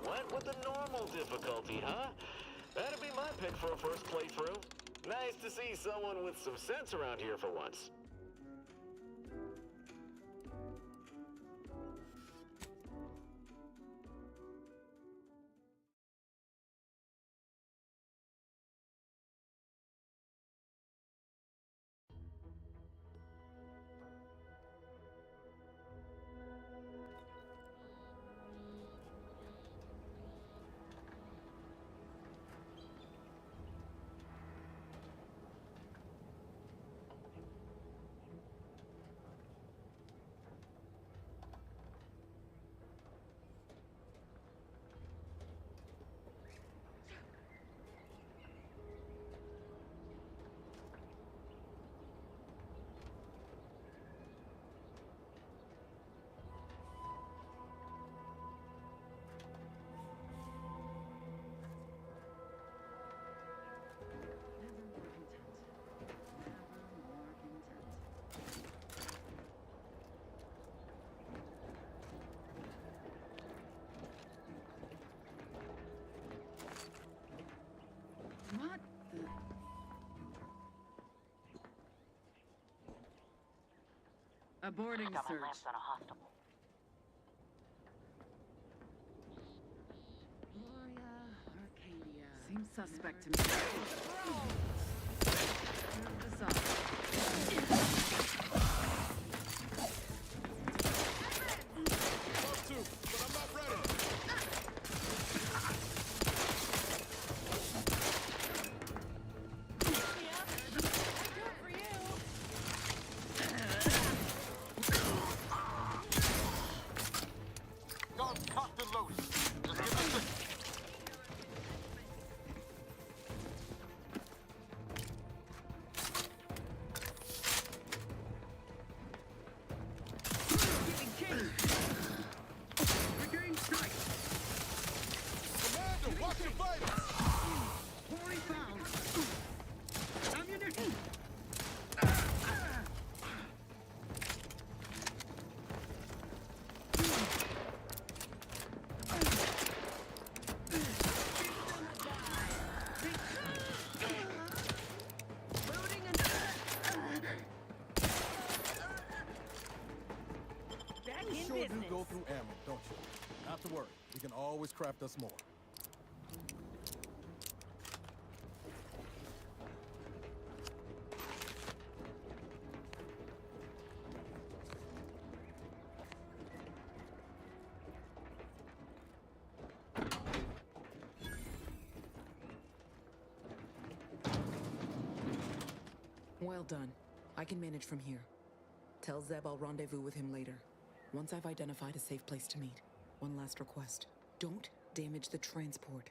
Went with the normal difficulty, huh? That'd be my pick for a first playthrough. Nice to see someone with some sense around here for once. What the? Aborting search. On a hostile. Gloria, Arcadia. Seems suspect to me. Move this up. Love to, but I'm not ready. Cocked and loaded. Just give us this. Regain sight. Commander, watch your vitals. Quarry found. Ammunition. You sure do go through ammo, don't you? Not to worry. We can always craft us more. Well done. I can manage from here. Tell Zeb I'll rendezvous with him later. Once I've identified a safe place to meet. One last request. Don't damage the transport.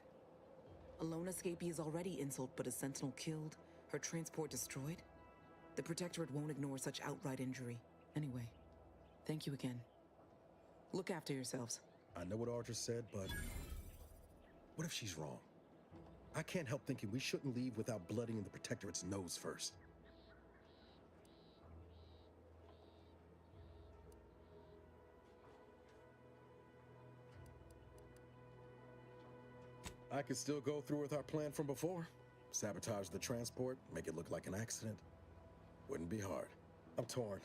A lone escapee is already insult, but a sentinel killed, her transport destroyed? The Protectorate won't ignore such outright injury. Anyway, thank you again. Look after yourselves. I know what Audra said, but what if she's wrong? I can't help thinking we shouldn't leave without bloodying the Protectorate's nose first. I could still go through with our plan from before. Sabotage the transport, make it look like an accident. Wouldn't be hard. I'm torn.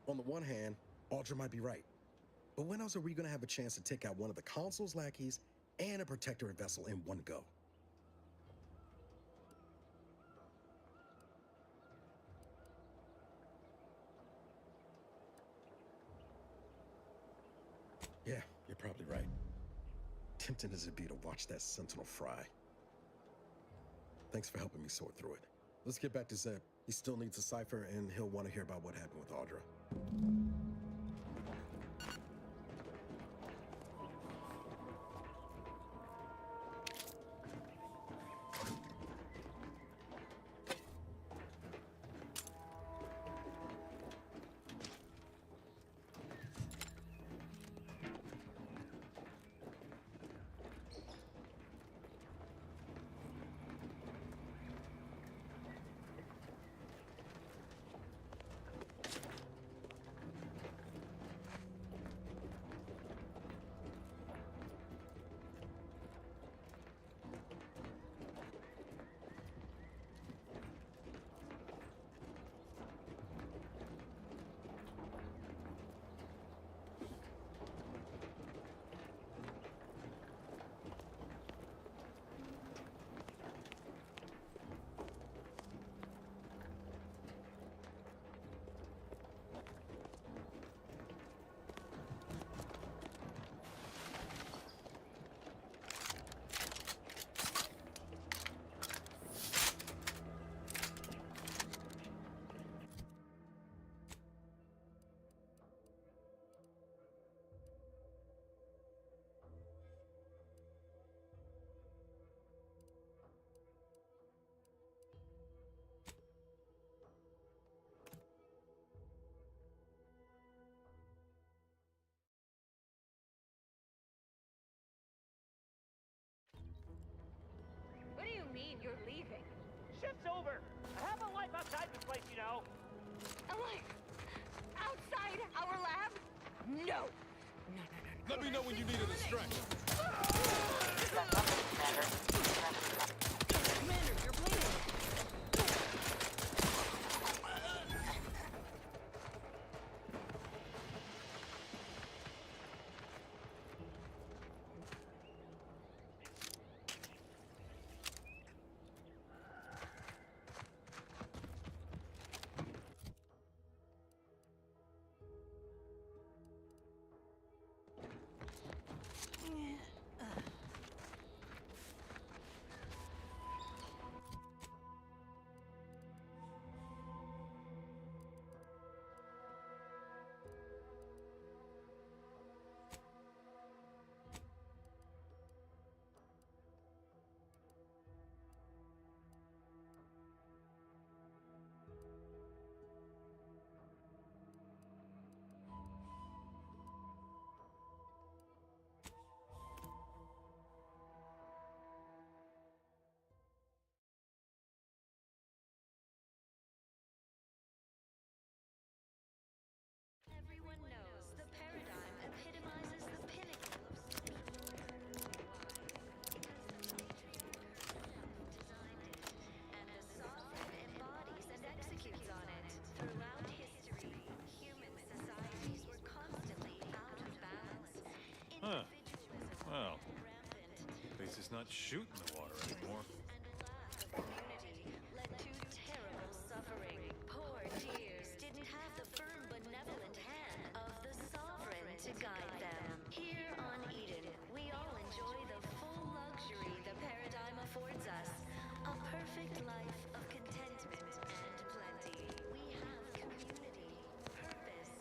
On the one hand, Audra might be right. But when else are we gonna have a chance to take out one of the Consul's lackeys and a Protectorate vessel in one go? Yeah, you're probably right. Tempting as it be to watch that Sentinel fry. Thanks for helping me sort through it. Let's get back to Zeb. He still needs a cipher, and he'll want to hear about what happened with Audra. outside this place, you know. Alive! Outside our lab? No! Let me know when you need a distraction. Commander, you're bleeding! Everyone knows the paradigm epitomizes the pinnacle of social order. Why? Because the patriarch herself designed it, and the sovereign embodies and executes on it. Throughout history, human societies were constantly out of balance. Huh. Individualism Well, ran rampant. at least it's not shooting the water anymore. And a lack of community led to terrible suffering. Poor dears didn't have the firm benevolent hand of the sovereign to guide them. Here on Eden, we all enjoy the full luxury the paradigm affords us. A perfect life of contentment and plenty. We have community, purpose,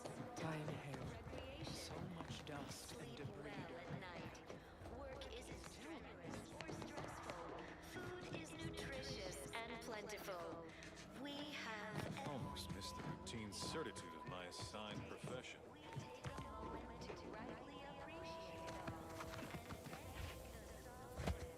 I inhale recreation. so much dust and Sleep debris. well at night. Work isn't strenuous or stressful. Food is nutritious and plentiful. We have Almost missed the routine certitude of my assigned profession. we take a moment to rightly appreciate it all and thank the sovereign.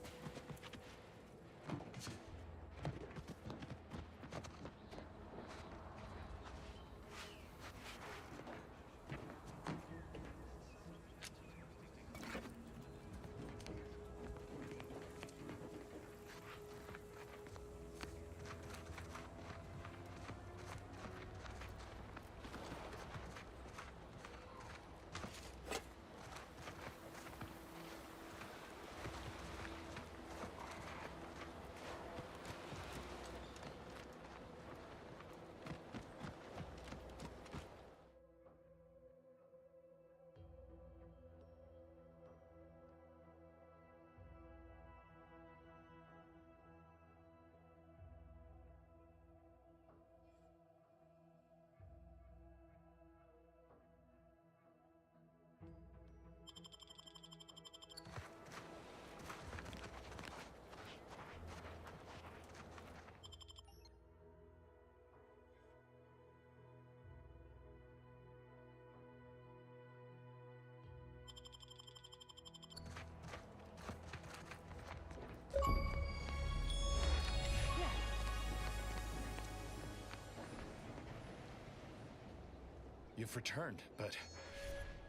You've returned, but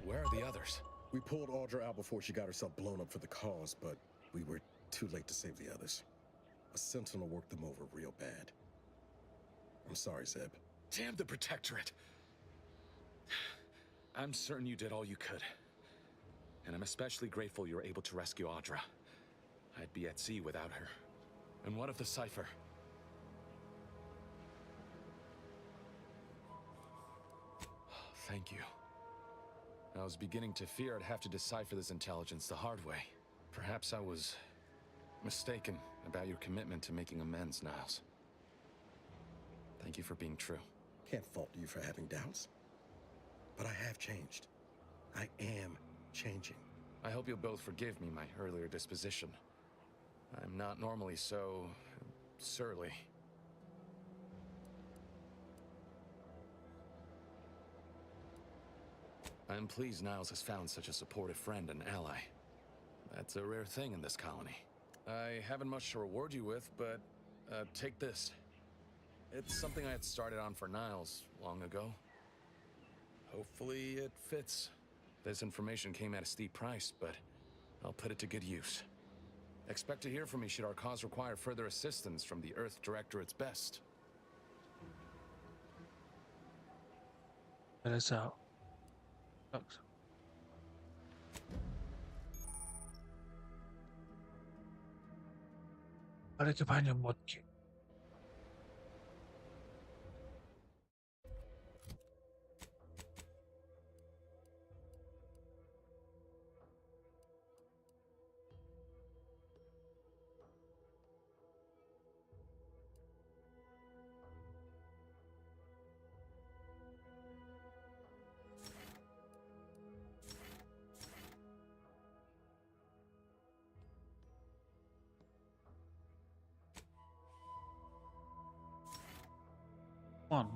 where are the others? We pulled Audra out before she got herself blown up for the cause, but we were too late to save the others. A Sentinel worked them over real bad. I'm sorry, Zeb. Damn the Protectorate! I'm certain you did all you could. And I'm especially grateful you were able to rescue Audra. I'd be at sea without her. And what of the Cypher? Thank you. I was beginning to fear I'd have to decipher this intelligence the hard way. Perhaps I was mistaken about your commitment to making amends, Niles. Thank you for being true. Can't fault you for having doubts. But I have changed. I am changing. I hope you'll both forgive me my earlier disposition. I'm not normally so surly. I'm pleased Niles has found such a supportive friend and ally. That's a rare thing in this colony. I haven't much to reward you with, but take this. It's something I had started on for Niles long ago. Hopefully it fits. This information came at a steep price, but I'll put it to good use. Expect to hear from me should our cause require further assistance from the Earth Directorate's best. Let us out. Sucks. Ada kebanyakan mod game. One.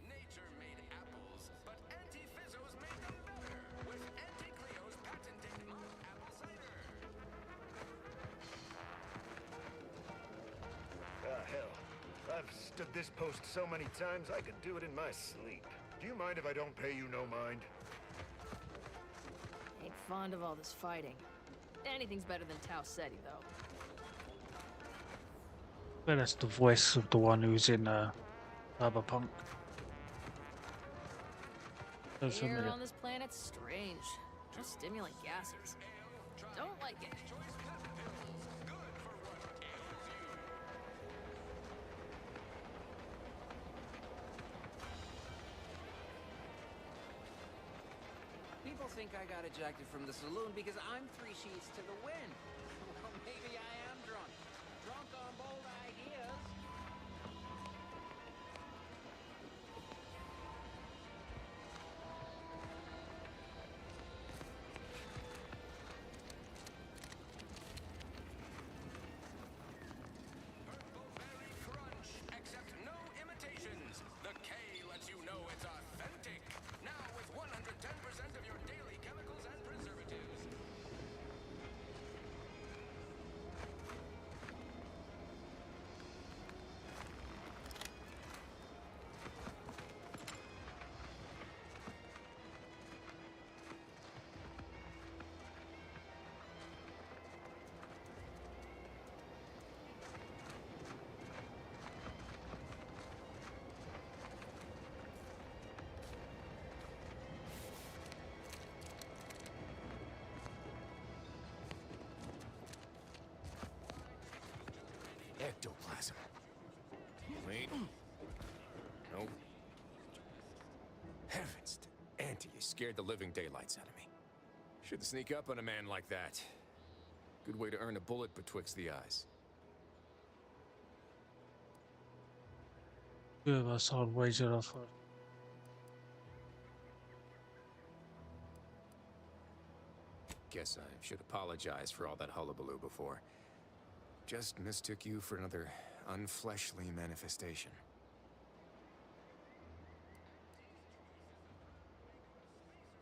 Nature made apples, but Auntie Fizzo's made them better with Auntie Cleo's patented malt apple cider. Ah, hell. I've stood this post so many times I could do it in my sleep. Do you mind if I don't pay you no mind? Ain't fond of all this fighting. Anything's better than Tau Ceti, though. Well, that's the voice of the one who's in Cyberpunk. So Air familiar. on this planet's strange. No stimulant gases. Don't like it. People think I got ejected from the saloon because I'm 3 sheets to the wind. Well, maybe I am drunk. Drunk on bold ideas. Purple-berry crunch, except no imitations. The K lets you know it's authentic. Now with 110% of your daily chemicals and preservatives. Ectoplasm. Wait. Nope. Heavens, Auntie, you scared the living daylights out of me. Shouldn't sneak up on a man like that. Good way to earn a bullet betwixt the eyes. Two of us all wager off her. Guess I should apologize for all that hullabaloo before. Just mistook you for another unfleshly manifestation.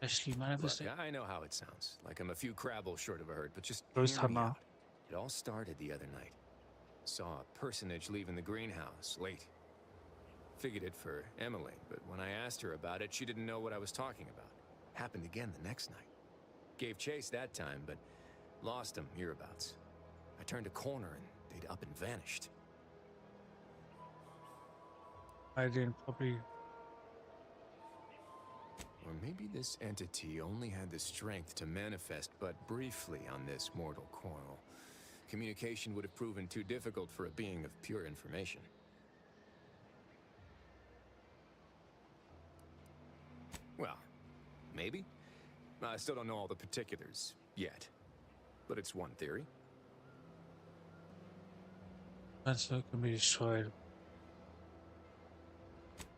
Actually, Look, manifesting. I know how it sounds. Like I'm a few crabbles short of a herd, but just First hear me time out. It all started the other night. Saw a personage leaving the greenhouse late. Figured it for Emily, but when I asked her about it, she didn't know what I was talking about. Happened again the next night. gave chase that time, but lost them hereabouts. I turned a corner and they'd up and vanished. I didn't probably. Or maybe this entity only had the strength to manifest but briefly on this mortal coil. Communication would have proven too difficult for a being of pure information. Well, maybe. I still don't know all the particulars yet, but it's one theory. Sensor can be destroyed.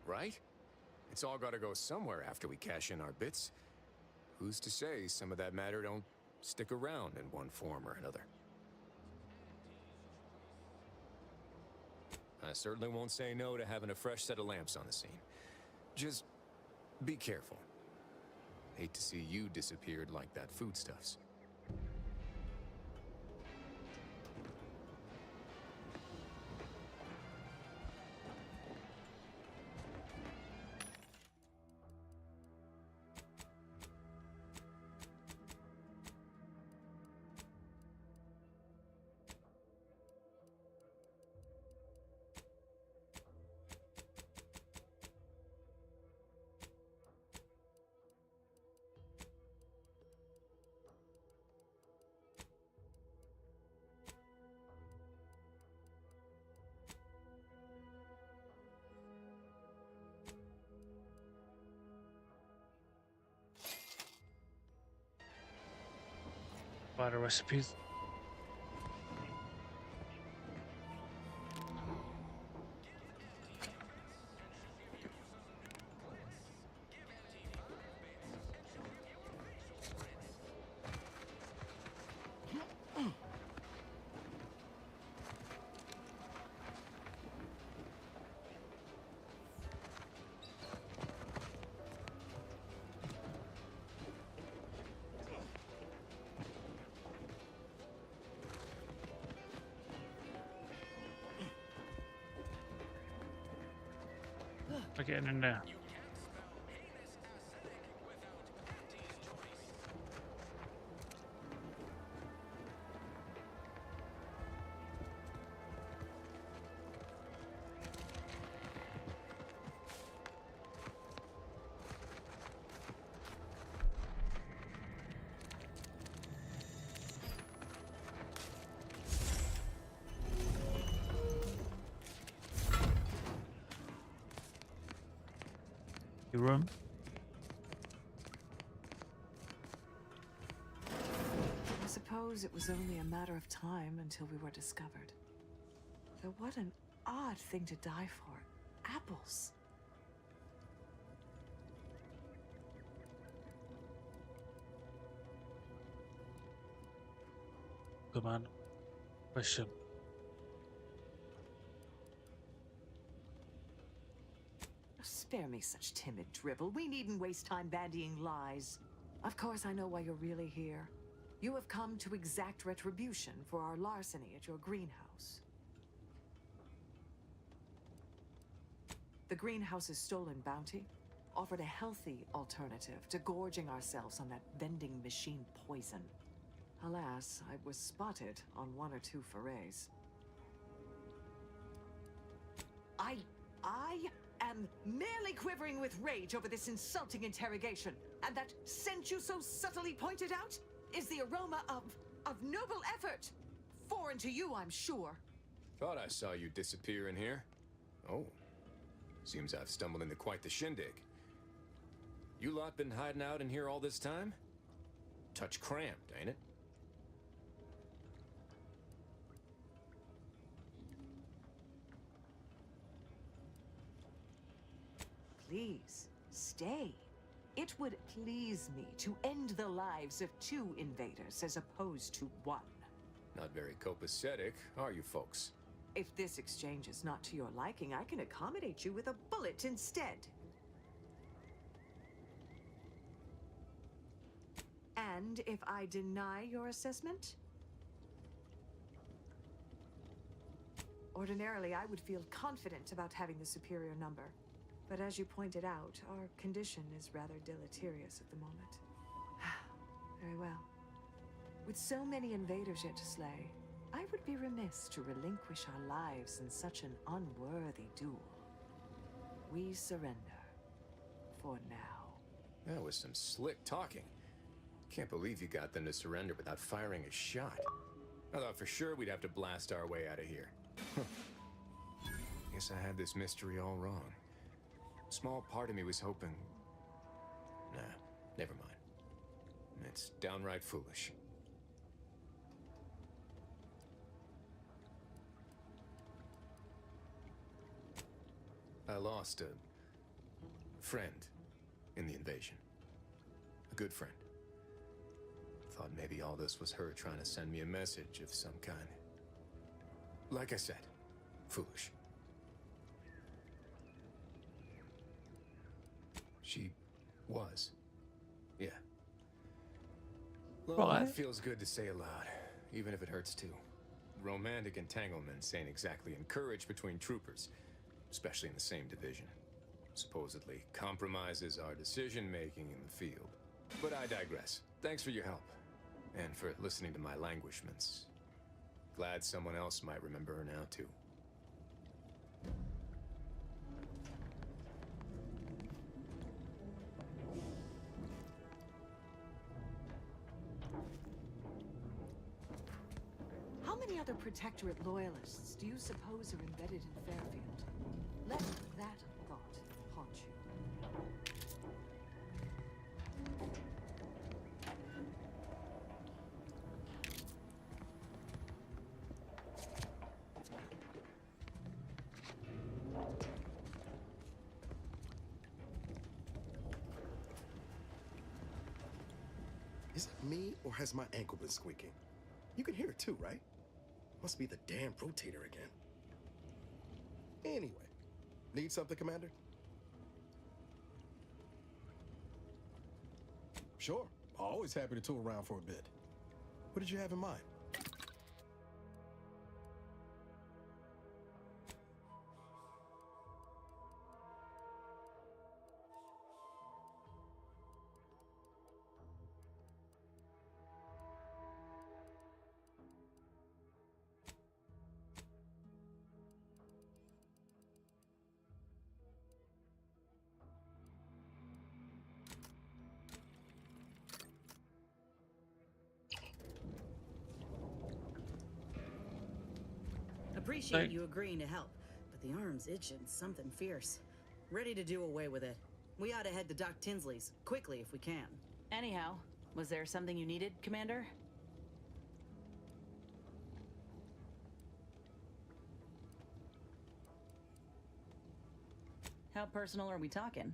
Right? It's all gotta go somewhere after we cash in our bits. Who's to say some of that matter don't stick around in one form or another? I certainly won't say no to having a fresh set of lamps on the scene. Just be careful. Hate to see you disappeared like that foodstuffs. By the recipes. We're getting in there. Room. I suppose it was only a matter of time until we were discovered. Though what an odd thing to die for. Apples. Come on. Question. Spare me such timid drivel. We needn't waste time bandying lies. Of course, I know why you're really here. You have come to exact retribution for our larceny at your greenhouse. The greenhouse's stolen bounty offered a healthy alternative to gorging ourselves on that vending machine poison. Alas, I was spotted on one or two forays. I am merely quivering with rage over this insulting interrogation, and that scent you so subtly pointed out is the aroma of noble effort. Foreign to you, I'm sure. Thought I saw you disappear in here. Oh, seems I've stumbled into quite the shindig. You lot been hiding out in here all this time? Touch cramped, ain't it? Please, stay. It would please me to end the lives of two invaders as opposed to one. Not very copacetic, are you folks? If this exchange is not to your liking, I can accommodate you with a bullet instead. And if I deny your assessment? Ordinarily, I would feel confident about having the superior number. But as you pointed out, our condition is rather deleterious at the moment. Very well. With so many invaders yet to slay, I would be remiss to relinquish our lives in such an unworthy duel. We surrender. For now. That was some slick talking. Can't believe you got them to surrender without firing a shot. I thought for sure we'd have to blast our way out of here. Guess I had this mystery all wrong. Small part of me was hoping... Nah, never mind. It's downright foolish. I lost a friend in the invasion. A good friend. Thought maybe all this was her trying to send me a message of some kind. Like I said, foolish. She was. Yeah. Well, Right. it feels good to say aloud, even if it hurts too. Romantic entanglements ain't exactly encouraged between troopers, especially in the same division. Supposedly compromises our decision-making in the field. But I digress. Thanks for your help. And for listening to my languishments. Glad someone else might remember her now, too. How many other Protectorate loyalists do you suppose are embedded in Fairfield? Let that thought haunt you. Is it me, or has my ankle been squeaking? You can hear it too, right? Must be the damn rotator again. Anyway, need something, Commander? Sure. Always happy to tool around for a bit. What did you have in mind? Appreciate Thank- you agreeing to help, but the arm's itching something fierce. Ready to do away with it. We ought to head to Doc Tinsley's, quickly if we can. Anyhow, was there something you needed, Commander? How personal are we talking?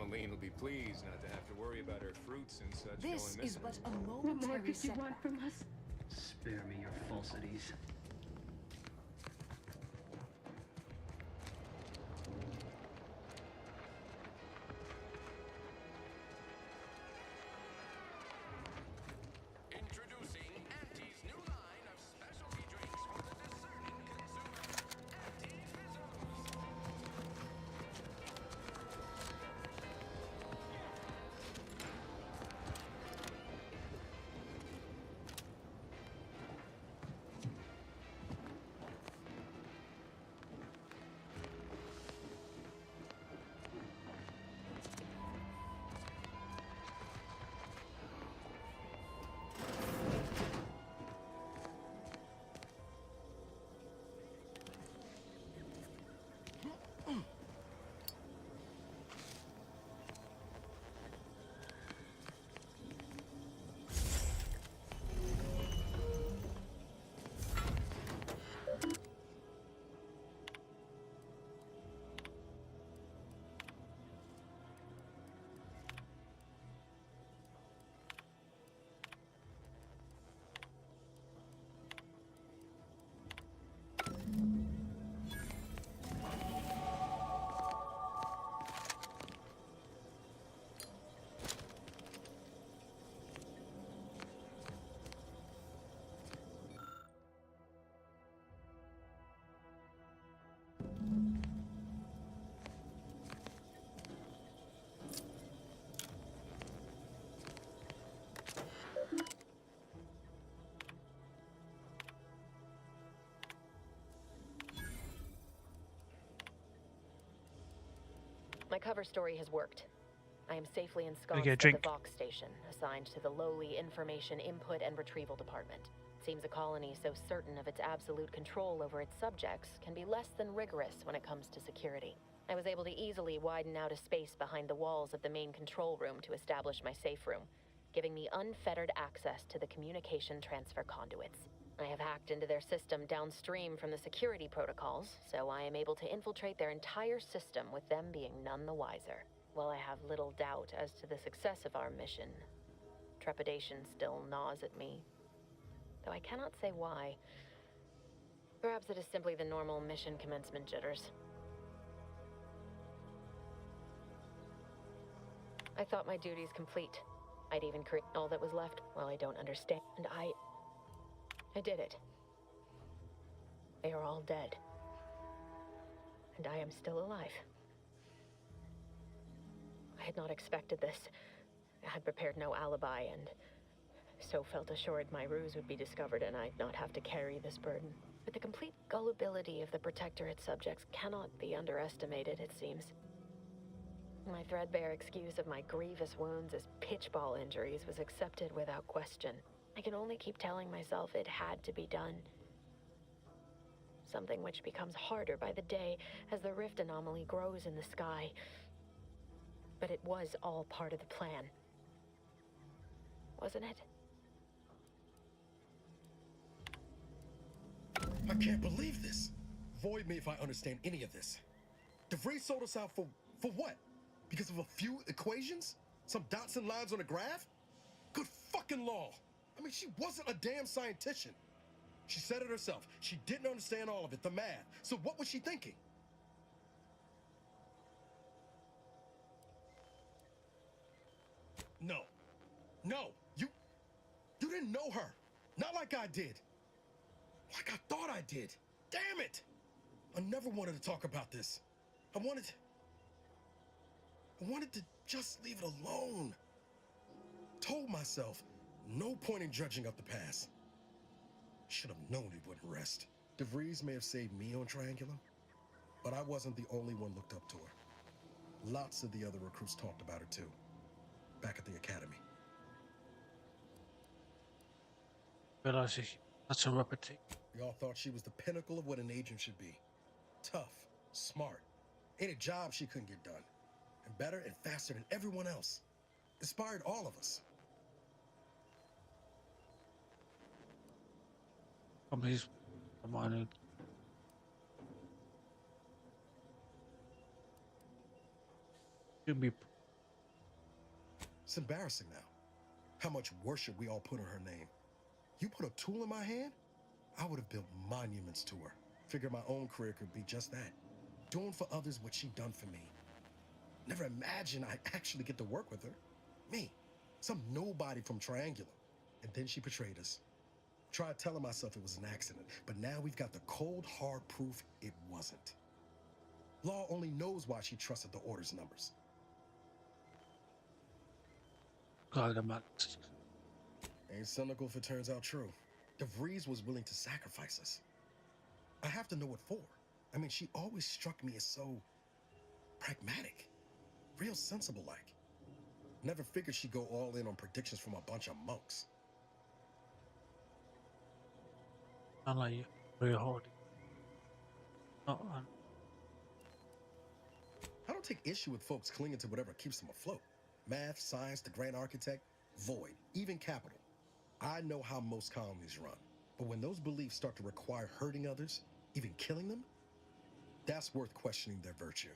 Emmeline will be pleased not to have to worry about her fruits and such This going is missing. but a What more momentary could you want setback. from us? Spare me your falsities. Introducing Auntie's new line of specialty drinks for the discerning consumer. Auntie Fizzles. My cover story has worked. I am safely Gonna ensconced get a at drink. the Vox station, assigned to the lowly Information Input and Retrieval Department. Seems a colony so certain of its absolute control over its subjects can be less than rigorous when it comes to security. I was able to easily widen out a space behind the walls of the main control room to establish my safe room, giving me unfettered access to the communication transfer conduits. I have hacked into their system downstream from the security protocols, so I am able to infiltrate their entire system with them being none the wiser. While I have little doubt as to the success of our mission, trepidation still gnaws at me. Though I cannot say why. Perhaps it is simply the normal mission commencement jitters. I thought my duties complete. I'd even create all that was left. Well, I don't understand. And I did it. They are all dead. And I am still alive. I had not expected this. I had prepared no alibi and so felt assured my ruse would be discovered and I'd not have to carry this burden. But the complete gullibility of the Protectorate subjects cannot be underestimated, it seems. My threadbare excuse of my grievous wounds as pitchball injuries was accepted without question. I can only keep telling myself it had to be done. Something which becomes harder by the day as the rift anomaly grows in the sky. But it was all part of the plan. Wasn't it? I can't believe this. Void me if I understand any of this. DeVries sold us out for what? Because of a few equations? Some dots and lines on a graph? Good fucking law. I mean, she wasn't a damn scientist. She said it herself. She didn't understand all of it, the math. So what was she thinking? No. No. You didn't know her. Not like I did. Like I thought I did. Damn it! I never wanted to talk about this. I wanted to just leave it alone. Told myself, no point in dredging up the past. Should have known it wouldn't rest. DeVries may have saved me on Triangulum, but I wasn't the only one looked up to her. Lots of the other recruits talked about her too, back at the academy. Realize that's a reputation. We all thought she was the pinnacle of what an agent should be. Tough, smart, ain't a job she couldn't get done. And better and faster than everyone else. Inspired all of us. Companies, come on. Should be It's embarrassing now. How much worship we all put on her name. You put a tool in my hand, I would have built monuments to her. Figured my own career could be just that. Doing for others what she done for me. Never imagined I'd actually get to work with her. Me, some nobody from Triangular. And then she betrayed us. Tried telling myself it was an accident, but now we've got the cold, hard proof it wasn't. Law only knows why she trusted the Order's numbers. Ain't cynical if it turns out true. DeVries was willing to sacrifice us. I have to know what for. I mean, she always struck me as so pragmatic. Real sensible-like. Never figured she'd go all in on predictions from a bunch of monks. I like real hard. Not I don't take issue with folks clinging to whatever keeps them afloat. Math, science, the grand architect, void, even capital. I know how most colonies run. But when those beliefs start to require hurting others, even killing them, that's worth questioning their virtue.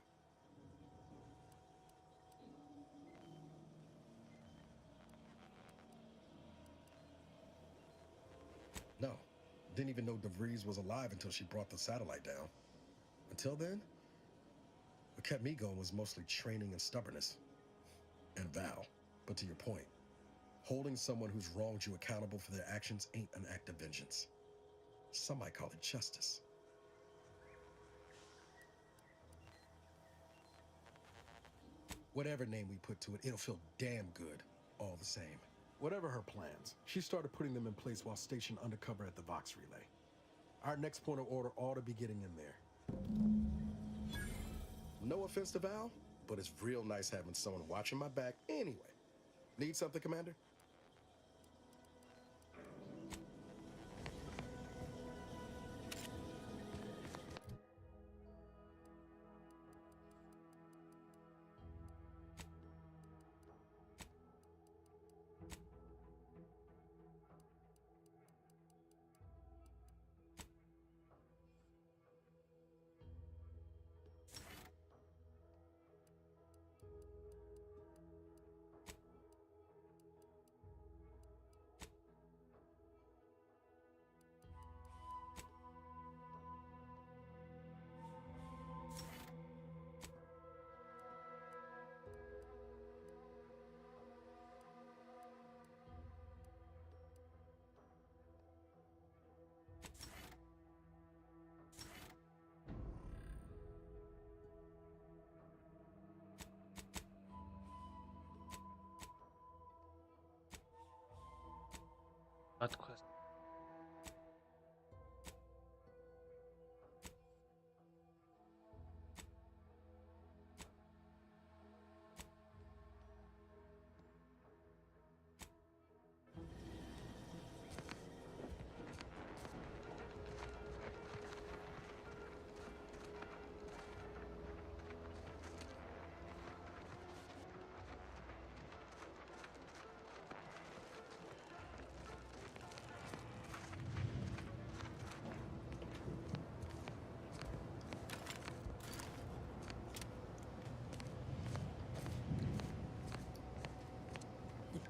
No, didn't even know DeVries was alive until she brought the satellite down. Until then, what kept me going was mostly training and stubbornness. And Val. But to your point, holding someone who's wronged you accountable for their actions ain't an act of vengeance. Some might call it justice. Whatever name we put to it, it'll feel damn good, all the same. Whatever her plans, she started putting them in place while stationed undercover at the Vox Relay. Our next point of order ought to be getting in there. No offense to Val, but it's real nice having someone watching my back anyway. Need something, Commander? bad question.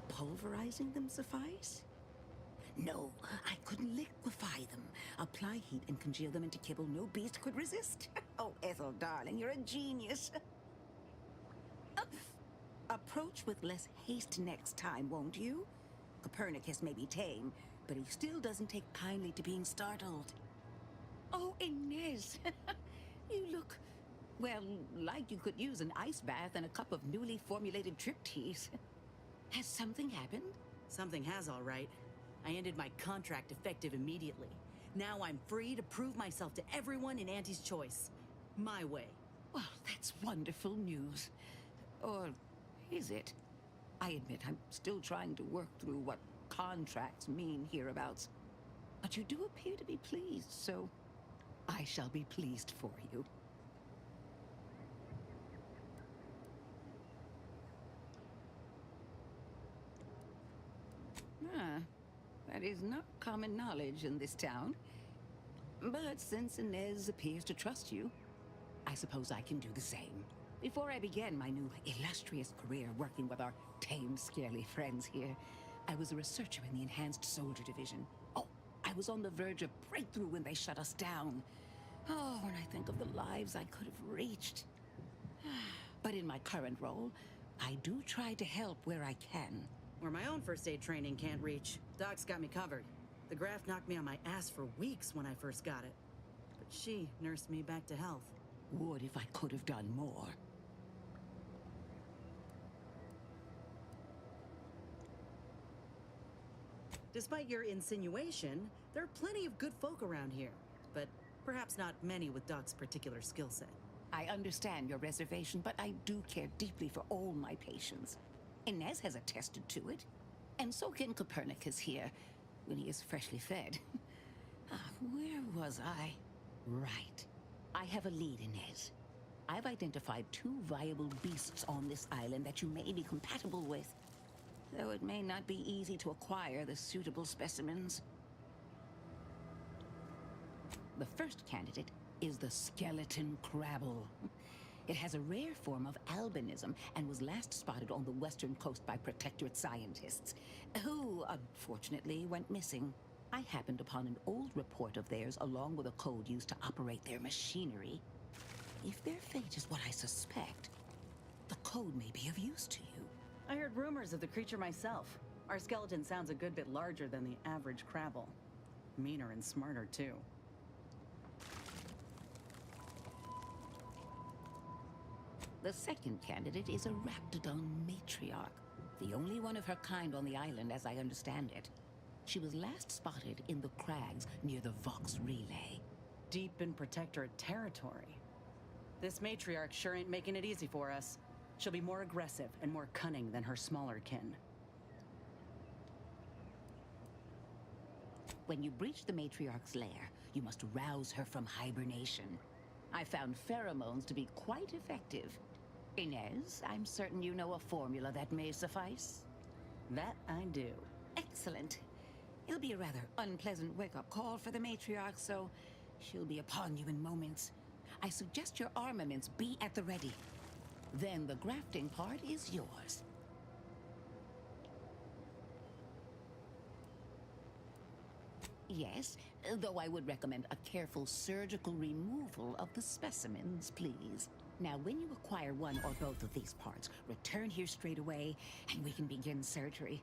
Pulverizing them suffice? No, I could liquefy them. Apply heat and congeal them into kibble no beast could resist. Oh, Ethel, darling, you're a genius. Approach with less haste next time, won't you? Copernicus may be tame, but he still doesn't take kindly to being startled. Oh, Inez, you look, well, like you could use an ice bath and a cup of newly formulated triptease. Has something happened? Something has, all right. I ended my contract effective immediately. Now I'm free to prove myself to everyone in Auntie's choice. My way. Well, that's wonderful news. Or is it? I admit I'm still trying to work through what contracts mean hereabouts. But you do appear to be pleased, so I shall be pleased for you. Ah, that is not common knowledge in this town. But since Inez appears to trust you, I suppose I can do the same. Before I began my new illustrious career working with our tame, scaly friends here, I was a researcher in the Enhanced Soldier Division. Oh, I was on the verge of breakthrough when they shut us down. Oh, when I think of the lives I could have reached. But in my current role, I do try to help where I can. Where my own first aid training can't reach, Doc's got me covered. The graft knocked me on my ass for weeks when I first got it. But she nursed me back to health. Would if I could have done more. Despite your insinuation, there are plenty of good folk around here, but perhaps not many with Doc's particular skill set. I understand your reservation, but I do care deeply for all my patients. Inez has attested to it, and so can Copernicus here, when he is freshly fed. Where was I? Right. I have a lead, Inez. I've identified 2 viable beasts on this island that you may be compatible with, though it may not be easy to acquire the suitable specimens. The first candidate is the skeleton crabble. It has a rare form of albinism and was last spotted on the western coast by Protectorate scientists, who unfortunately went missing. I happened upon an old report of theirs along with a code used to operate their machinery. If their fate is what I suspect, the code may be of use to you. I heard rumors of the creature myself. Our skeleton sounds a good bit larger than the average crabble. Meaner and smarter, too. The second candidate is a Raptidon matriarch, the only one of her kind on the island as I understand it. She was last spotted in the crags near the Vox Relay. Deep in Protectorate territory. This matriarch sure ain't making it easy for us. She'll be more aggressive and more cunning than her smaller kin. When you breach the matriarch's lair, you must rouse her from hibernation. I found pheromones to be quite effective. Inez, I'm certain you know a formula that may suffice. That I do. Excellent. It'll be a rather unpleasant wake-up call for the matriarch, so she'll be upon you in moments. I suggest your armaments be at the ready. Then the grafting part is yours. Yes, though I would recommend a careful surgical removal of the specimens, please. Now, when you acquire one or both of these parts, return here straight away, and we can begin surgery.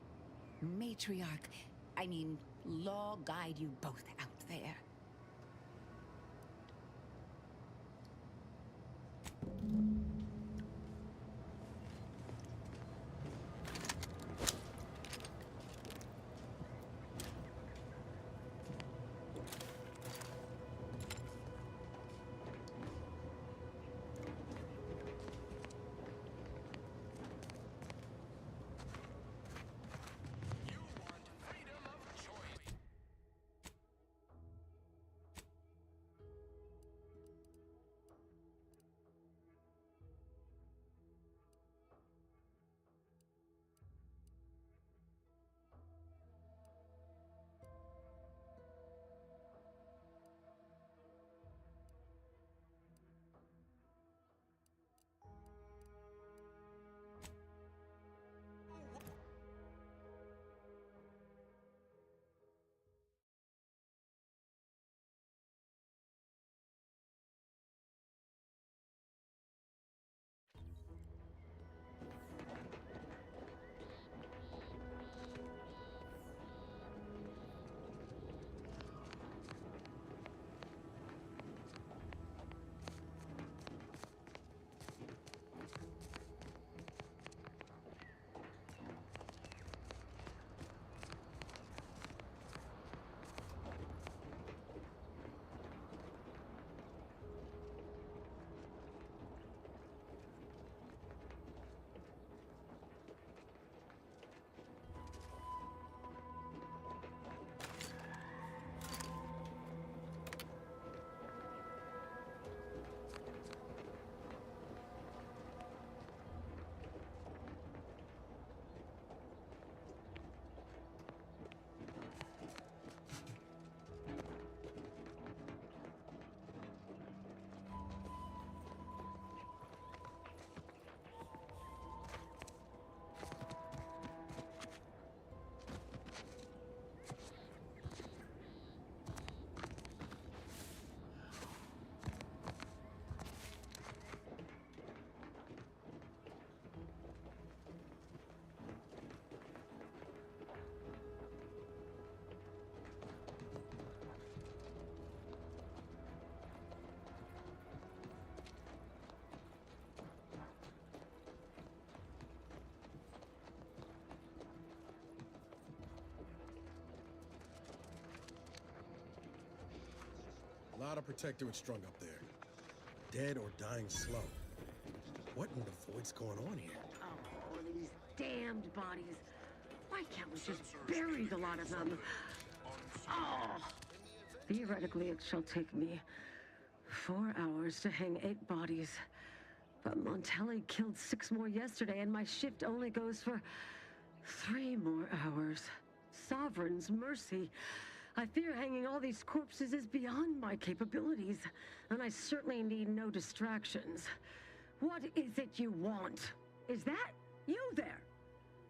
Law guide you both out there. Not a protector strung up there. Dead or dying slow. What in the void's going on here? Oh, these damned bodies. Why can't we just bury the lot of them? Oh! Theoretically, it shall take me 4 hours to hang 8 bodies. But Montelli killed 6 more yesterday, and my shift only goes for 3 more hours. Sovereign's mercy. I fear hanging all these corpses is beyond my capabilities, and I certainly need no distractions. What is it you want? Is that you there?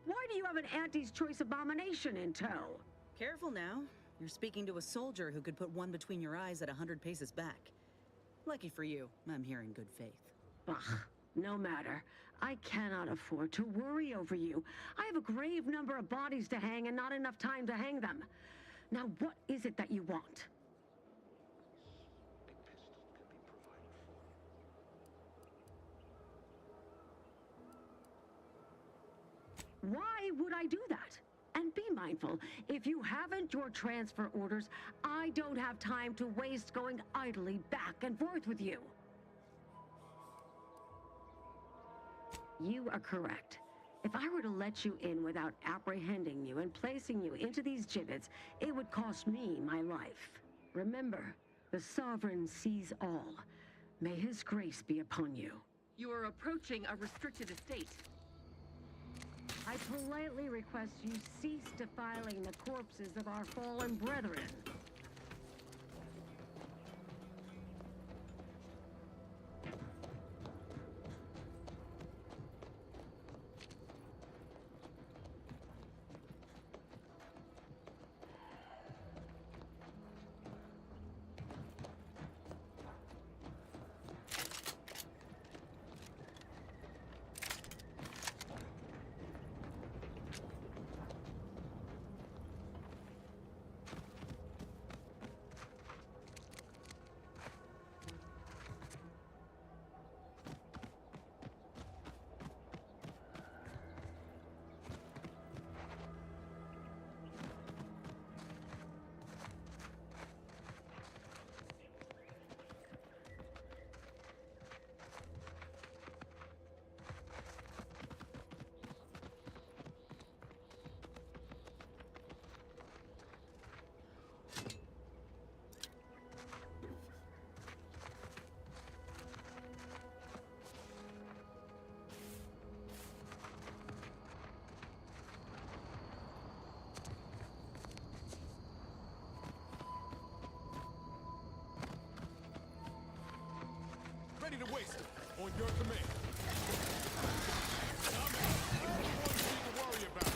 Why do you have an Auntie's Choice abomination in tow? Careful now. You're speaking to a soldier who could put one between your eyes at 100 paces back. Lucky for you, I'm here in good faith. Ugh, no matter. I cannot afford to worry over you. I have a grave number of bodies to hang and not enough time to hang them. Now, what is it that you want? Why would I do that? And be mindful, if you haven't your transfer orders, I don't have time to waste going idly back and forth with you. You are correct. If I were to let you in without apprehending you and placing you into these gibbets, it would cost me my life. Remember, the Sovereign sees all. May his grace be upon you. You are approaching a restricted estate. I politely request you cease defiling the corpses of our fallen brethren. Ready to waste it. On your command. I'm the one you need to worry about.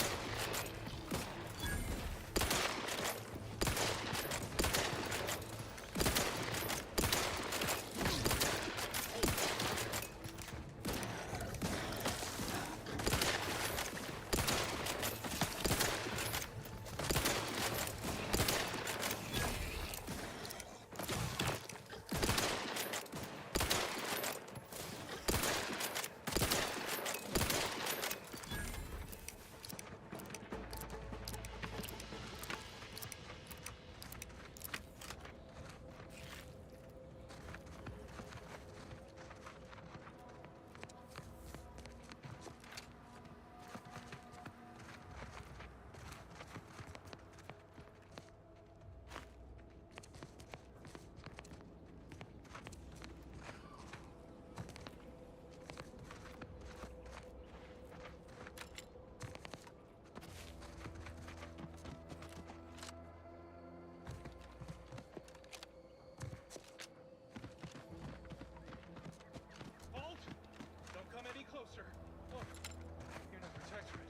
Closer. Look, you're not protectorate.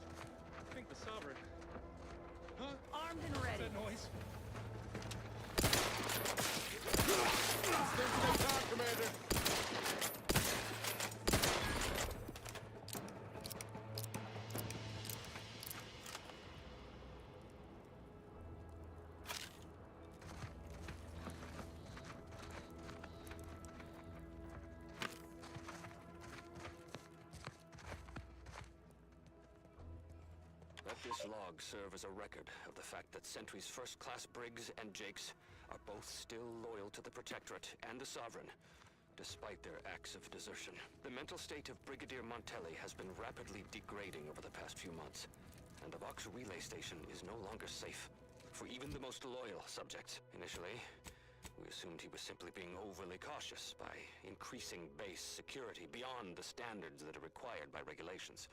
I think the Sovereign. Huh? Armed and ready. What's that noise? Stay time, Commander. Let this log serve as a record of the fact that Sentry's first-class brigs and jakes are both still loyal to the Protectorate and the Sovereign, despite their acts of desertion. The mental state of Brigadier Montelli has been rapidly degrading over the past few months, and the Vox relay station is no longer safe for even the most loyal subjects. Initially, we assumed he was simply being overly cautious by increasing base security beyond the standards that are required by regulations.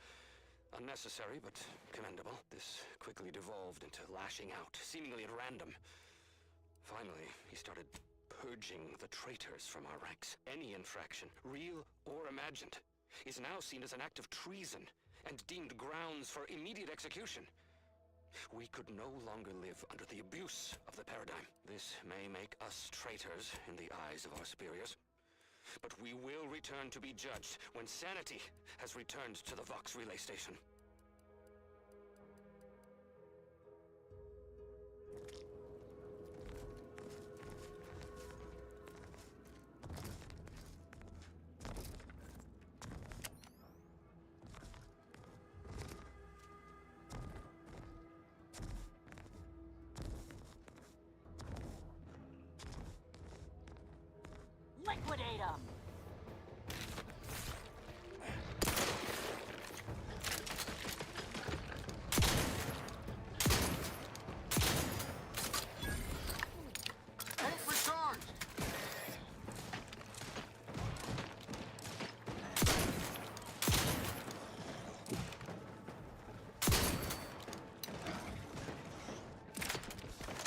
Unnecessary, but commendable. This quickly devolved into lashing out, seemingly at random. Finally, he started purging the traitors from our ranks. Any infraction, real or imagined, is now seen as an act of treason and deemed grounds for immediate execution. We could no longer live under the abuse of the paradigm. This may make us traitors in the eyes of our superiors, but we will return to be judged when sanity has returned to the Vox relay station. Liquidate them!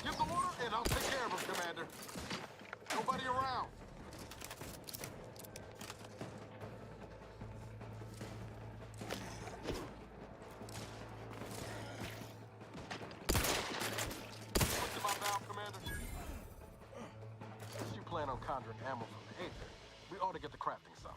Give the order and I'll take care of him, Commander. Nobody around. What's the Avowed, Commander? Since you plan on conjuring ammo from the Aether, we ought to get the crafting some.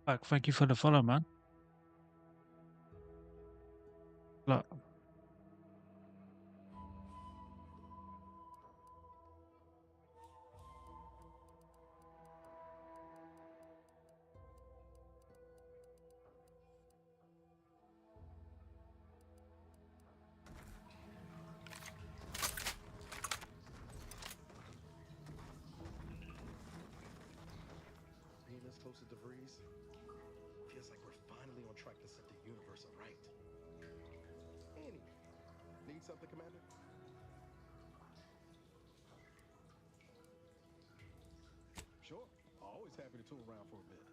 Like, thank you for the follow, man. Look. Being this close to DeVries feels like we're finally on track to set the universe aright. Annie, need something, Commander? Sure. Always happy to tool around for a bit.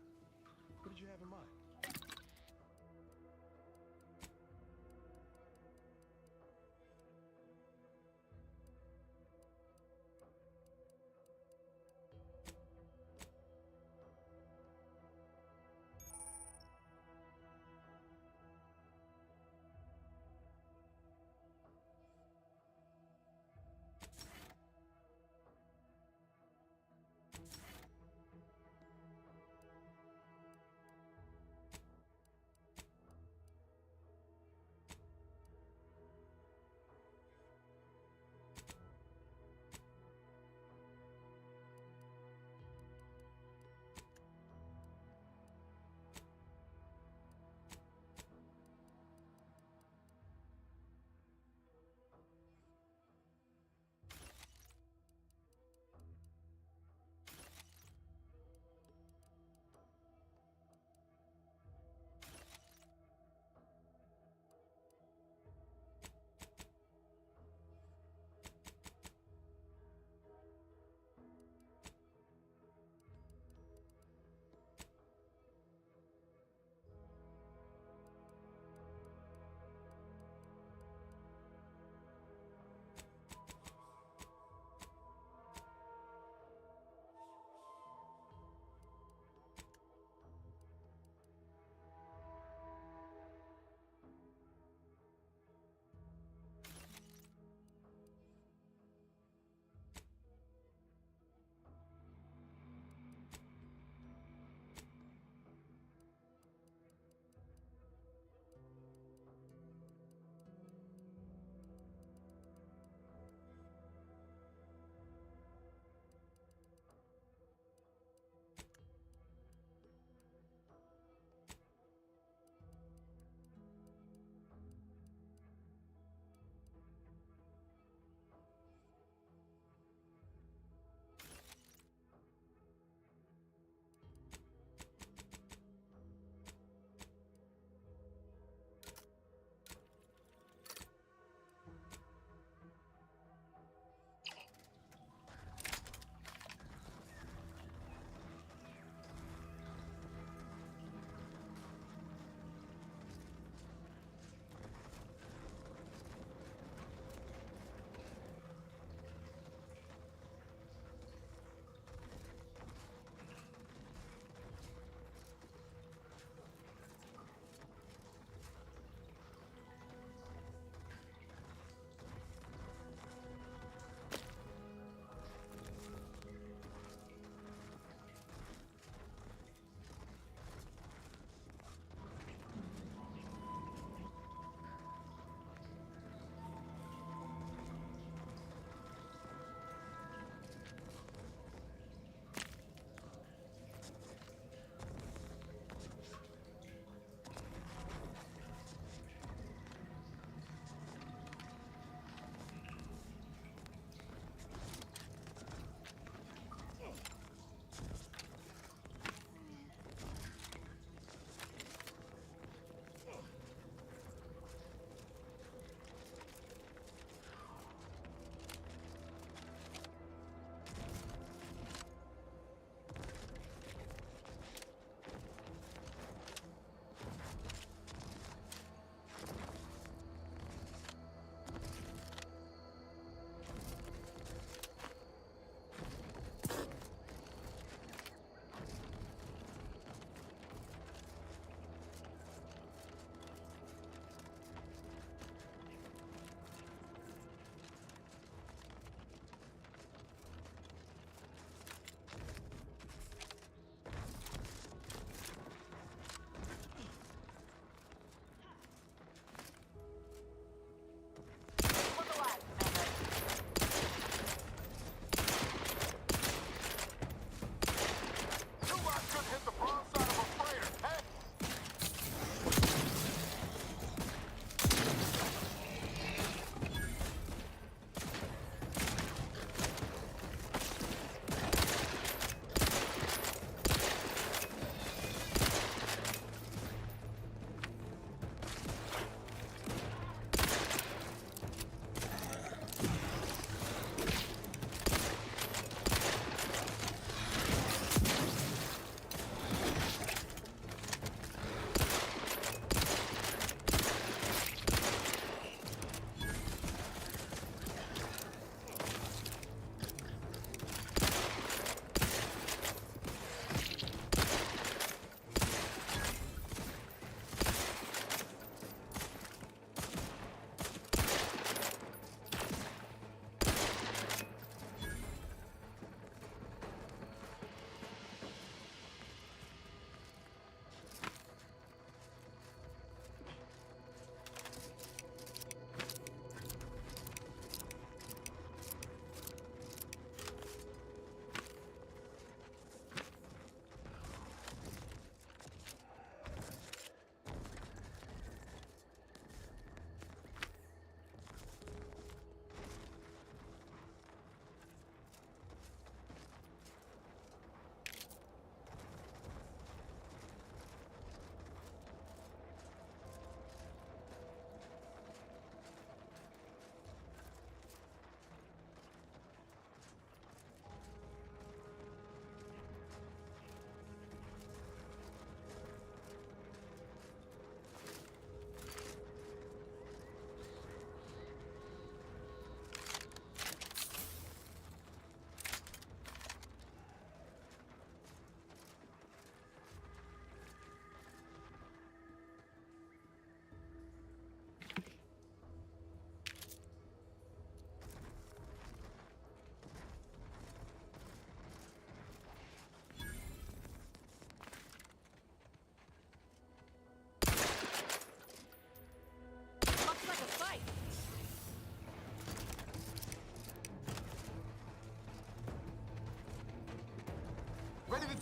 What did you have in mind?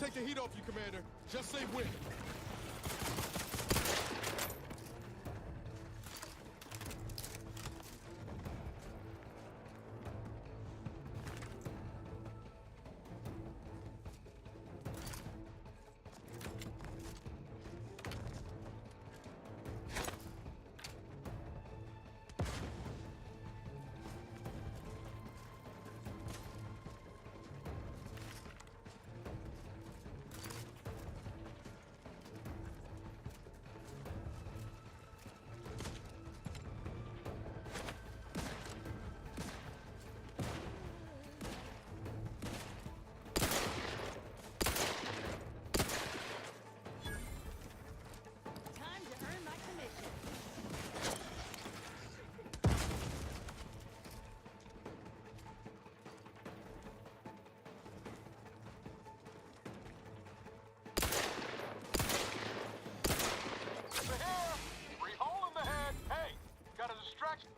take the heat off you, Commander. Just say when. Time to earn my commission. Over here! Free hole in the head! Hey! Got a distraction?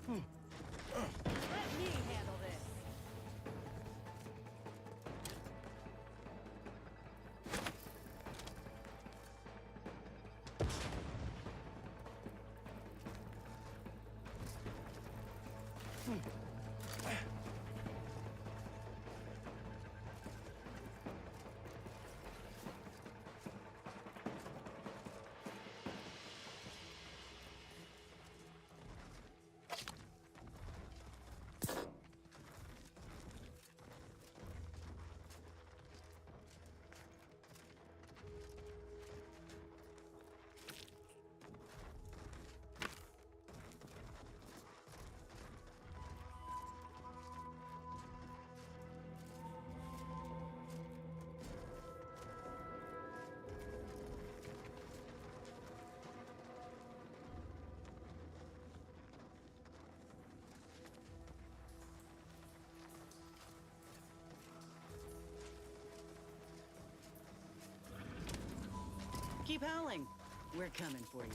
Let me handle this. Keep howling. We're coming for you.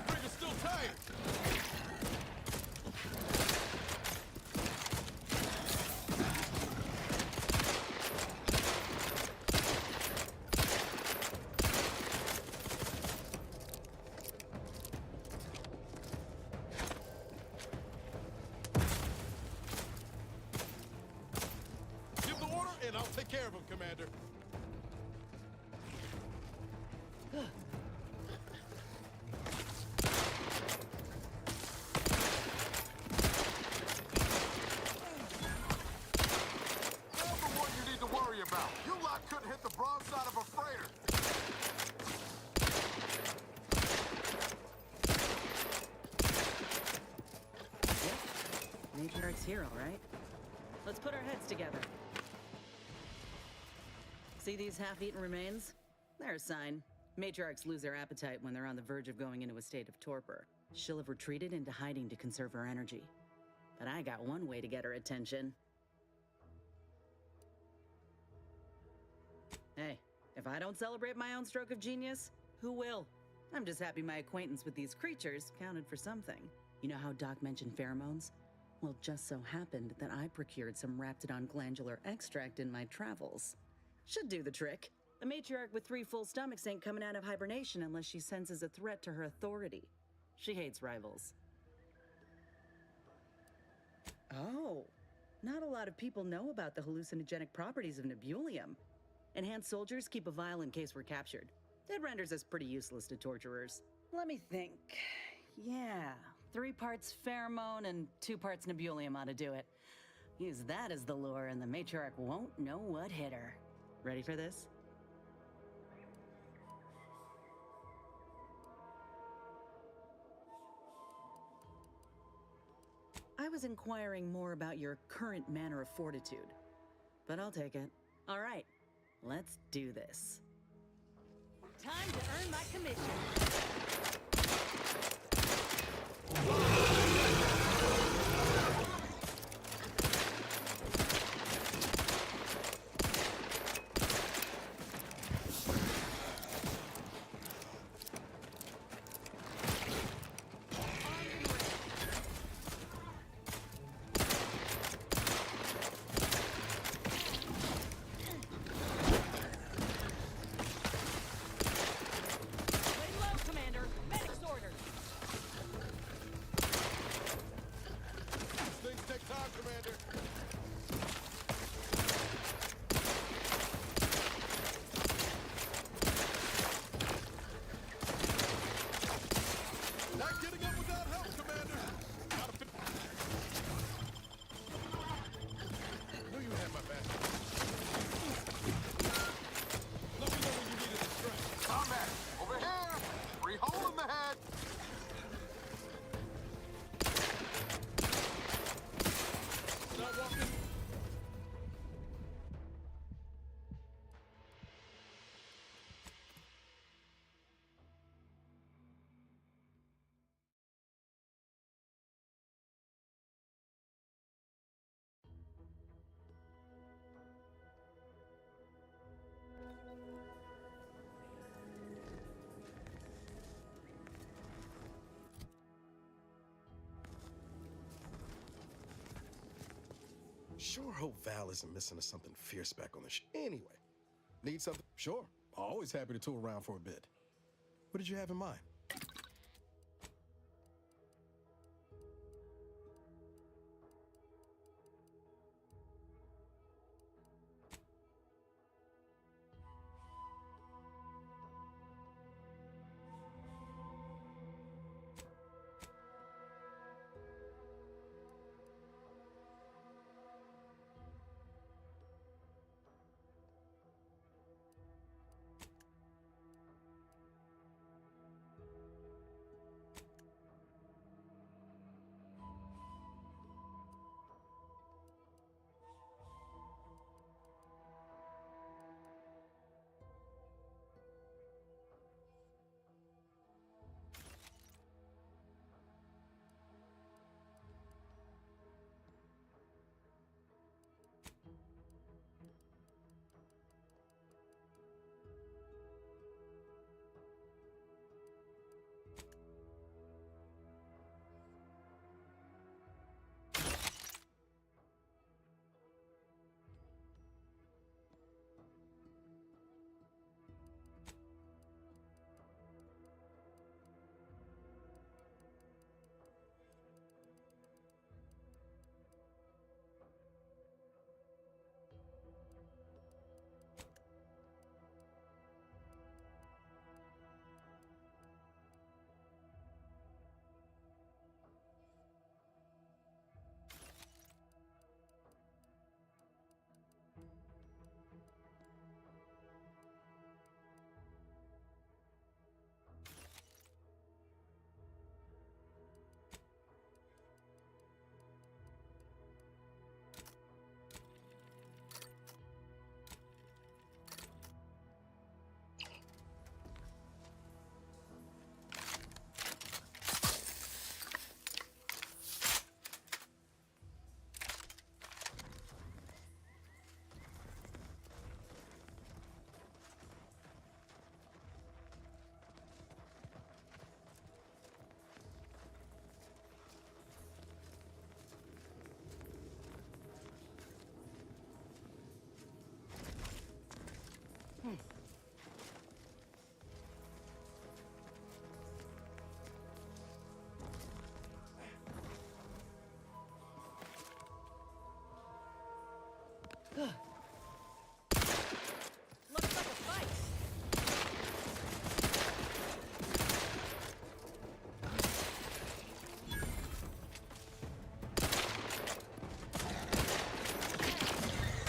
Trigger's still tired! Give the order, and I'll take care of him, Commander. Number one you need to worry about. You lot couldn't hit the broadside of a freighter. Matriarch's here, all right? Let's put our heads together. See these half-eaten remains? They're a sign. Matriarchs lose their appetite when they're on the verge of going into a state of torpor. She'll have retreated into hiding to conserve her energy. But I got one way to get her attention. Hey, if I don't celebrate my own stroke of genius, who will? I'm just happy my acquaintance with these creatures counted for something. You know how Doc mentioned pheromones? Well, just so happened that I procured some Raptidon glandular extract in my travels. Should do the trick. The matriarch with 3 full stomachs ain't coming out of hibernation unless she senses a threat to her authority. She hates rivals. Oh, not a lot of people know about the hallucinogenic properties of Nebulium. Enhanced soldiers keep a vial in case we're captured. It renders us pretty useless to torturers. Let me think. Yeah, 3 parts pheromone and 2 parts Nebulium ought to do it. Use that as the lure and the matriarch won't know what hit her. Ready for this? I was inquiring more about your current manner of fortitude, but I'll take it. All right, let's do this. Time to earn my commission. Sure hope Val isn't missing us something fierce back on the Anyway, need something? Sure. Always happy to tool around for a bit. What did you have in mind? Looks like a fight.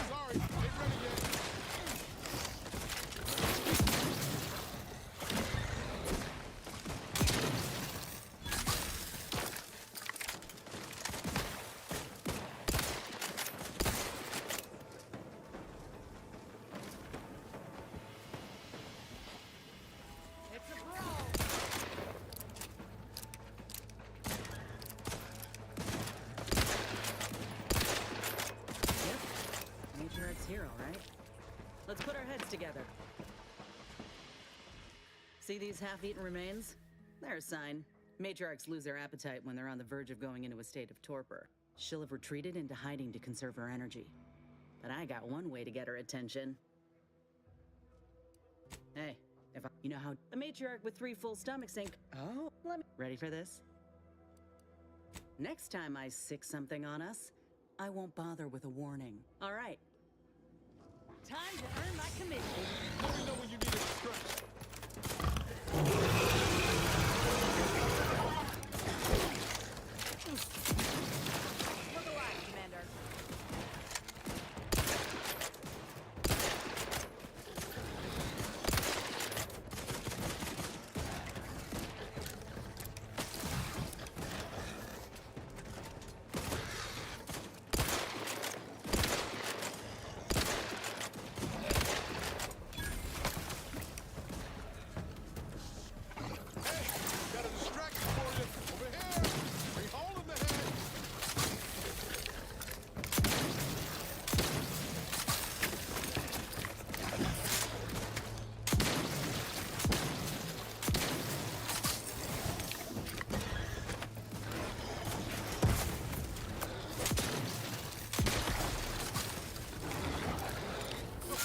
Sorry, ain't ready yet. It's a brawl. Yep. Matriarch's here, all right. Let's put our heads together. See these half-eaten remains? They're a sign. Matriarchs lose their appetite when they're on the verge of going into a state of torpor. She'll have retreated into hiding to conserve her energy. But I got one way to get her attention. Hey, you know how a matriarch with 3 full stomachs ain't. Oh, ready for this? Next time I sick something on us, I won't bother with a warning. All right. Time to earn my commission. Let me know when you need a stretch. Look alive, Commander. Got a distraction for you. Over here. Three hole in the head.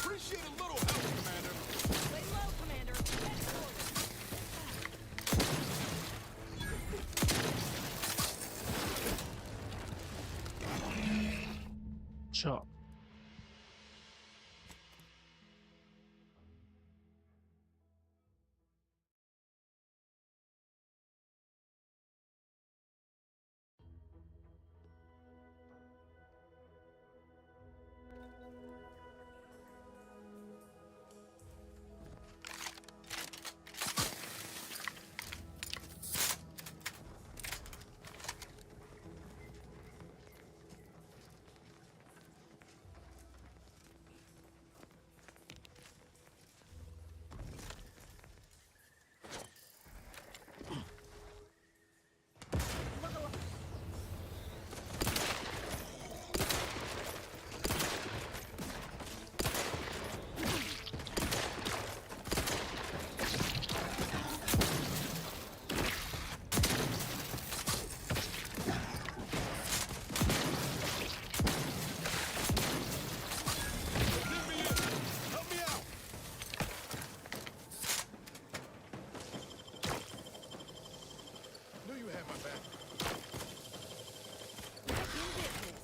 Appreciate a little help, Commander. Lay low, Commander. Head forward. Shot. Help me out. Knew you had my back. Back in business.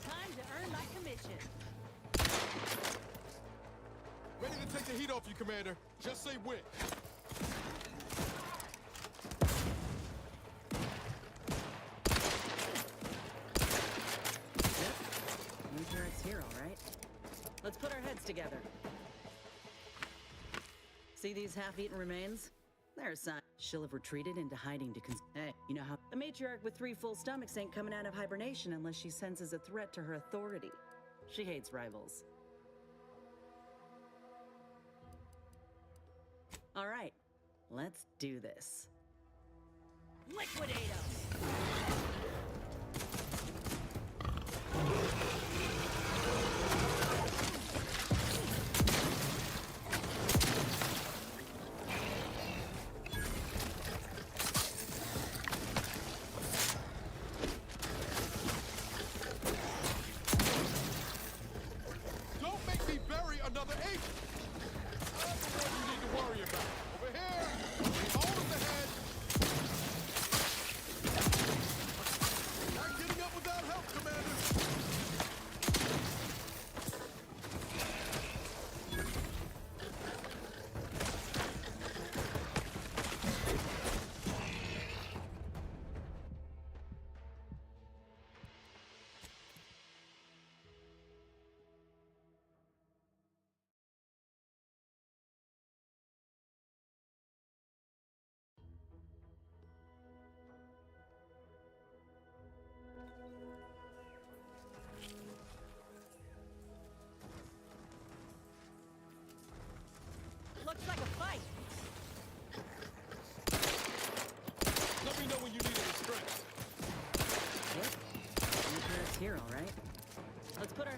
Time to earn my commission. Ready to take the heat off you, Commander. Just say when. Matriarch's here, all right. Let's put our heads together. See these half-eaten remains? They're a sign. She'll have retreated into hiding to Hey, you know how a matriarch with 3 full stomachs ain't coming out of hibernation unless she senses a threat to her authority. She hates rivals. All right, let's do this. Liquidate 'em!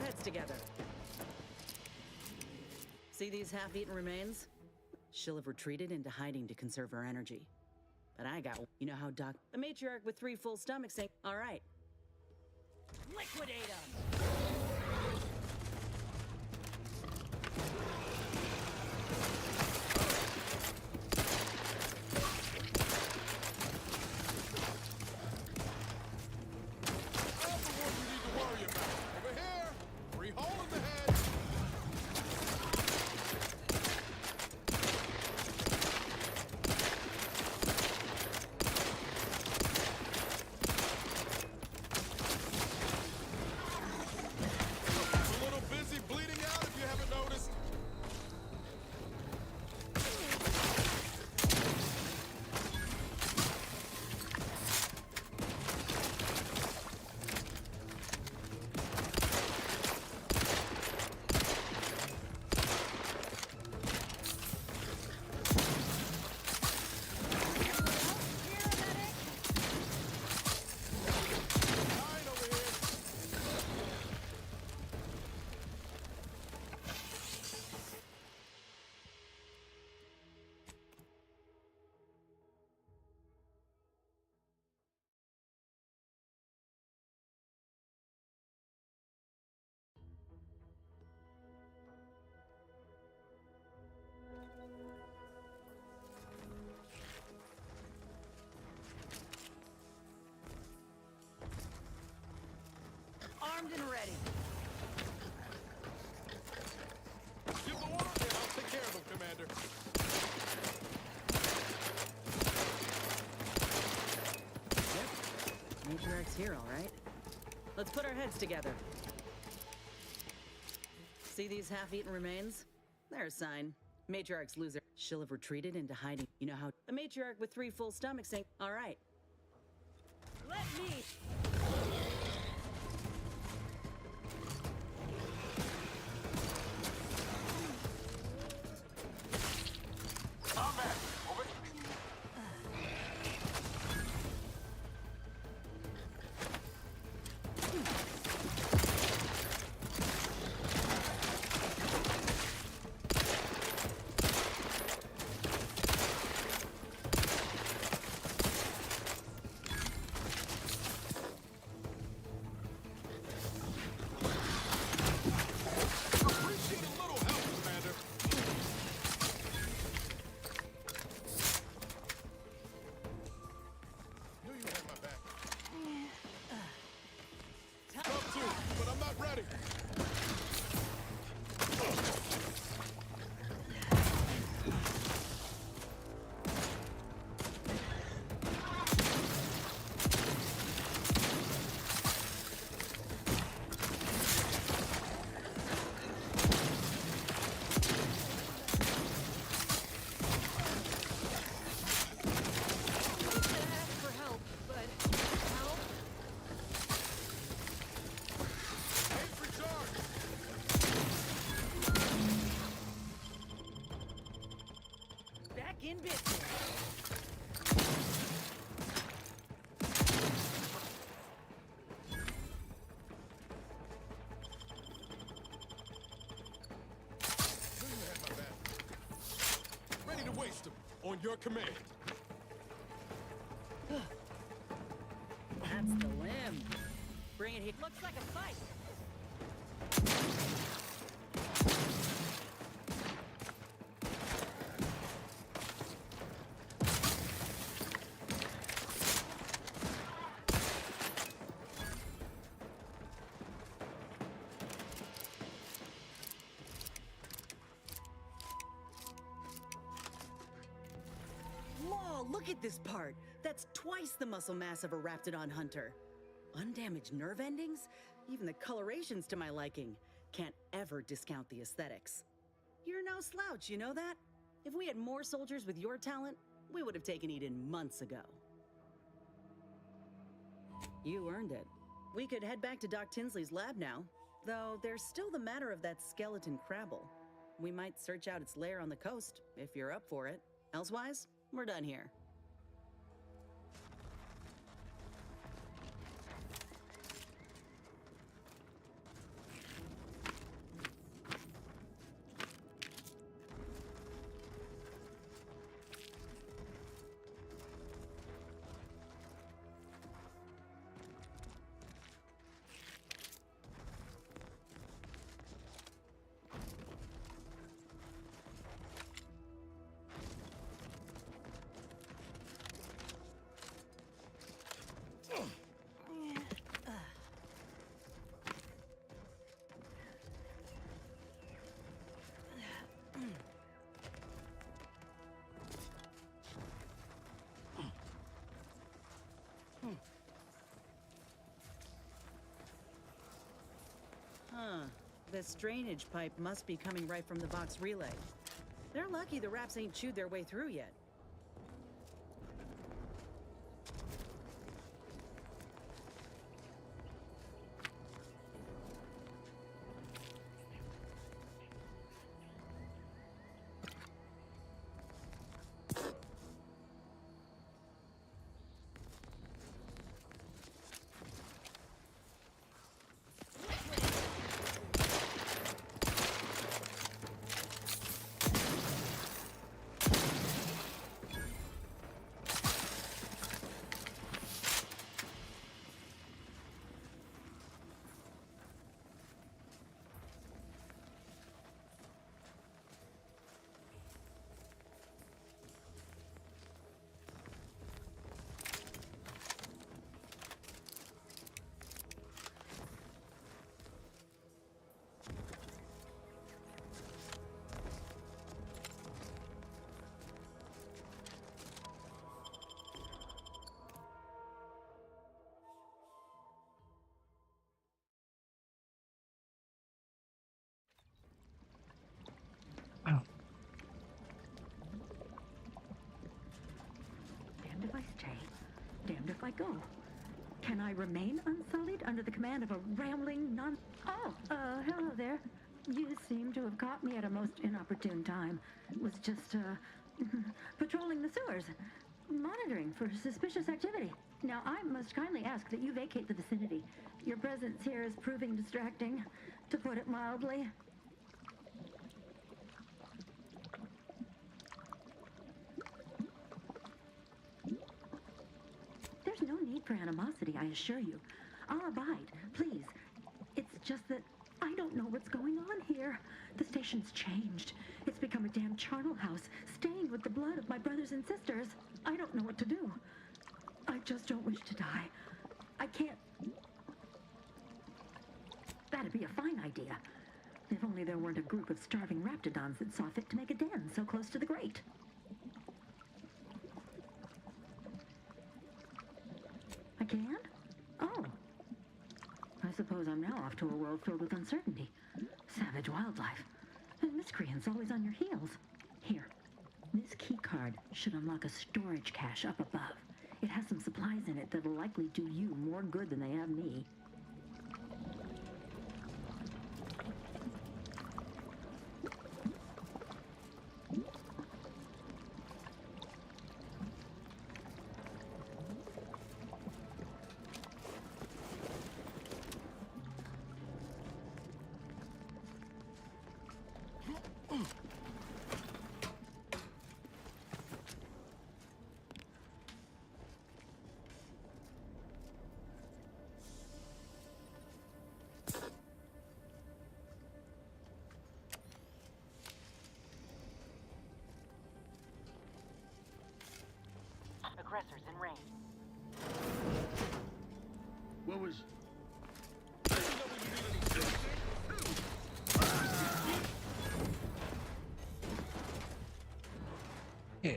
heads together. See these half-eaten remains? She'll have retreated into hiding to conserve her energy. But I got, you know how Doc, a matriarch with 3 full stomachs saying, all right. Liquidate them! Armed and ready. Give the order and I'll take care of them, Commander. Yep. Matriarch's here, all right. Let's put our heads together. See these half-eaten remains? They're a sign. Matriarch's loser. She'll have retreated into hiding. You know how a matriarch with 3 full stomachs saying, all right. Let me... In business. Ready to waste them on your command. That's the limb. Bring it here. Looks like a fight. Look at this part. That's twice the muscle mass of a Raptidon hunter. Undamaged nerve endings? Even the colorations to my liking. Can't ever discount the aesthetics. You're no slouch, you know that? If we had more soldiers with your talent, we would have taken Eden months ago. You earned it. We could head back to Doc Tinsley's lab now, though there's still the matter of that skeleton crabble. We might search out its lair on the coast, if you're up for it. Elsewise, we're done here. This drainage pipe must be coming right from the box relay. They're lucky the rats ain't chewed their way through yet. Damned if I stay, damned if I go. Can I remain unsullied under the command of a rambling non... Oh, hello there. You seem to have caught me at a most inopportune time. Was just, patrolling the sewers, monitoring for suspicious activity. Now, I must kindly ask that you vacate the vicinity. Your presence here is proving distracting, to put it mildly. There's no need for animosity, I assure you. I'll abide, please. It's just that I don't know what's going on here. The station's changed. It's become a damn charnel house, stained with the blood of my brothers and sisters. I don't know what to do. I just don't wish to die. I can't... That'd be a fine idea. If only there weren't a group of starving raptidons that saw fit to make a den so close to the grate. I can? Oh. I suppose I'm now off to a world filled with uncertainty. Savage wildlife. And miscreants always on your heels. Here. This key card should unlock a storage cache up above. It has some supplies in it that'll likely do you more good than they have me. Aggressors in range. What was... Yeah.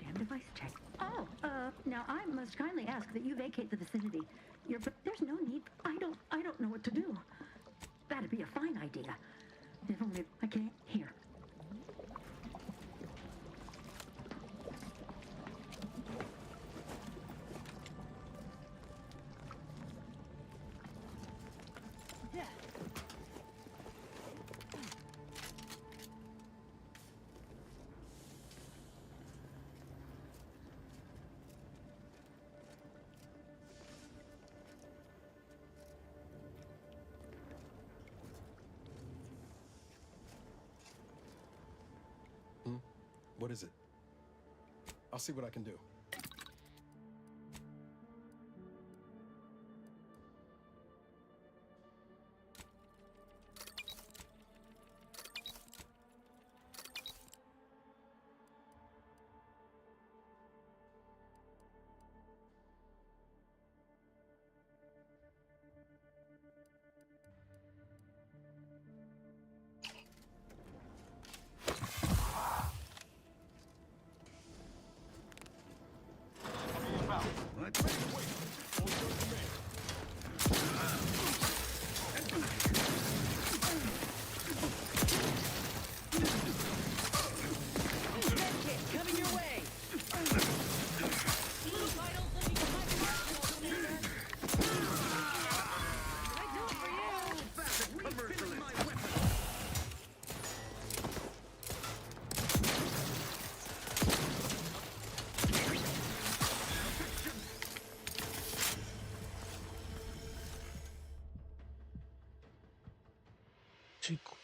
Damn device check. Oh, now I must kindly ask that you vacate the vicinity. There's no need. I don't know what to do. That'd be a fine idea. If only I can't. Here. What is it? I'll see what I can do. chico.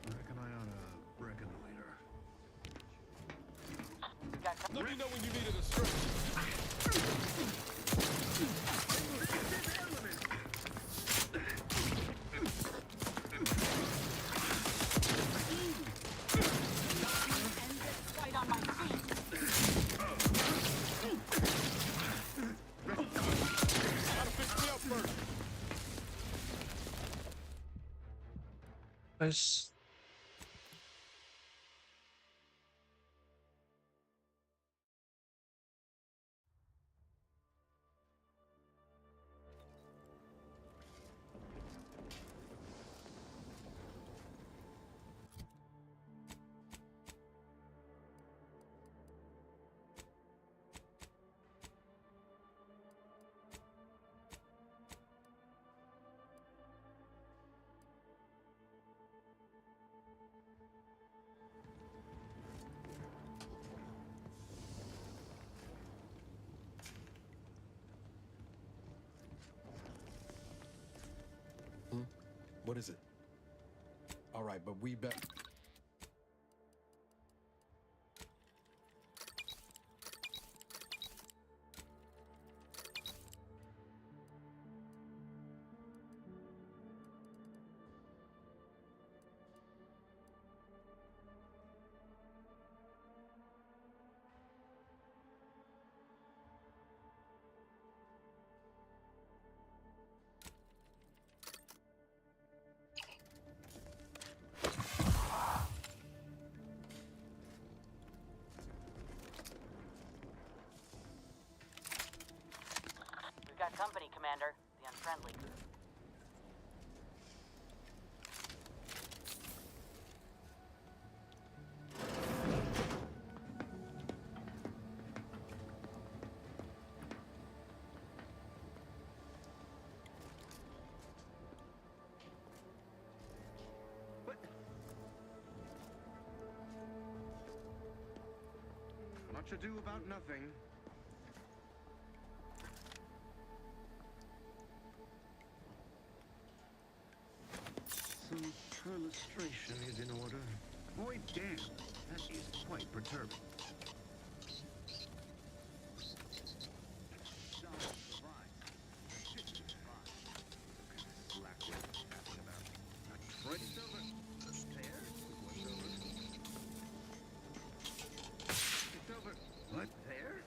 Reckon I ought to reconnoiter. Let me know when you needed a stretch. Right on my feet. Gotta fix me up first. Guys. What is it? All right, but we bet. We've got company, Commander. The unfriendly. Much ado about nothing. Some perlustration is in order. Boy, damn, that is quite perturbing. Right, Silver. There. What's over? It's over. What? There?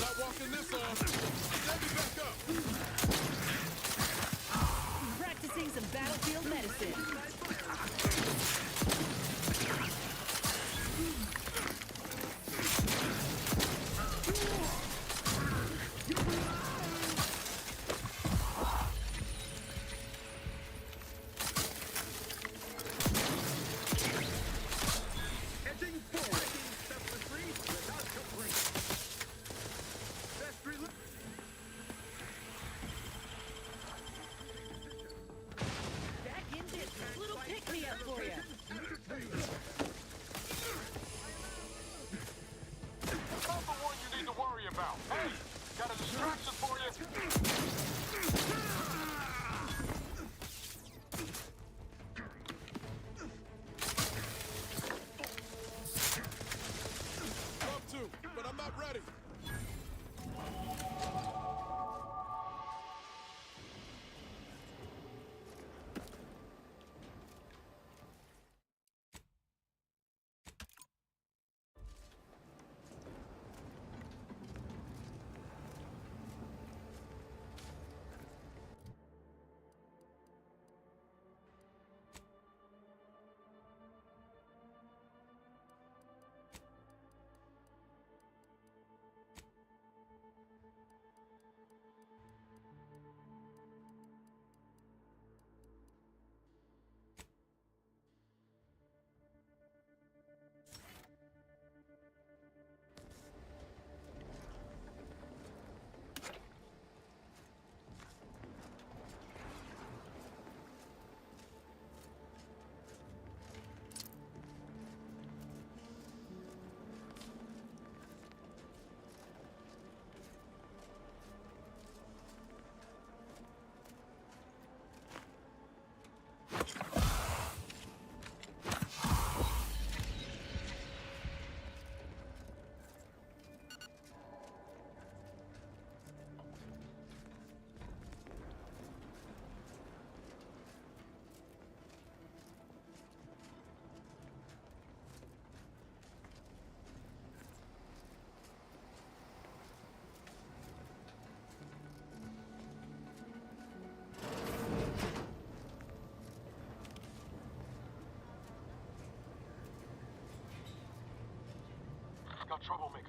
Not walking this off. Stand me back up. Practicing some battlefield medicine. Edging forward. Selflessly, without complaint. Best Back in business. Little pick-me-up for you. Not the one you need to worry about. Hey, got a distraction for you. Love to, but I'm not ready. troublemaker.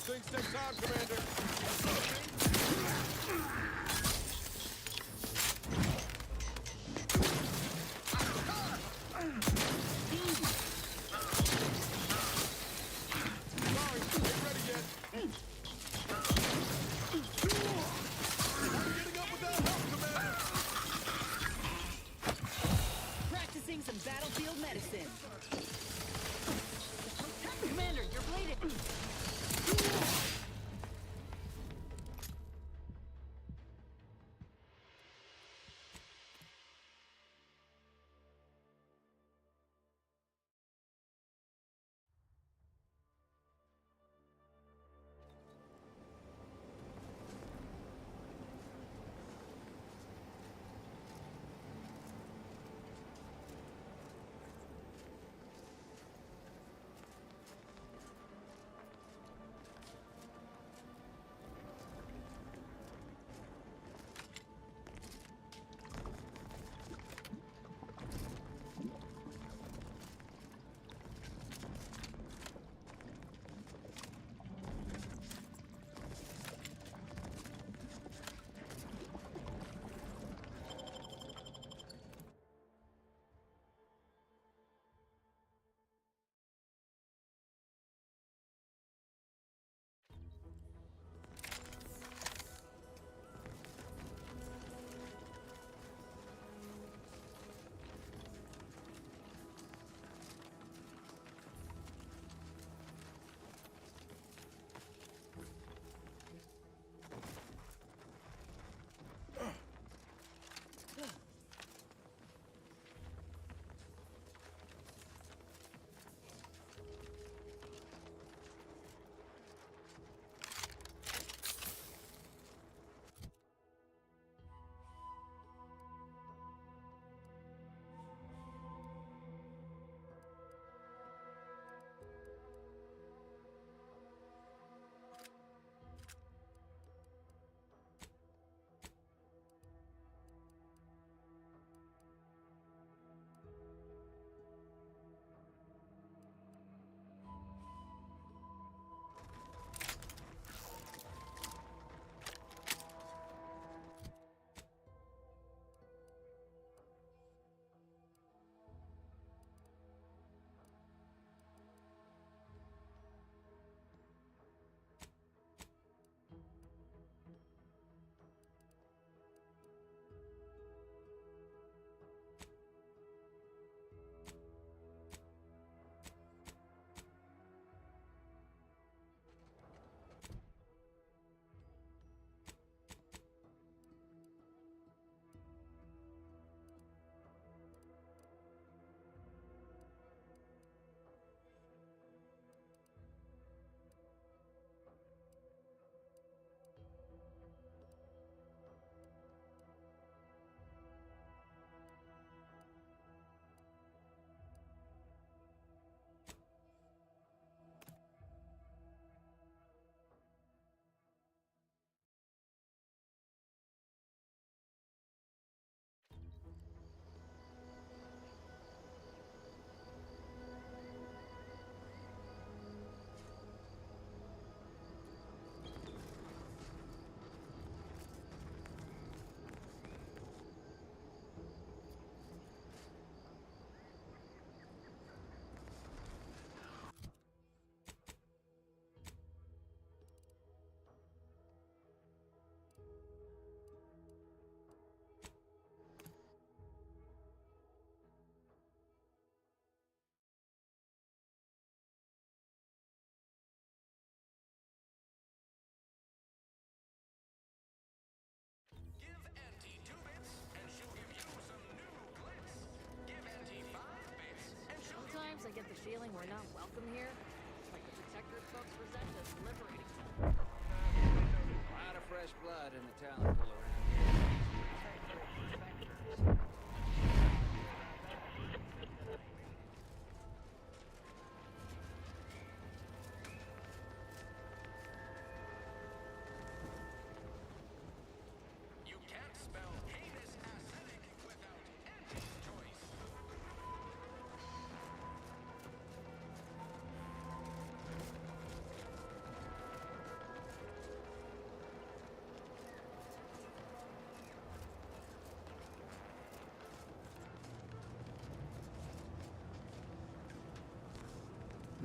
Things take time, Commander. Sorry, ain't ready yet. We're getting up without help, Commander. Practicing some battlefield medicine. Commander, you're bleeding.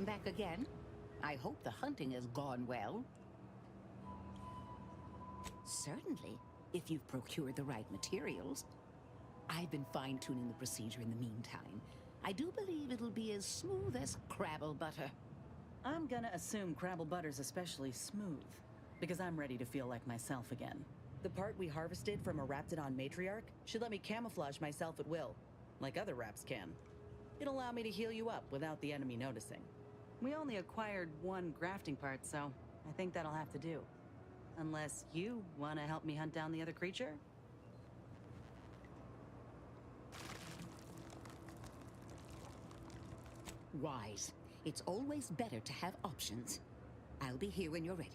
Back again? I hope the hunting has gone well. Certainly, if you've procured the right materials. I've been fine-tuning the procedure in the meantime. I do believe it'll be as smooth as Crabble butter. I'm gonna assume Crabble butter's especially smooth, because I'm ready to feel like myself again. The part we harvested from a Raptidon matriarch should let me camouflage myself at will, like other Raps can. It'll allow me to heal you up without the enemy noticing. We only acquired one grafting part, so I think that'll have to do. Unless you want to help me hunt down the other creature? Wise. It's always better to have options. I'll be here when you're ready.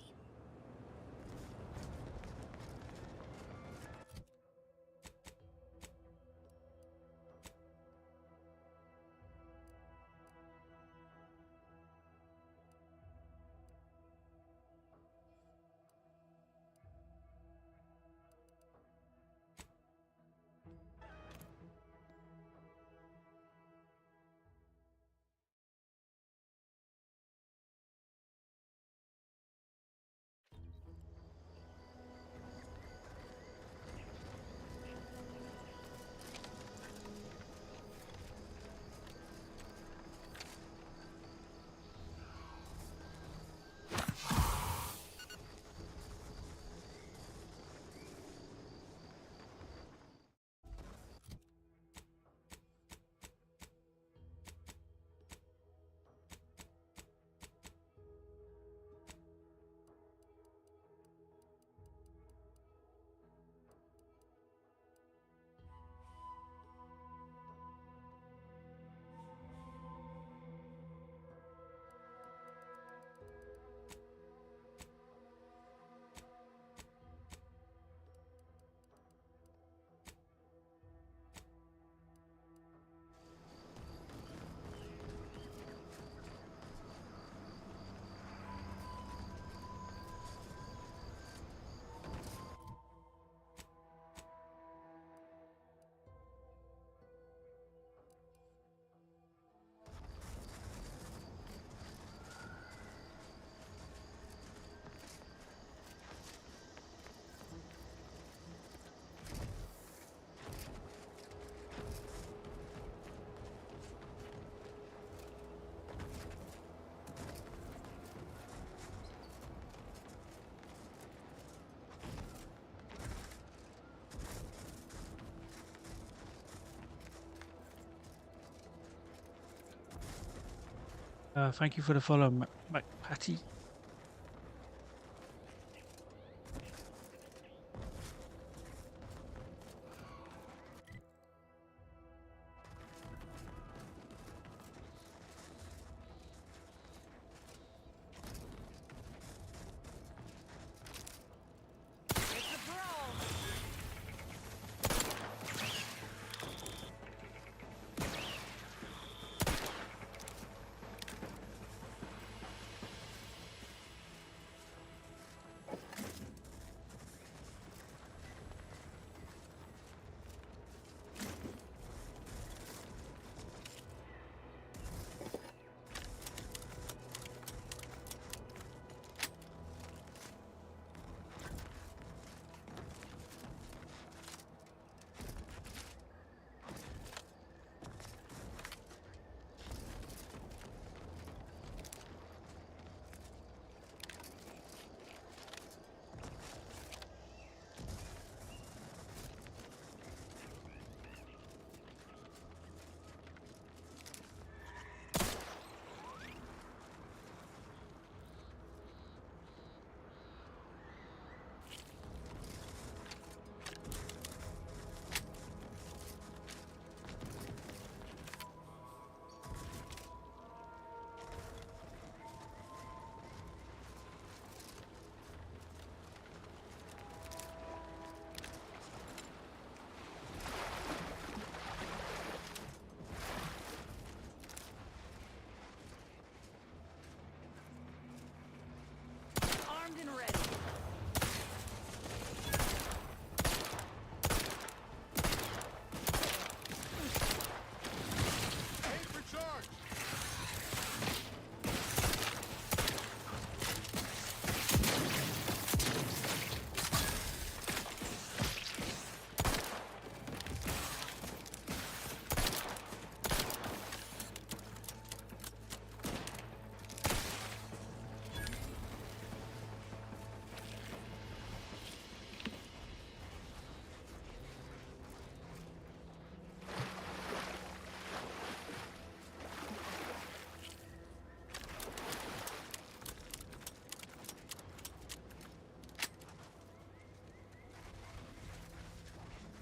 Thank you for the follow, McPatty.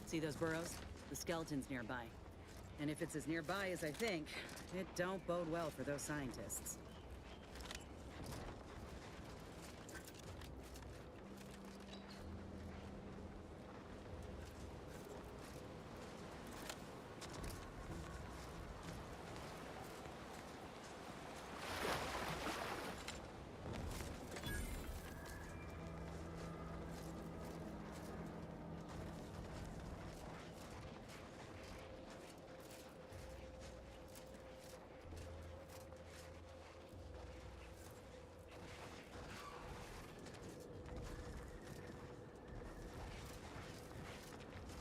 See those burrows? The skeleton's nearby. And if it's as nearby as I think, it don't bode well for those scientists.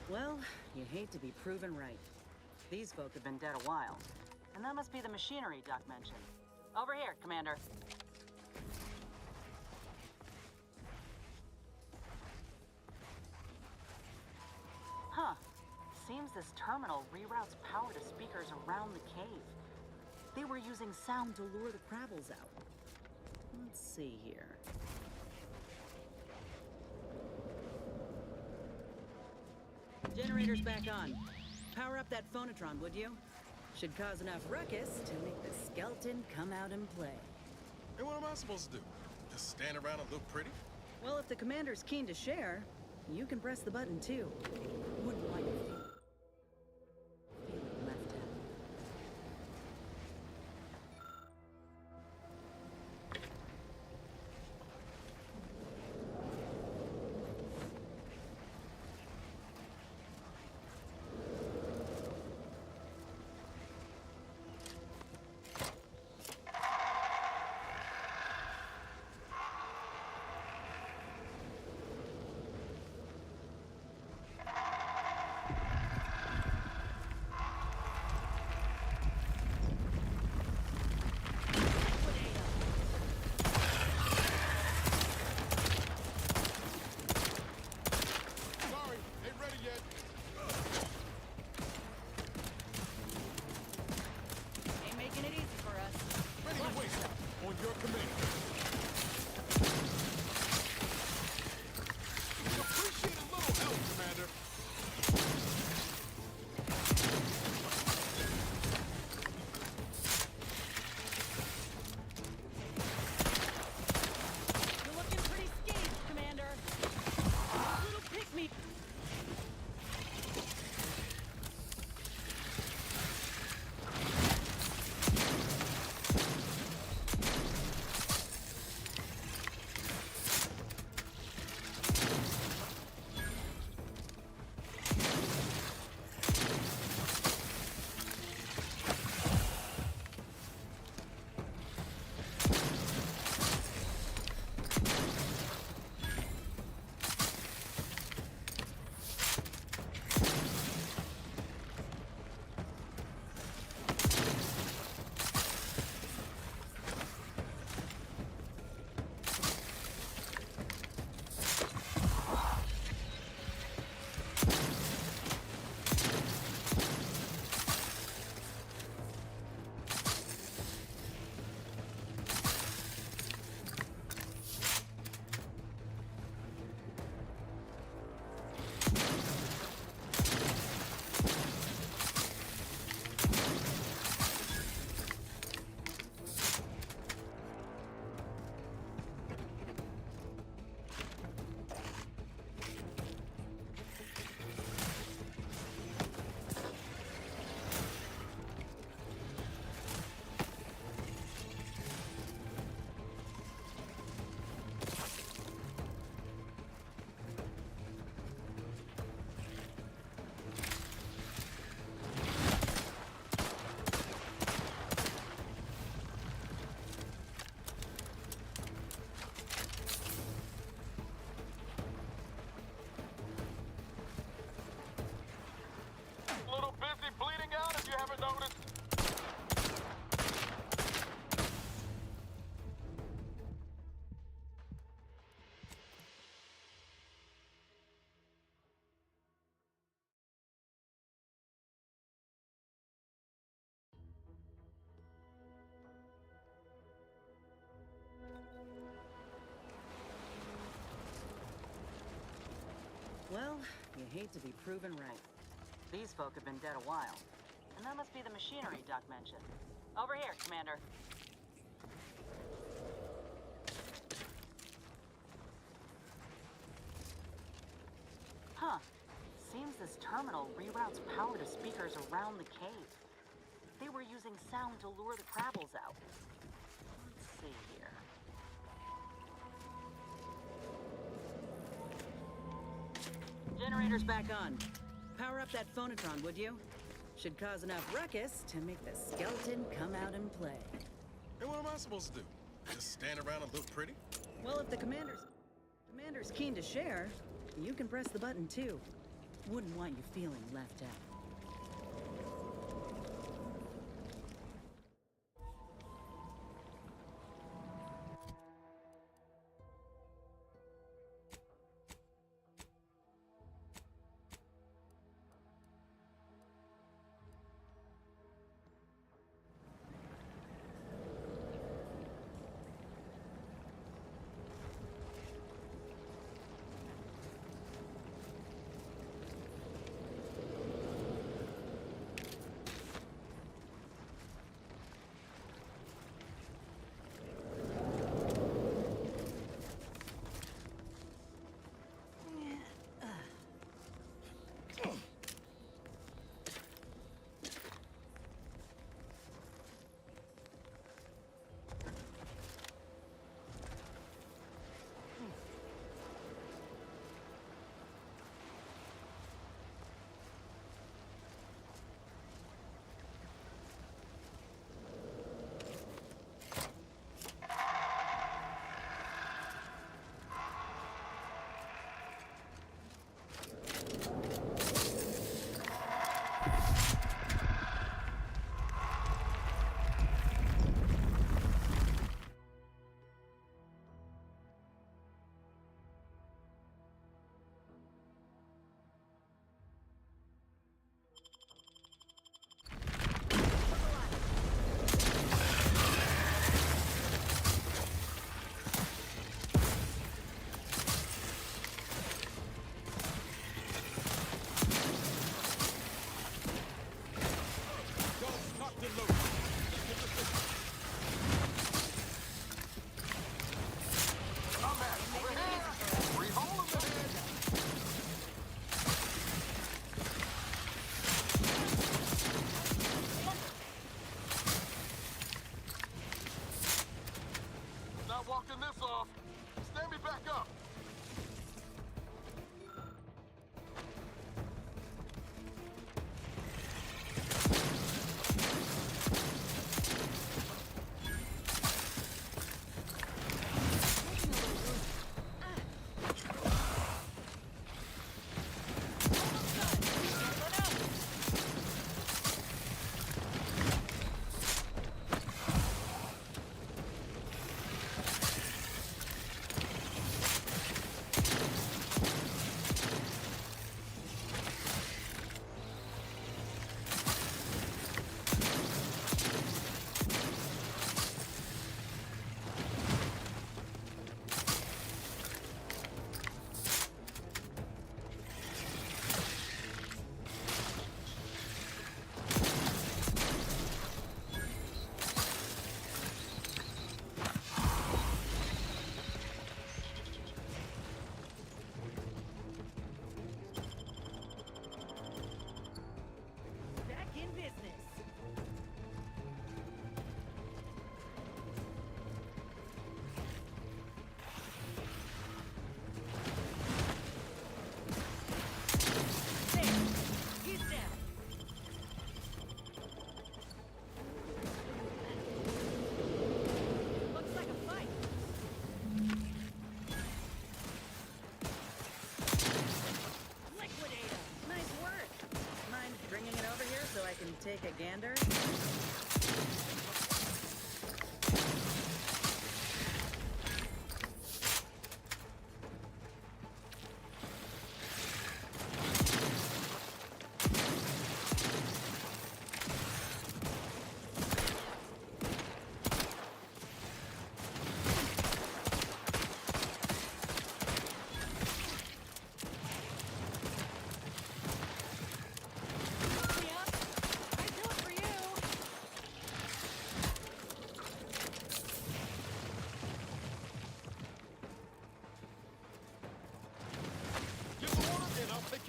Well, you hate to be proven right. These folk have been dead a while. And that must be the machinery Duck mentioned. Over here, Commander. Huh. Seems this terminal reroutes power to speakers around the cave. They were using sound to lure the Crabbles out. Let's see here. Generator's back on. Power up that phonotron, would you? Should cause enough ruckus to make the skeleton come out and play. Hey, what am I supposed to do? Just stand around and look pretty? Well, if the commander's keen to share, you can press the button too. Wouldn't like to feel left out. Well, you hate to be proven right. These folk have been dead a while. And that must be the machinery Duck mentioned. Over here, Commander. Huh. Seems this terminal reroutes power to speakers around the cave. They were using sound to lure the Crabbles out. Let's see here. Generator's back on. Power up that phonotron, would you? Should cause enough ruckus to make the skeleton come out and play. And what am I supposed to do? Just stand around and look pretty? Well, if the commander's keen to share, you can press the button too. Wouldn't want you feeling left out. Not walking this off. Stand me back up.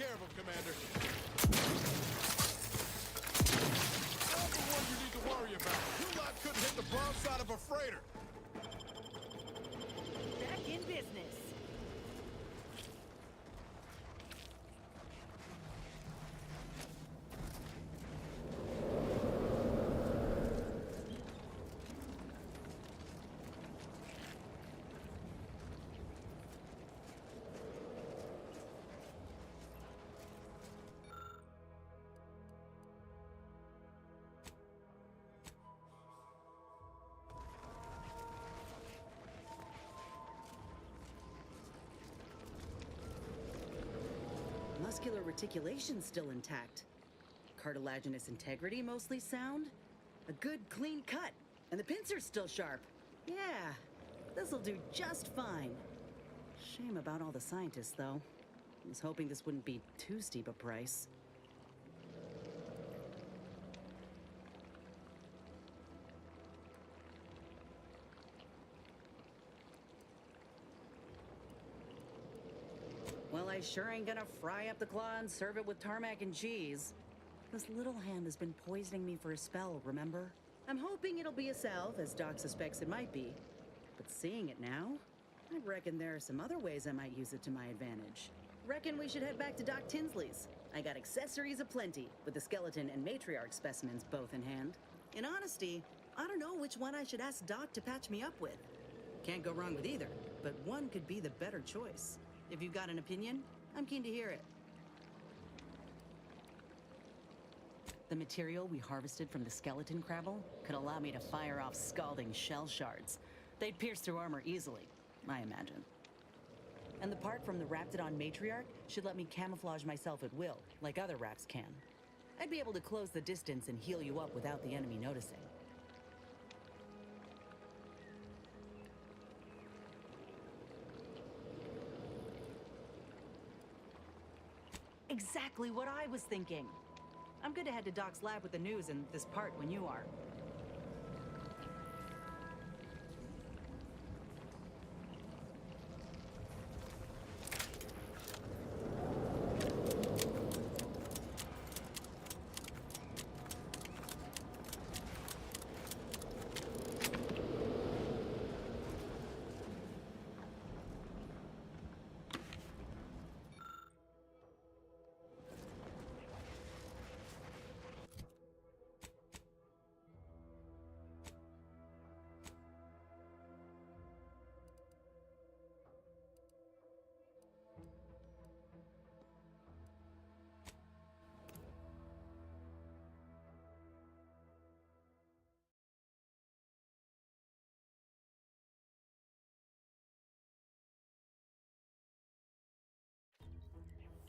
care of him, Commander. Not the one you need to worry about. You lot couldn't hit the broadside of a freighter. Back in business. Muscular reticulation's still intact. Cartilaginous integrity mostly sound. A good clean cut. And the pincer's still sharp. Yeah, this'll do just fine. Shame about all the scientists, though. I was hoping this wouldn't be too steep a price. Well, I sure ain't gonna fry up the claw and serve it with tarmac and cheese. This little hand has been poisoning me for a spell, remember? I'm hoping it'll be a salve, as Doc suspects it might be. But seeing it now, I reckon there are some other ways I might use it to my advantage. Reckon we should head back to Doc Tinsley's. I got accessories aplenty, with the skeleton and matriarch specimens both in hand. In honesty, I don't know which one I should ask Doc to patch me up with. Can't go wrong with either, but one could be the better choice. If you've got an opinion, I'm keen to hear it. The material we harvested from the skeleton crabble could allow me to fire off scalding shell shards. They'd pierce through armor easily, I imagine. And the part from the Raptidon matriarch should let me camouflage myself at will, like other Raps can. I'd be able to close the distance and heal you up without the enemy noticing. Exactly what I was thinking. I'm good to head to Doc's lab with the news and this part when you are.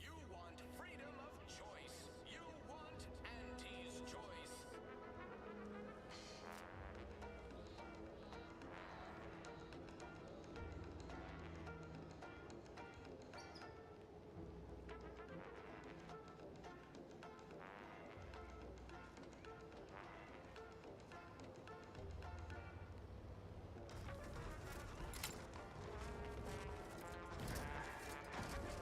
You want freedom of choice. You want Auntie's choice.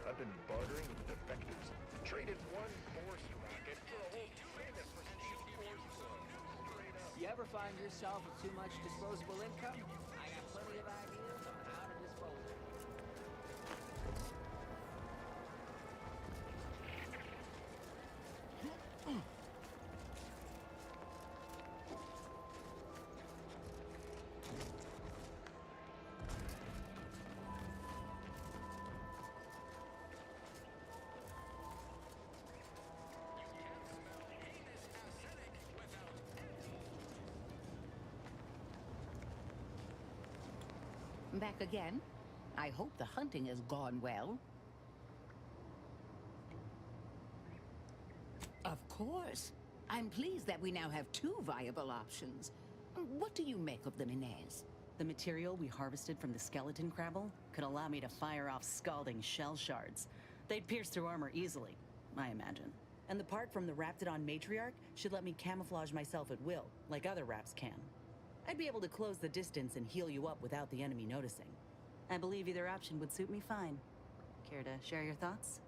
I've been bartering with defectives. Traded one force rocket for a whole famous prestige force club. You ever find yourself with too much disposable income? I got plenty of ideas on how to dispose of it. Back again? I hope the hunting has gone well. Of course. I'm pleased that we now have two viable options. What do you make of them, Inez? The material we harvested from the skeleton crabble could allow me to fire off scalding shell shards. They'd pierce through armor easily, I imagine. And the part from the Raptidon matriarch should let me camouflage myself at will, like other Raps can. I'd be able to close the distance and heal you up without the enemy noticing. I believe either option would suit me fine. Care to share your thoughts?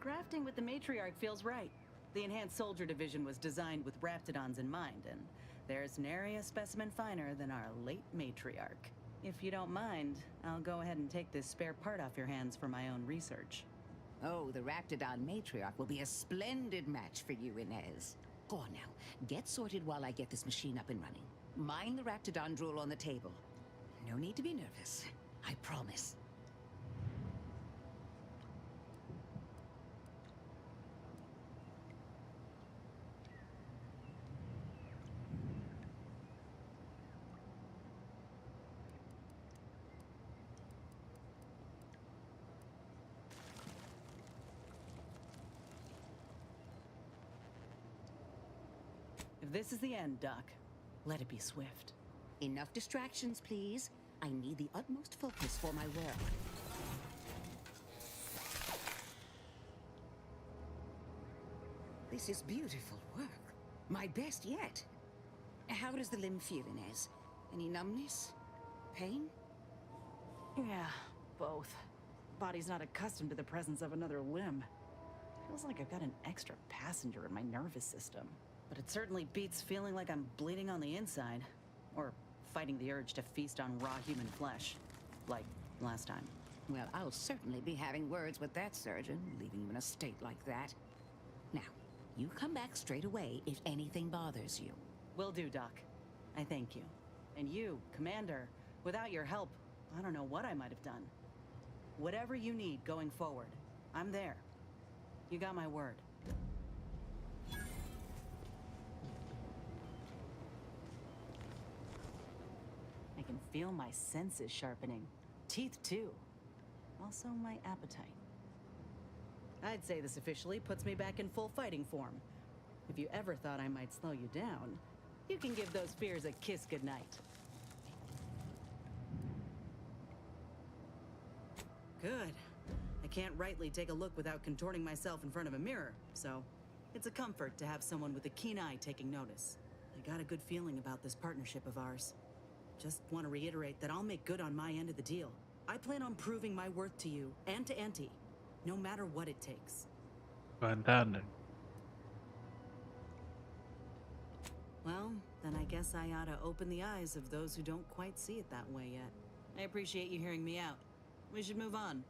Grafting with the matriarch feels right. The Enhanced Soldier Division was designed with Raptidons in mind, and there's nary a specimen finer than our late matriarch. If you don't mind, I'll go ahead and take this spare part off your hands for my own research. Oh, the Raptidon matriarch will be a splendid match for you, Inez. Go on now. Get sorted while I get this machine up and running. Mind the Raptidon drool on the table. No need to be nervous. I promise. If this is the end, Doc, let it be swift. Enough distractions, please. I need the utmost focus for my work. This is beautiful work. My best yet. How does the limb feel, Inez? Any numbness? Pain? Yeah, both. Body's not accustomed to the presence of another limb. Feels like I've got an extra passenger in my nervous system. But it certainly beats feeling like I'm bleeding on the inside. Or fighting the urge to feast on raw human flesh. Like last time. Well, I'll certainly be having words with that surgeon, leaving you in a state like that. Now, you come back straight away if anything bothers you. Will do, Doc. I thank you. And you, Commander, without your help, I don't know what I might have done. Whatever you need going forward, I'm there. You got my word. I can feel my senses sharpening. Teeth, too. Also, my appetite. I'd say this officially puts me back in full fighting form. If you ever thought I might slow you down, you can give those fears a kiss goodnight. Good. I can't rightly take a look without contorting myself in front of a mirror, so it's a comfort to have someone with a keen eye taking notice. I got a good feeling about this partnership of ours. Just want to reiterate that I'll make good on my end of the deal. I plan on proving my worth to you and to Auntie, no matter what it takes. Bandana. Well, then I guess I ought to open the eyes of those who don't quite see it that way yet. I appreciate you hearing me out. We should move on.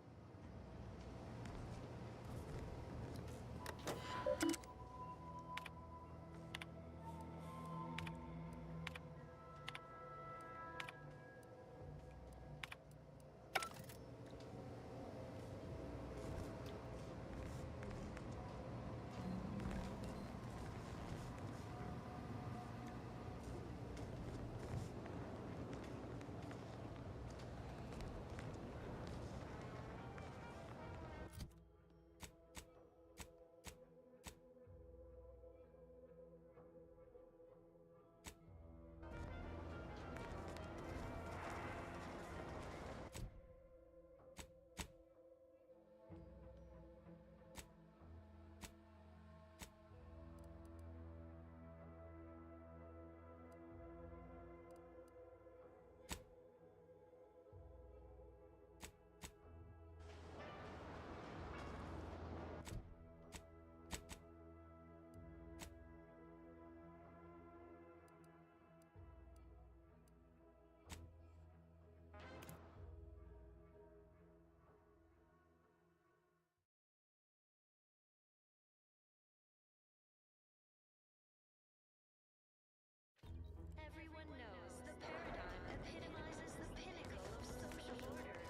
Everyone knows the paradigm epitomizes the pinnacle of social order.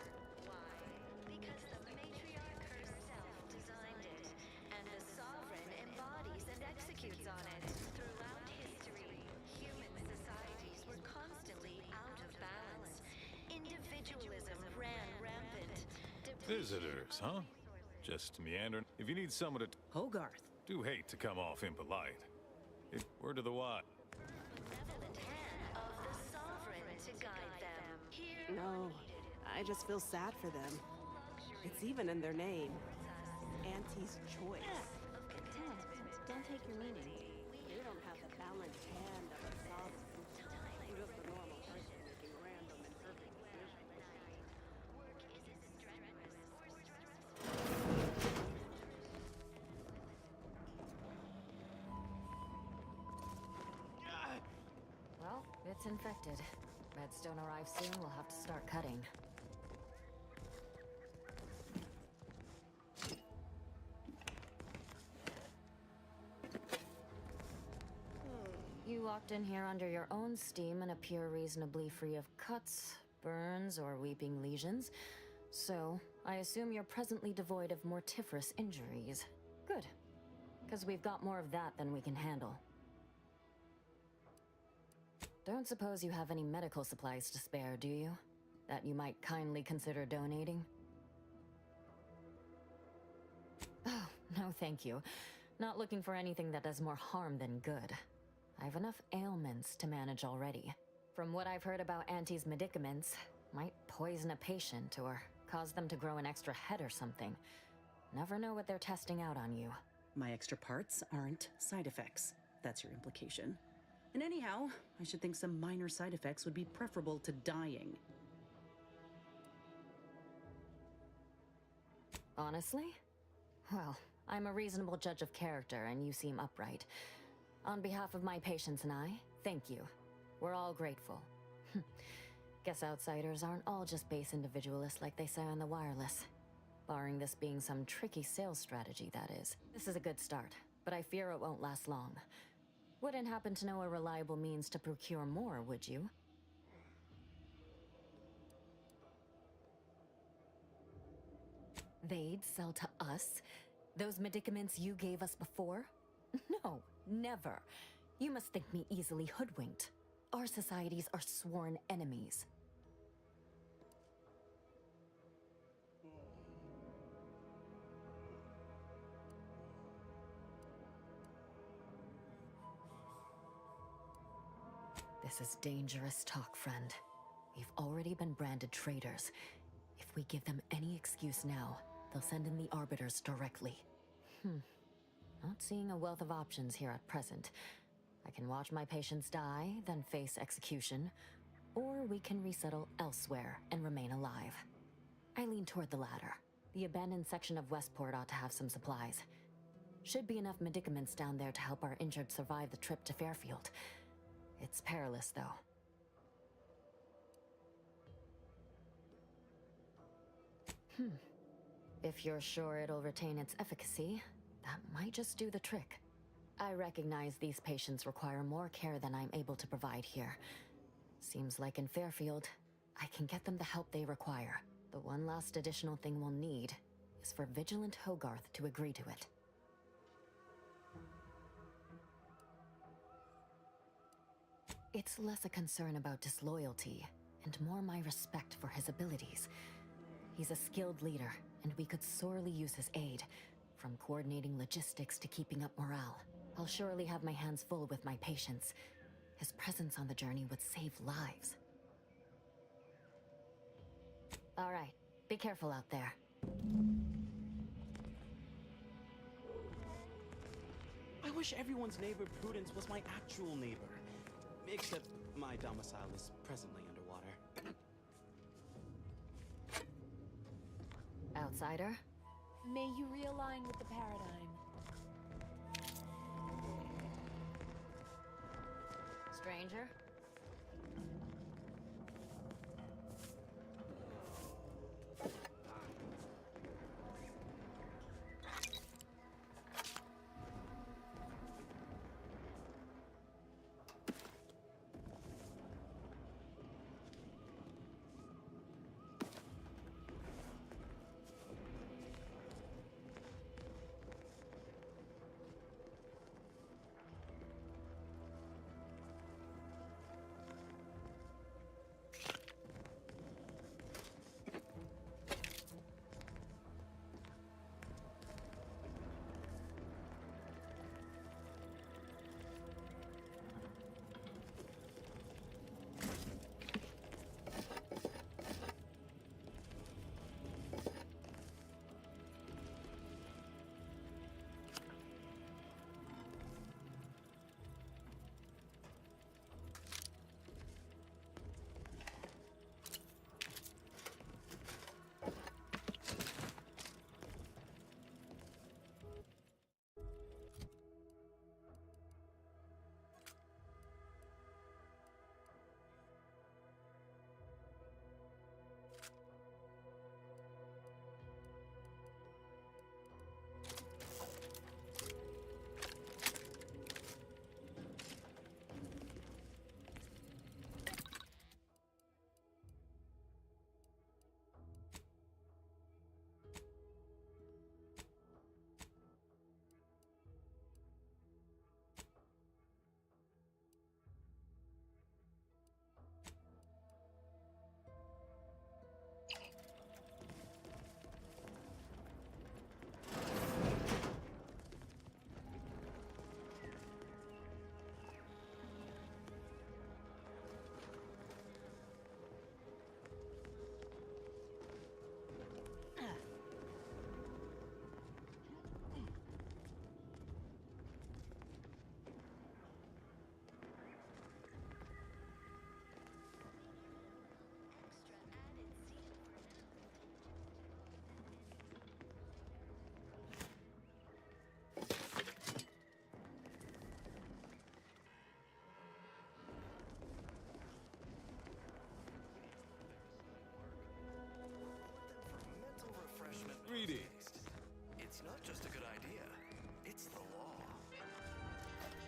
Why? Because the matriarch herself designed it, and the sovereign embodies and executes on it. Throughout history, human societies were constantly out of balance. Individualism ran rampant. Visitors, huh? Just meandering. If you need someone to... Hogarth. Do hate to come off impolite. Word to the what? No, I just feel sad for them. It's even in their name. Auntie's choice. Don't take your meaning. They don't have the balanced hand of a sovereign. We're just a normal person making random and perfect decisions. It's infected. Meds don't arrive soon, we'll have to start cutting. You walked in here under your own steam and appear reasonably free of cuts, burns, or weeping lesions. So, I assume you're presently devoid of mortiferous injuries. Good. Because we've got more of that than we can handle. Don't suppose you have any medical supplies to spare, do you? That you might kindly consider donating? Oh, no thank you. Not looking for anything that does more harm than good. I've enough ailments to manage already. From what I've heard about Auntie's medicaments, might poison a patient or cause them to grow an extra head or something. Never know what they're testing out on you. My extra parts aren't side effects. That's your implication. And anyhow, I should think some minor side effects would be preferable to dying. Honestly? Well, I'm a reasonable judge of character, and you seem upright. On behalf of my patients and I, thank you. We're all grateful. Guess outsiders aren't all just base individualists like they say on the wireless. Barring this being some tricky sales strategy, that is. This is a good start, but I fear it won't last long. Wouldn't happen to know a reliable means to procure more, would you? They'd sell to us? Those medicaments you gave us before? No, never. You must think me easily hoodwinked. Our societies are sworn enemies. This is dangerous talk, friend. We've already been branded traitors. If we give them any excuse now, they'll send in the Arbiters directly. Not seeing a wealth of options here at present. I can watch my patients die, then face execution, or we can resettle elsewhere and remain alive. I lean toward the latter. The abandoned section of Westport ought to have some supplies. Should be enough medicaments down there to help our injured survive the trip to Fairfield. It's perilous, though. If you're sure it'll retain its efficacy, that might just do the trick. I recognize these patients require more care than I'm able to provide here. Seems like in Fairfield, I can get them the help they require. The one last additional thing we'll need is for Vigilant Hogarth to agree to it. It's less a concern about disloyalty, and more my respect for his abilities. He's a skilled leader, and we could sorely use his aid, from coordinating logistics to keeping up morale. I'll surely have my hands full with my patients. His presence on the journey would save lives. All right, be careful out there. I wish everyone's neighbor Prudence was my actual neighbor. Except my domicile is presently underwater. Outsider? May you realign with the paradigm. Stranger?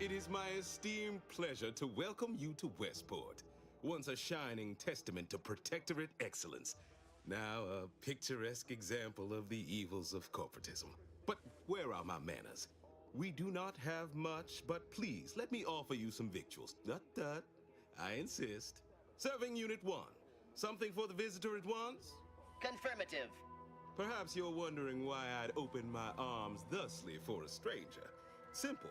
It is my esteemed pleasure to welcome you to Westport, once a shining testament to protectorate excellence, now a picturesque example of the evils of corporatism. But where are my manners? We do not have much, but please let me offer you some victuals. Tut. I insist. Serving Unit 1. Something for the visitor at once? Confirmative. Perhaps you're wondering why I'd open my arms thusly for a stranger. Simple.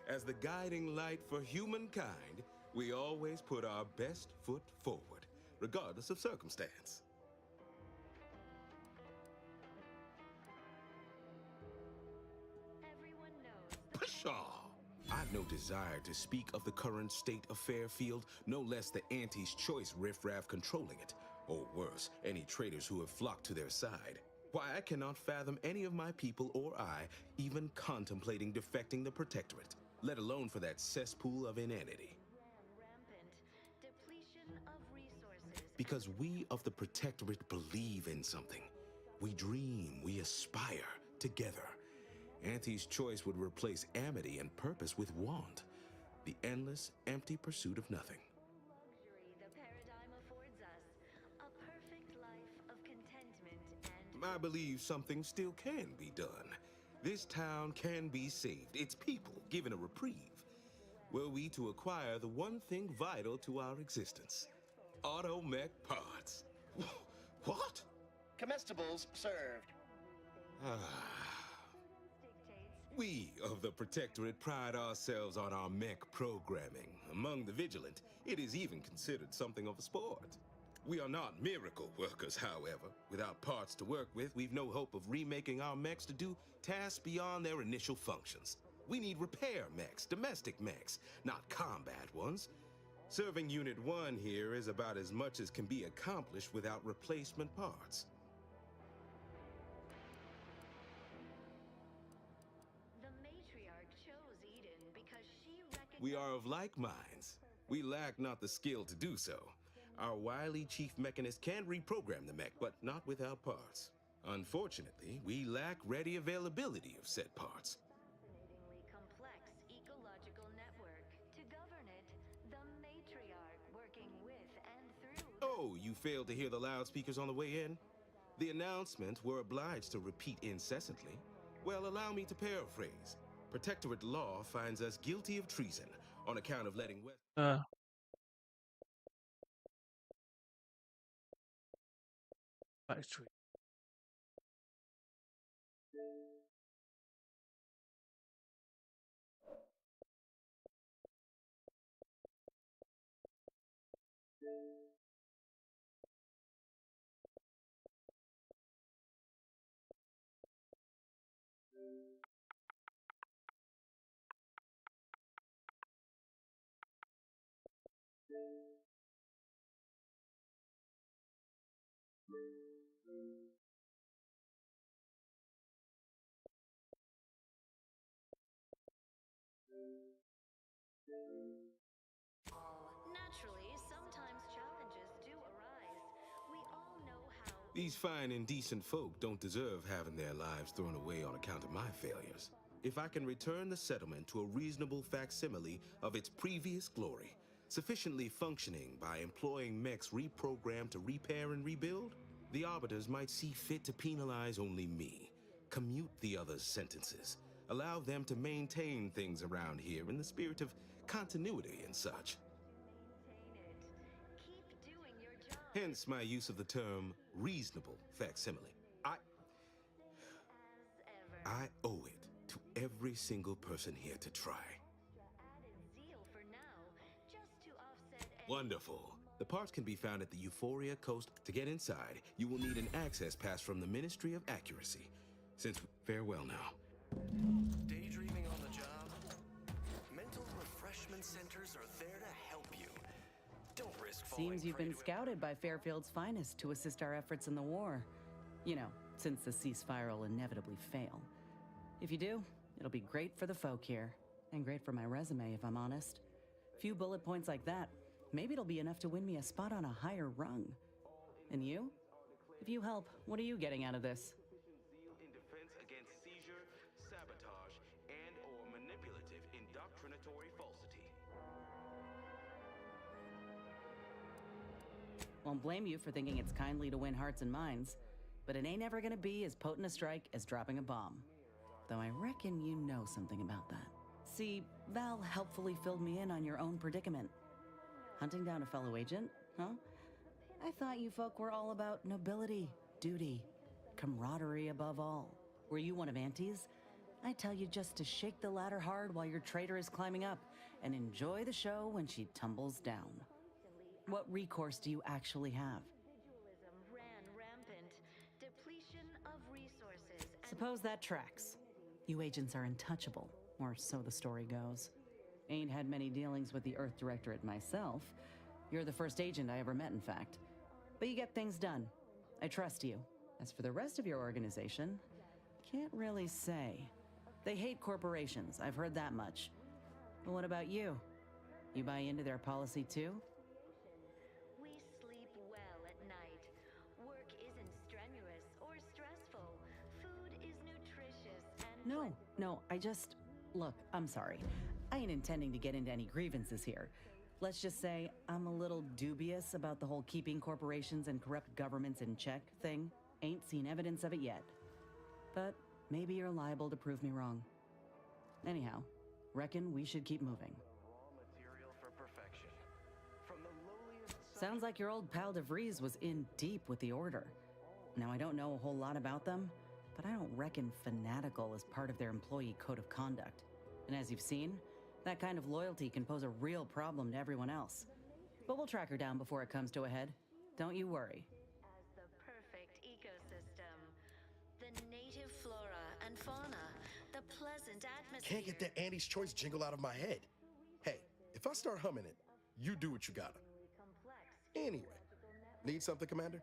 As the guiding light for humankind, we always put our best foot forward, regardless of circumstance. Pshaw! I've no desire to speak of the current state of Fairfield, no less the Auntie's Choice riffraff controlling it, or worse, any traitors who have flocked to their side. Why, I cannot fathom any of my people or I even contemplating defecting the Protectorate, let alone for that cesspool of inanity. Because we of the Protectorate believe in something. We dream, we aspire, together. Auntie's Choice would replace amity and purpose with want. The endless, empty pursuit of nothing. I believe something still can be done. This town can be saved, its people given a reprieve. Were we to acquire the one thing vital to our existence. Automech parts. What? Comestibles served. We of the Protectorate pride ourselves on our mech programming. Among the vigilant, it is even considered something of a sport. We are not miracle workers, however. Without parts to work with, we've no hope of remaking our mechs to do tasks beyond their initial functions. We need repair mechs, domestic mechs, not combat ones. Serving Unit 1 here is about as much as can be accomplished without replacement parts. We are of like minds. We lack not the skill to do so. Our wily chief mechanist can reprogram the mech, but not without parts. Unfortunately, we lack ready availability of said parts. Oh, you failed to hear the loudspeakers on the way in? The announcement we're obliged to repeat incessantly. Well, allow me to paraphrase. Protectorate law finds us guilty of treason on account of letting West... Factory. Naturally, sometimes challenges do arise. We all know how. These fine and decent folk don't deserve having their lives thrown away on account of my failures. If I can return the settlement to a reasonable facsimile of its previous glory, sufficiently functioning by employing mechs reprogrammed to repair and rebuild, the arbiters might see fit to penalize only me, commute the others' sentences, allow them to maintain things around here in the spirit of continuity and such. Hence my use of the term reasonable facsimile. I owe it to every single person here to try. Wonderful. The parts can be found at the Euphoria Coast. To get inside, you will need an access pass from the Ministry of Accuracy. Farewell now. Daydreaming on the job? Mental refreshment centers are there to help you. Don't risk falling Seems you've prey been to scouted by Fairfield's finest to assist our efforts in the war. You know, since the ceasefire will inevitably fail. If you do, it'll be great for the folk here. And great for my resume, if I'm honest. Few bullet points like that, maybe it'll be enough to win me a spot on a higher rung. And you? If you help, what are you getting out of this? In defense against seizure, sabotage, and/or manipulative indoctrinatory Won't blame you for thinking it's kindly to win hearts and minds, but it ain't ever gonna be as potent a strike as dropping a bomb. Though I reckon you know something about that. See, Val helpfully filled me in on your own predicament. Hunting down a fellow agent, huh? I thought you folk were all about nobility, duty, camaraderie above all. Were you one of Auntie's? I tell you just to shake the ladder hard while your traitor is climbing up, and enjoy the show when she tumbles down. What recourse do you actually have? Individualism ran rampant. Depletion of resources. Suppose that tracks. You agents are untouchable, or so the story goes. Ain't had many dealings with the Earth Directorate myself. You're the first agent I ever met, in fact. But you get things done. I trust you. As for the rest of your organization, can't really say. They hate corporations, I've heard that much. But what about you? You buy into their policy too? We sleep well at night. Work isn't strenuous or stressful. Food is nutritious and No, Look, I'm sorry. I ain't intending to get into any grievances here. Let's just say I'm a little dubious about the whole keeping corporations and corrupt governments in check thing. Ain't seen evidence of it yet. But maybe you're liable to prove me wrong. Anyhow, reckon we should keep moving. Material for perfection. From the lowliest Sounds like your old pal DeVries was in deep with the Order. Now, I don't know a whole lot about them, but I don't reckon fanatical is part of their employee code of conduct. And as you've seen, that kind of loyalty can pose a real problem to everyone else. But we'll track her down before it comes to a head. Don't you worry. as the perfect ecosystem. The native flora and fauna, the pleasant atmosphere. Can't get that Andy's Choice jingle out of my head. Hey, if I start humming it, you do what you gotta. Anyway, need something, Commander?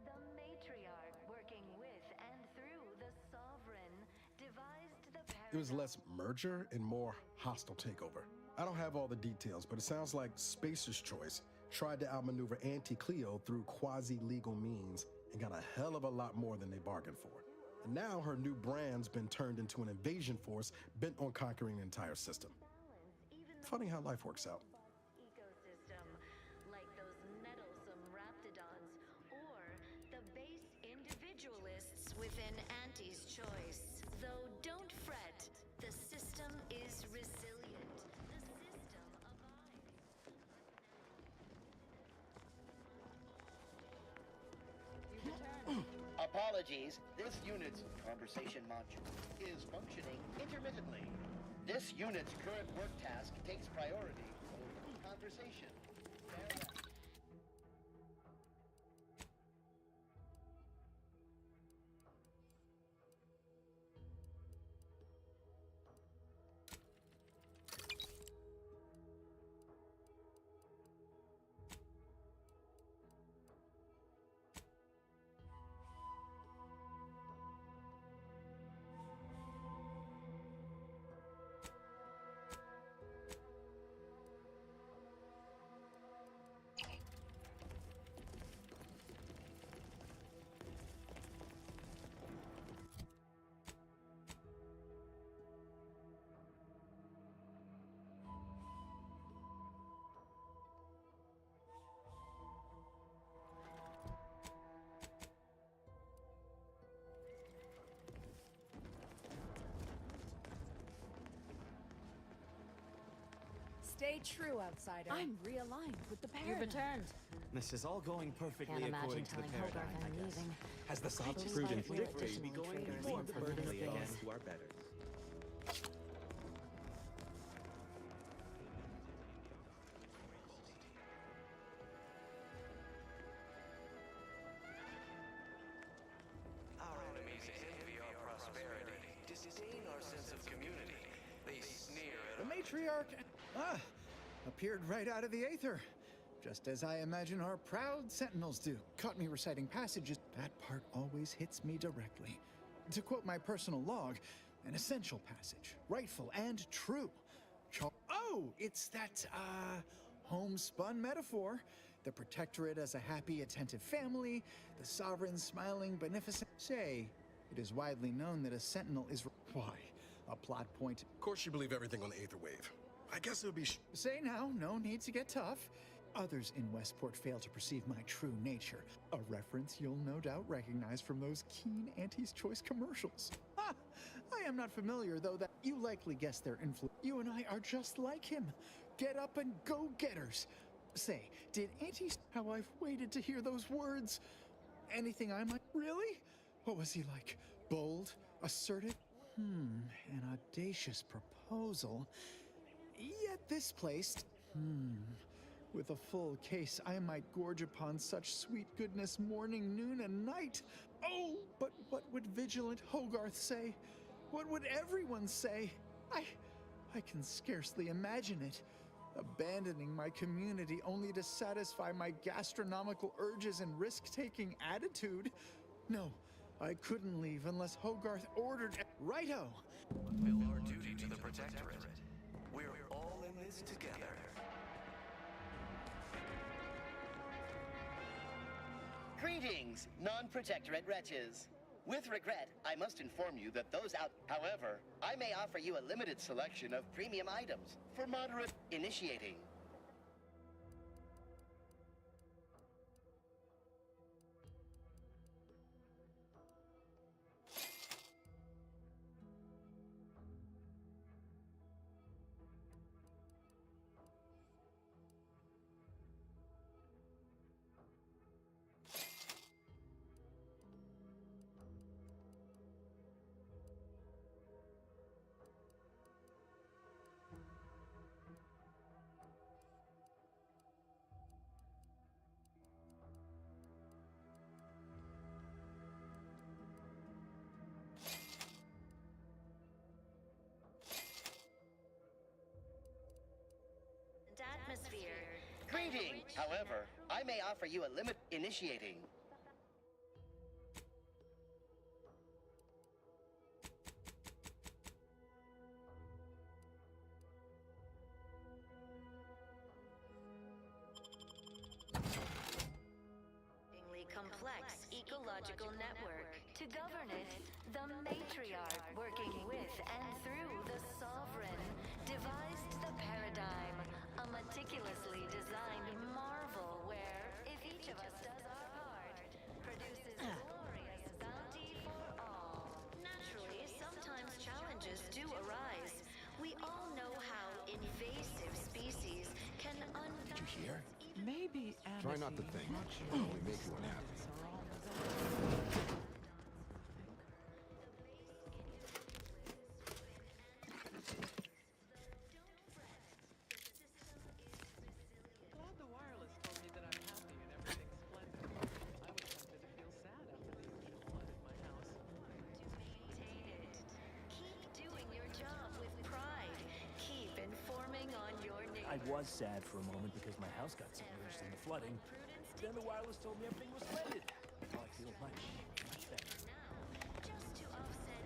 The matriarch working with and through the sovereign devised the It was less merger and more hostile takeover. I don't have all the details, but it sounds like Spacer's Choice tried to outmaneuver Auntie Cleo through quasi-legal means and got a hell of a lot more than they bargained for. And now her new brand's been turned into an invasion force bent on conquering the entire system. Funny how life works out. ecosystem, like those nettlesome raptidons, or the base individualists within Auntie's Choice. Though don't fret, the system is resilient. The system abides. Apologies, this unit's conversation module is functioning intermittently. This unit's current work task takes priority over conversation. Stay true, outsider. I'm realigned with the paradigm. You've returned. This is all going perfectly Can't imagine according to the telling paradigm, Hogarth I I'm guess. leaving. Has the sovereign just prudent like dictate additional be going triggers more and permanently things. again to our betters? Our enemies envy our prosperity, disdain our sense of community. They sneer at The matriarch appeared right out of the aether, just as I imagine our proud sentinels do. Caught me reciting passages. That part always hits me directly. To quote my personal log, an essential passage, rightful and true. Oh, it's that homespun metaphor. The protectorate as a happy, attentive family, the sovereign smiling, beneficent. Say, it is widely known that a sentinel is why a plot point. Of course you believe everything on the Aether Wave. I guess it would be Say now, no need to get tough. Others in Westport fail to perceive my true nature, a reference you'll no doubt recognize from those keen Auntie's Choice commercials. Ah, I am not familiar, though, that you likely guessed their influence. You and I are just like him. Get up and go-getters. Say, did Auntie's... How I've waited to hear those words. Anything I might... Really? What was he like? Bold? Assertive? An audacious proposal. Yet this place... With a full case, I might gorge upon such sweet goodness morning, noon, and night. Oh, but what would vigilant Hogarth say? What would everyone say? I can scarcely imagine it. Abandoning my community only to satisfy my gastronomical urges and risk-taking attitude. No, I couldn't leave unless Hogarth ordered... Righto! Fulfill our duty to the Protectorate. We're all in this together. Greetings, non-protectorate wretches. With regret, I must inform you that those out... However, I may offer you a limited selection of premium items for moderate initiating. Atmosphere. Greeting! However, I may offer you a limit initiating. Complex ecological network. To govern it, the matriarch, working with and through the sovereign, devised the paradigm, a meticulously designed marvel where, if each of us does our part, produces glorious bounty for all. Naturally, sometimes challenges do arise. We all know how invasive species can Did you hear? Maybe Try not to think. It'll only make you unhappy. Glad the wireless told me that I'm happy and everything's splendid. I was tempted to feel sad after the usual flood at my house. maintain it. Keep doing your job with pride. Keep informing on your neighbors. I was sad for a moment because my house got submerged in the flooding. Then the wireless told me everything was splendid. Now I feel much better. Just to offset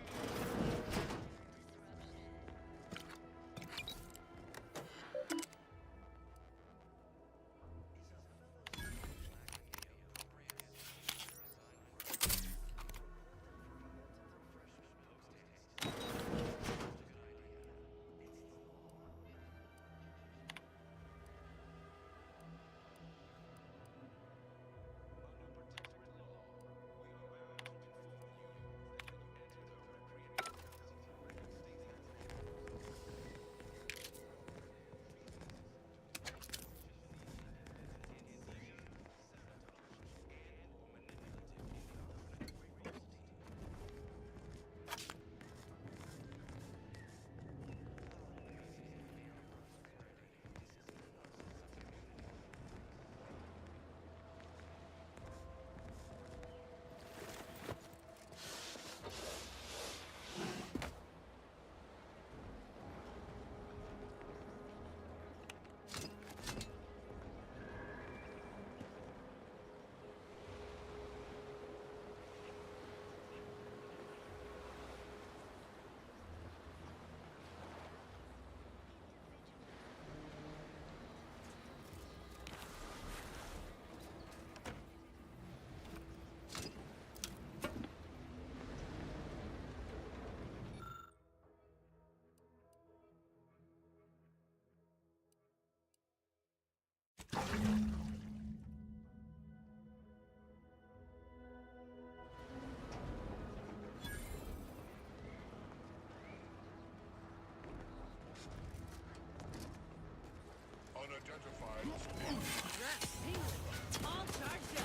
All charged up.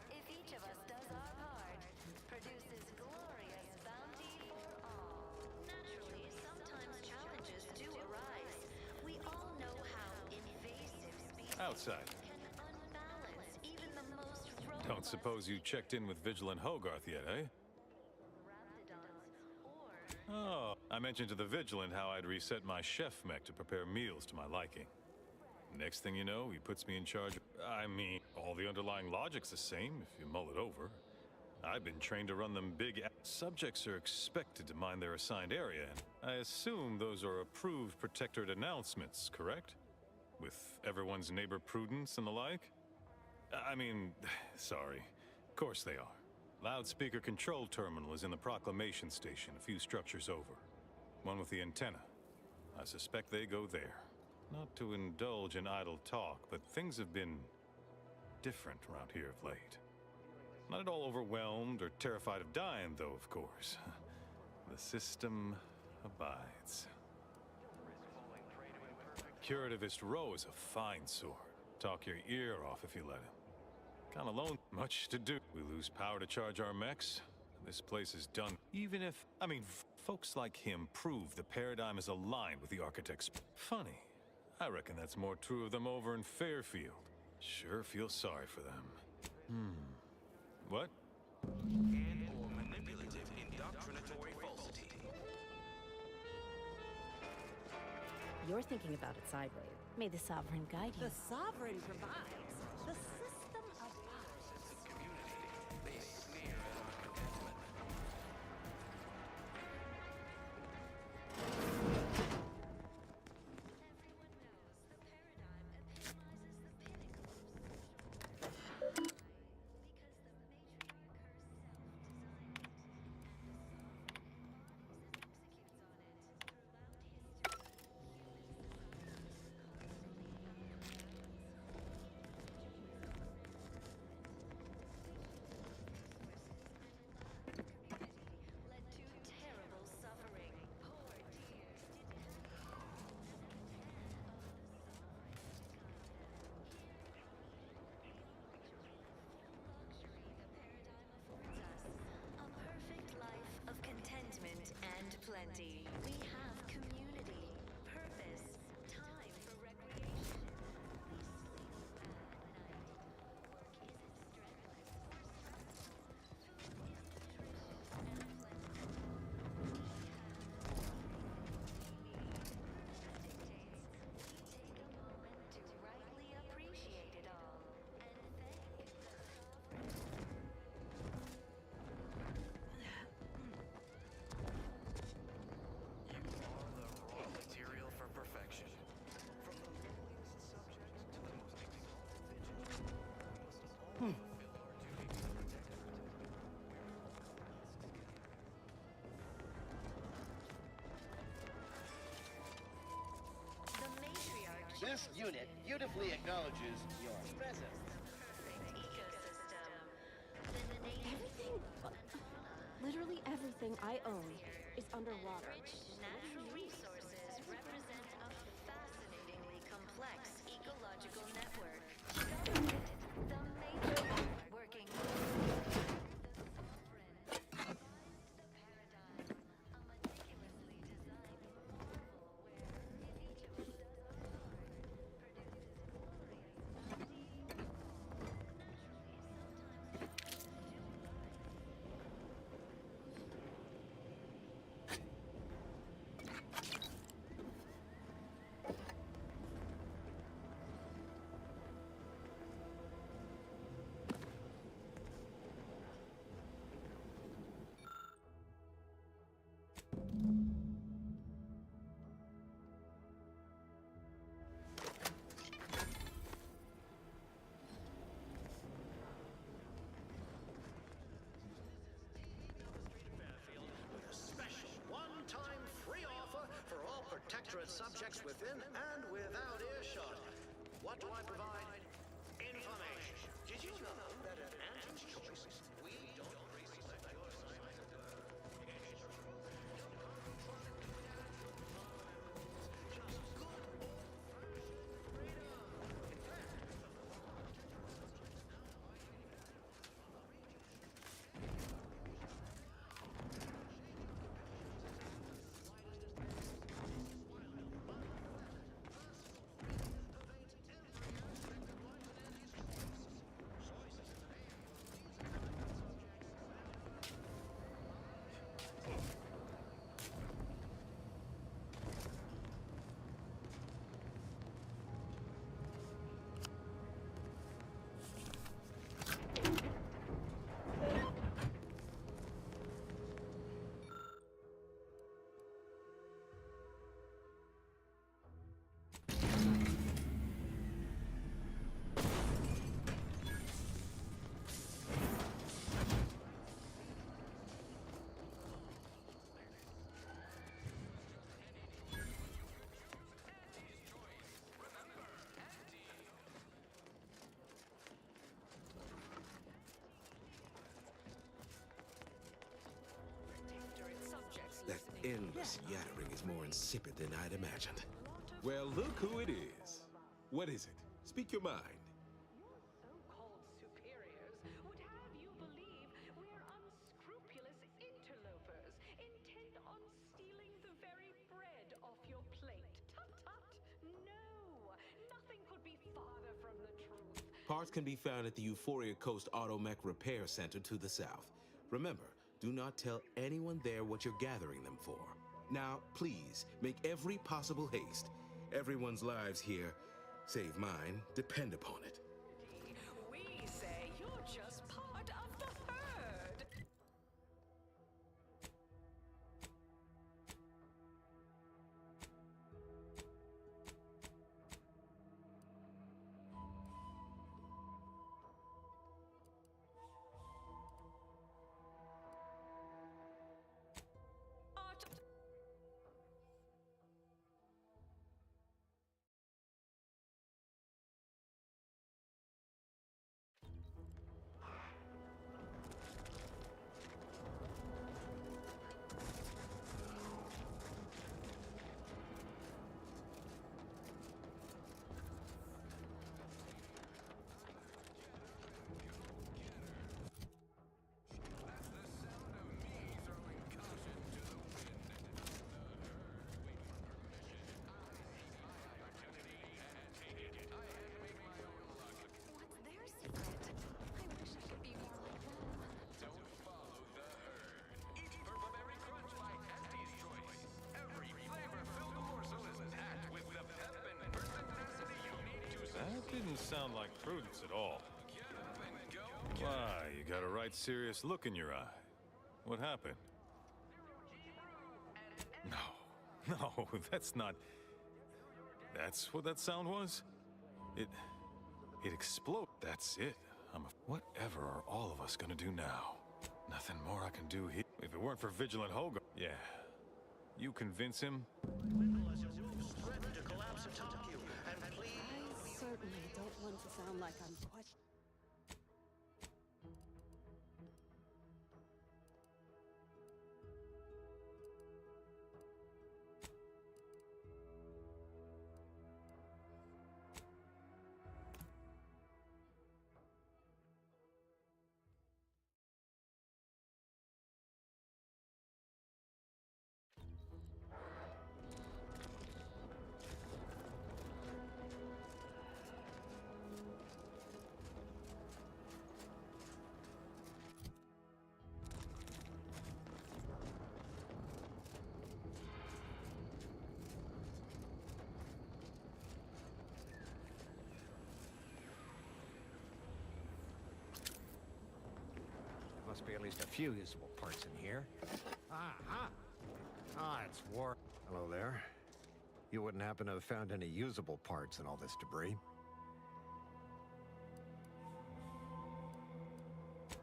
If each of us does our part, produces glorious bounty for all. Naturally, sometimes challenges do arise. We all know how invasive species Outside. can unbalance even the most robust Don't suppose you checked in with Vigilant Hogarth yet, eh? Oh, I mentioned to the Vigilant how I'd reset my chef mech to prepare meals to my liking. Next thing you know, he puts me in charge. I mean, all the underlying logic's the same if you mull it over. I've been trained to run them big. Subjects are expected to mind their assigned area, and I assume those are approved protectorate announcements, correct? With everyone's neighbor prudence and the like? I mean, sorry. Of course they are. Loudspeaker control terminal is in the proclamation station, a few structures over. One with the antenna. I suspect they go there. Not to indulge in idle talk, but things have been different around here of late. Not at all overwhelmed or terrified of dying, though, of course. The system abides. Curativist Row is a fine sword. Talk your ear off if you let him. Kind of alone, much to do. We lose power to charge our mechs. This place is done. Even if, folks like him prove the paradigm is aligned with the architect's. Funny. I reckon that's more true of them over in Fairfield. Sure feel sorry for them. What? And/or manipulative indoctrinatory falsity. You're thinking about it sideways. May the Sovereign guide you. The Sovereign provides. The system abides. They sneer at our contentment. Plenty. We have community, purpose, time for recreation. This unit beautifully acknowledges your presence. Everything, literally everything I own is underwater. Natural resources represent a fascinatingly complex ecological network. subjects within and without earshot. What do I provide? Information. Did you know that at Auntie's Choice, we don't pre-select your side of the That endless yattering is more insipid than I'd imagined. Well, look who it is. What is it? Speak your mind. So-called superiors would have you believe we're unscrupulous interlopers, intent on stealing the very bread off your plate. Tut-tut! No! Nothing could be farther from the truth. Parts can be found at the Euphoria Coast Automech Repair Center to the south. Remember, do not tell anyone there what you're gathering them for. Now, please, make every possible haste. Everyone's lives here, save mine, depend upon it. We say you're just part of the herd. That didn't sound like prudence at all. Why, you got a right serious look in your eye. What happened? No, no, that's not... That's what that sound was? It exploded. That's it. Whatever are all of us gonna do now? Nothing more I can do here. If it weren't for Vigilant Hogan... Yeah. You convince him? I certainly don't want to sound like I'm questioning. Must be at least a few usable parts in here. It's War. Hello there. You wouldn't happen to have found any usable parts in all this debris?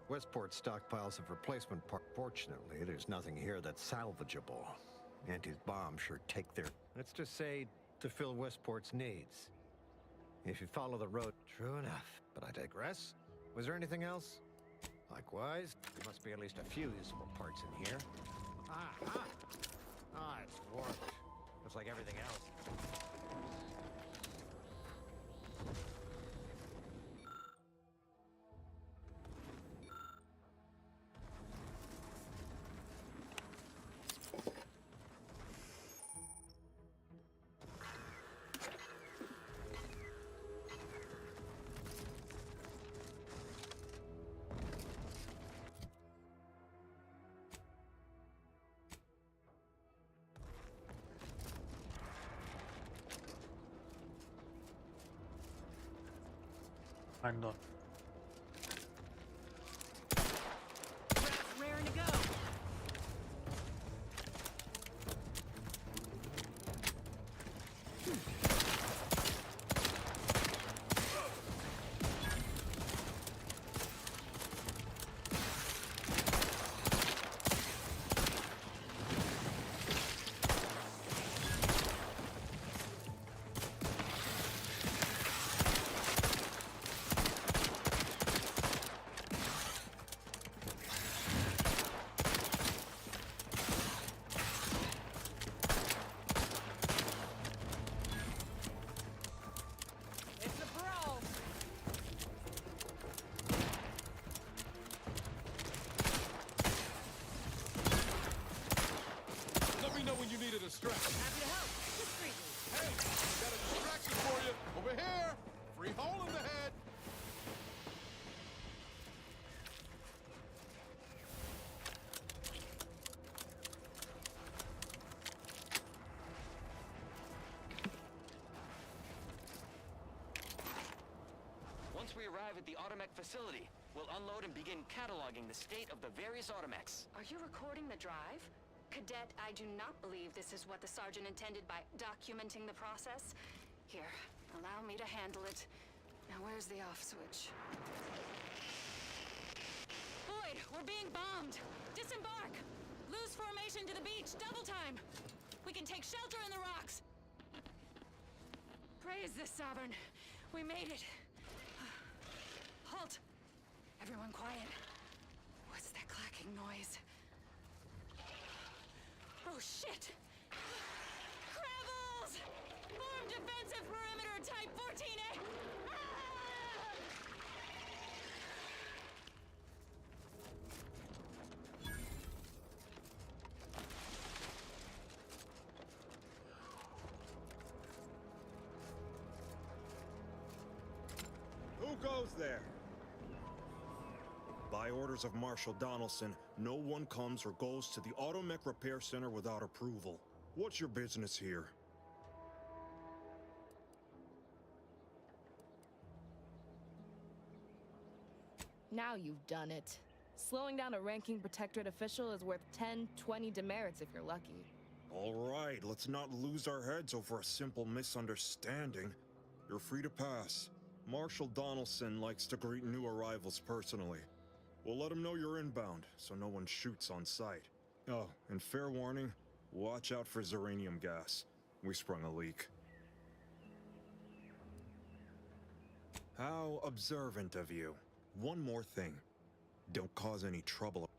Westport stockpiles of replacement parts. Fortunately, there's nothing here that's salvageable. Auntie's bombs sure take their... Let's just say, to fill Westport's needs. If you follow the road... True enough. But I digress. Was there anything else? Likewise, there must be at least a few useful parts in here. It's warped. Looks like everything else. Hang on. Raring to go. Let me know when you need a distraction. Happy to help. Discreetly. Hey, got a distraction for you. Over here. Free hole in the head. Once we arrive at the Automech facility, we'll unload and begin cataloging the state of the various Automechs. Are you recording the drive? Cadet, I do not believe this is what the Sergeant intended by documenting the process. Here, allow me to handle it. Now where's the off switch? Boyd, we're being bombed! Disembark! Lose formation to the beach, double time! We can take shelter in the rocks! Praise the Sovereign! We made it! Halt! Everyone quiet. What's that clacking noise? Oh shit! Crabbles! Form defensive perimeter type 14A! Who goes there? By orders of Marshal Donaldson, no one comes or goes to the Automech Repair Center without approval. What's your business here? Now you've done it. Slowing down a ranking protectorate official is worth 10, 20 demerits if you're lucky. All right, let's not lose our heads over a simple misunderstanding. You're free to pass. Marshal Donaldson likes to greet new arrivals personally. We'll let him know you're inbound, so no one shoots on sight. Oh, and fair warning, watch out for xeranium gas. We sprung a leak. How observant of you. One more thing. Don't cause any trouble.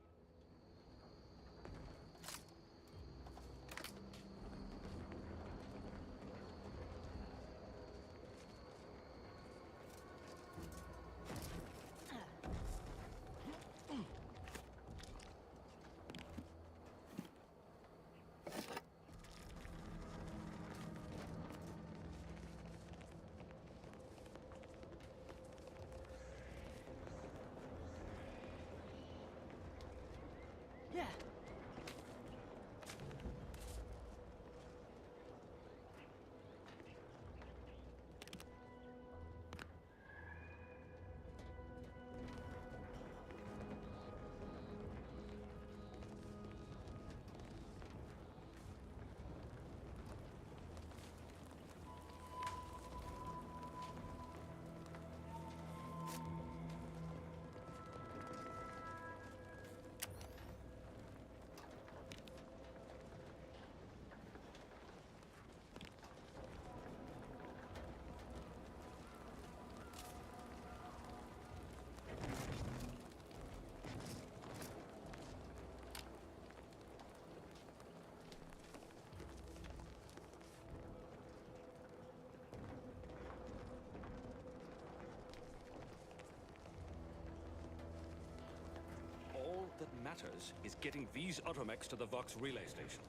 matters is getting these automechs to the Vox relay station.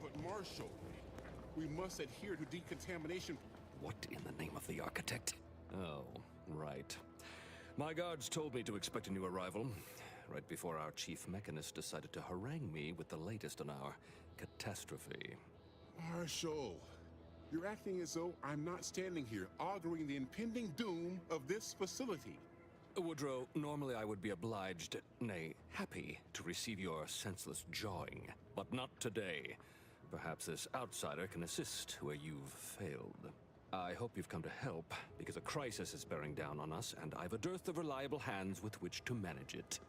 But Marshal, we must adhere to decontamination. What in the name of the architect? Oh, right. My guards told me to expect a new arrival, right before our chief mechanist decided to harangue me with the latest on our catastrophe. Marshal, you're acting as though I'm not standing here auguring the impending doom of this facility. Woodrow, normally I would be obliged, nay, happy, to receive your senseless jawing. But not today. Perhaps this outsider can assist where you've failed. I hope you've come to help, because a crisis is bearing down on us, and I've a dearth of reliable hands with which to manage it.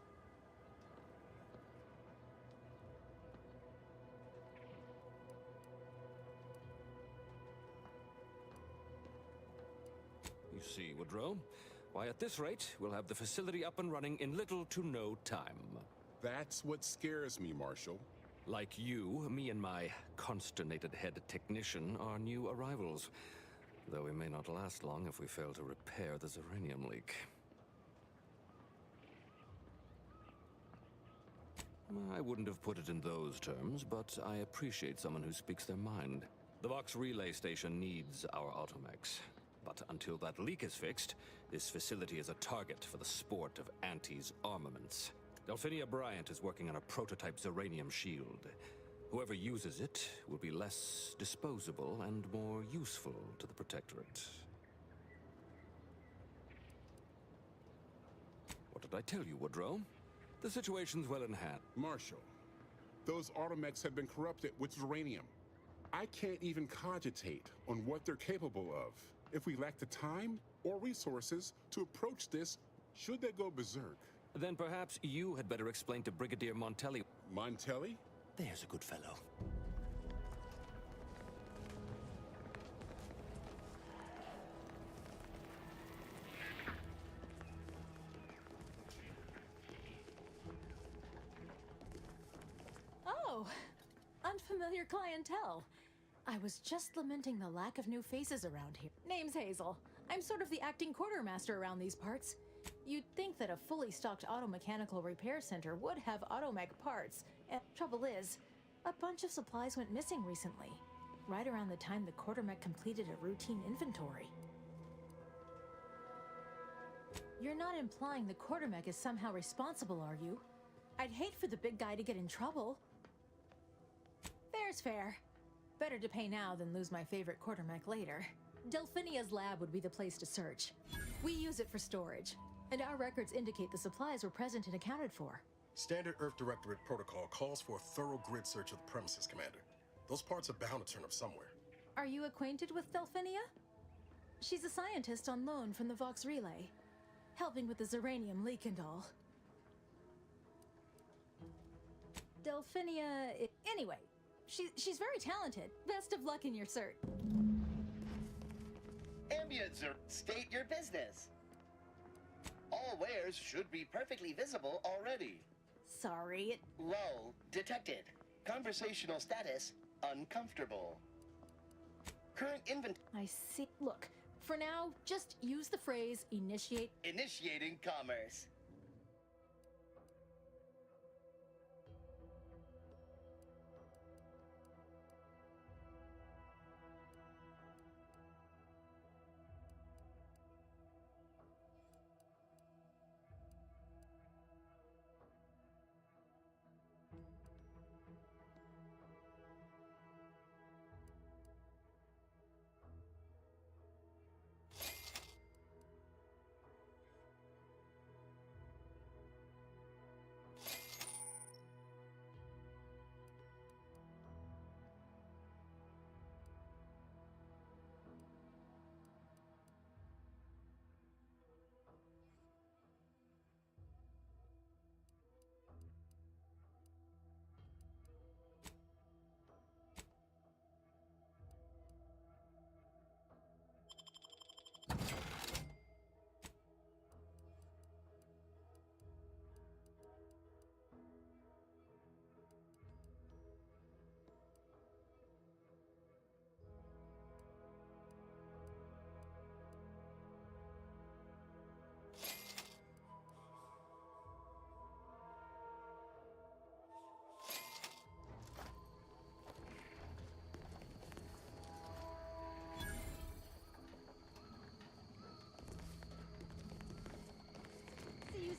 You see, Woodrow, why at this rate, we'll have the facility up and running in little to no time. That's what scares me, Marshal. Like you, me and my consternated head technician are new arrivals. Though we may not last long if we fail to repair the uranium leak. I wouldn't have put it in those terms, but I appreciate someone who speaks their mind. The Vox relay station needs our automechs. But until that leak is fixed, this facility is a target for the sport of Auntie's armaments. Delphinia Bryant is working on a prototype uranium shield. Whoever uses it will be less disposable and more useful to the Protectorate. What did I tell you, Woodrow? The situation's well in hand. Marshal, those automechs have been corrupted with uranium. I can't even cogitate on what they're capable of. If we lack the time or resources to approach this, should they go berserk? Then perhaps you had better explain to Brigadier Montelli. Montelli? There's a good fellow. Oh, unfamiliar clientele. I was just lamenting the lack of new faces around here. Name's Hazel. I'm sort of the acting quartermaster around these parts. You'd think that a fully stocked auto-mechanical repair center would have automech parts. And trouble is, a bunch of supplies went missing recently, right around the time the quartermech completed a routine inventory. You're not implying the quartermech is somehow responsible, are you? I'd hate for the big guy to get in trouble. Fair's fair. Better to pay now than lose my favorite quartermech later. Delphinia's lab would be the place to search. We use it for storage, and our records indicate the supplies were present and accounted for. Standard Earth Directorate protocol calls for a thorough grid search of the premises, Commander. Those parts are bound to turn up somewhere. Are you acquainted with Delphinia? She's a scientist on loan from the Vox Relay, helping with the uranium leak and all. Delphinia... Anyway, she's very talented. Best of luck in your search. Ambient, sir. State your business. All wares should be perfectly visible already. Sorry. Lull detected. Conversational status uncomfortable. Current I see. Look, for now, just use the phrase initiate. Initiating commerce.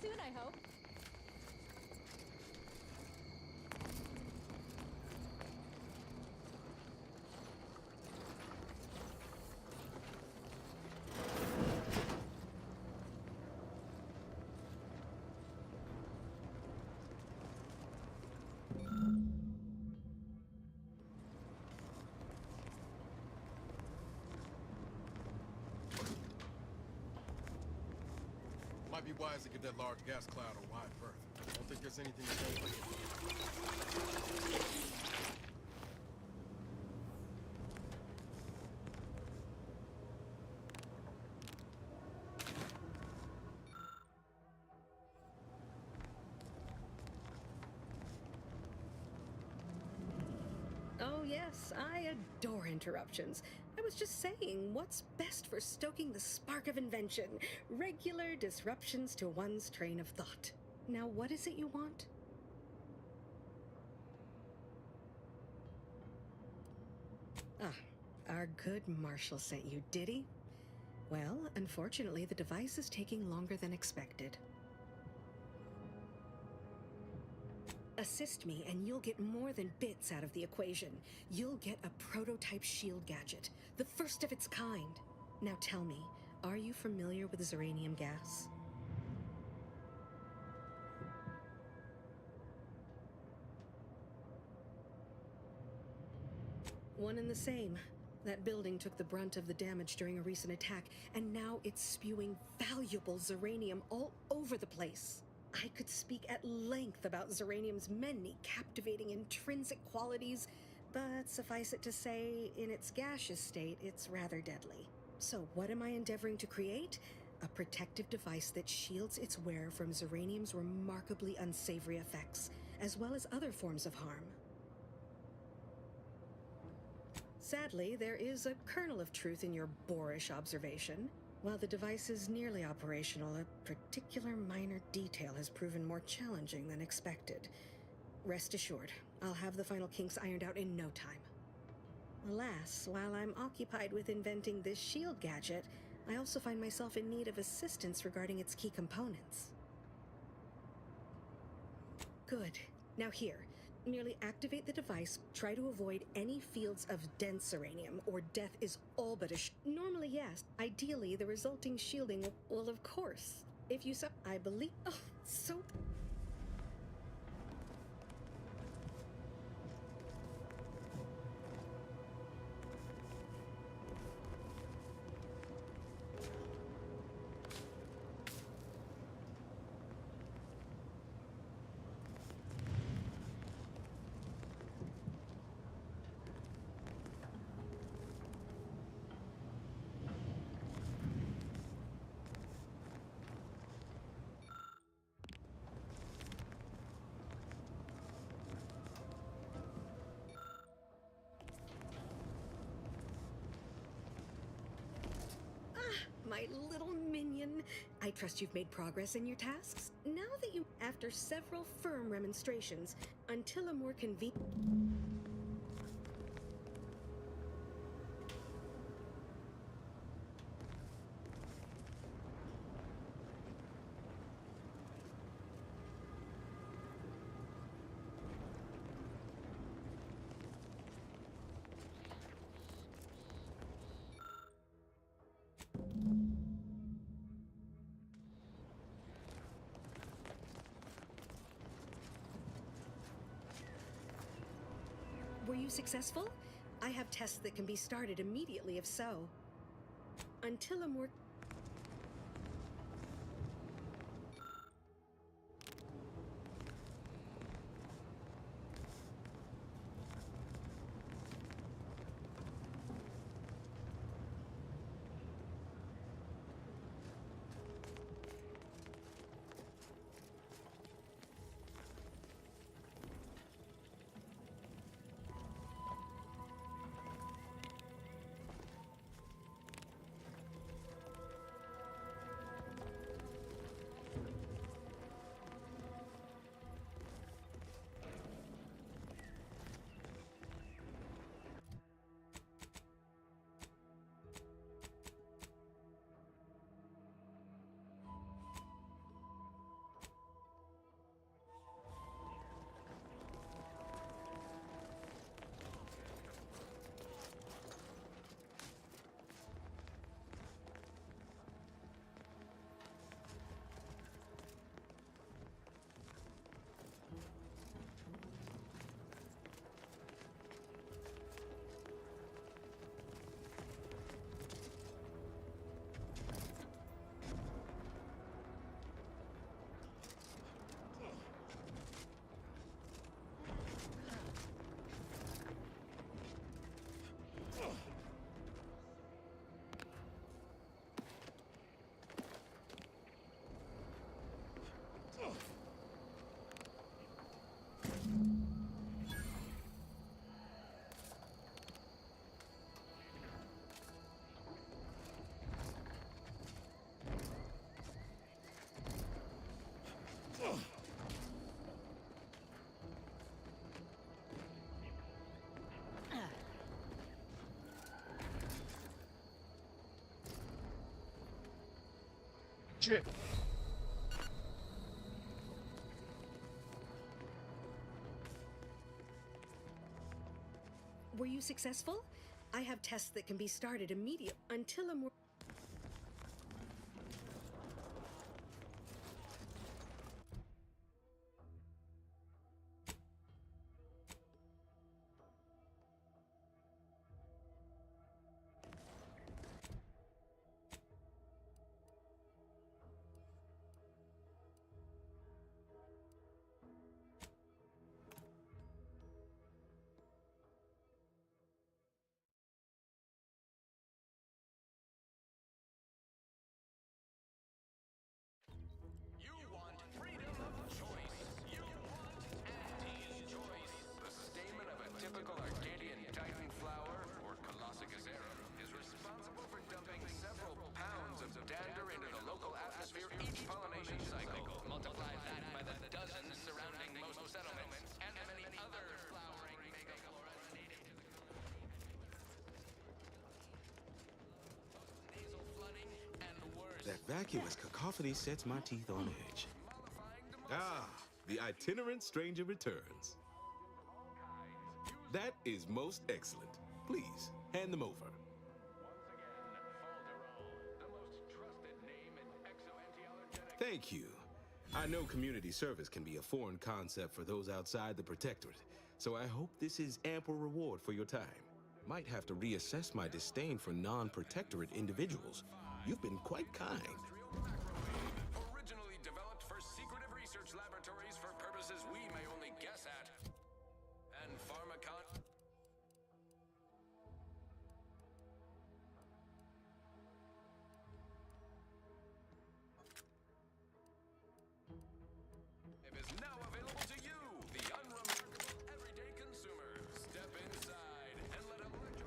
soon, I hope. Might be wise to give that large gas cloud a wide berth. I don't think there's anything to say. Oh, yes, I adore interruptions. I was just saying, what's best for stoking the spark of invention? Regular disruptions to one's train of thought. Now, what is it you want? Ah, our good Marshall sent you, did he? Well, unfortunately, the device is taking longer than expected. Assist me, and you'll get more than bits out of the equation. You'll get a prototype shield gadget, the first of its kind. Now tell me, are you familiar with Zeranium gas? One and the same. That building took the brunt of the damage during a recent attack, and now it's spewing valuable Zeranium all over the place. I could speak at length about Zeranium's many captivating intrinsic qualities, but suffice it to say, in its gaseous state, it's rather deadly. So what am I endeavoring to create? A protective device that shields its wearer from Zeranium's remarkably unsavory effects, as well as other forms of harm. Sadly, there is a kernel of truth in your boorish observation. While the device is nearly operational, a particular minor detail has proven more challenging than expected. Rest assured, I'll have the final kinks ironed out in no time. Alas, while I'm occupied with inventing this shield gadget, I also find myself in need of assistance regarding its key components. Good. Now here. Merely activate the device, try to avoid any fields of dense uranium, or death is all but normally, yes. Ideally, the resulting shielding will, of course. If you I believe... Oh, so... My little minion. I trust you've made progress in your tasks. Now that after several firm remonstrations, until a more convenient... Were you successful? I have tests that can be started immediately if so. Until a more... Shit. Were you successful? I have tests that can be started immediately until a more... You want freedom of choice. You want Auntie's choice. The stamen of a typical Arcadian Titan flower, or Colossicus arum, is responsible for dumping several pounds of dander into the local atmosphere each pollination cycle. Multiply that by the dozens surrounding most settlements, and many other flowering megafloras native to the nasal flooding and worse. That vacuous cacophony sets my teeth on edge. Ah, the itinerant stranger returns. That is most excellent. Please, hand them over. Thank you. I know community service can be a foreign concept for those outside the Protectorate, so I hope this is ample reward for your time. Might have to reassess my disdain for non-Protectorate individuals. You've been quite kind. Originally developed for secretive research laboratories for purposes we may only guess at. And Pharmacon... is now available to you, the unremarkable everyday consumer. Step inside and let him let you...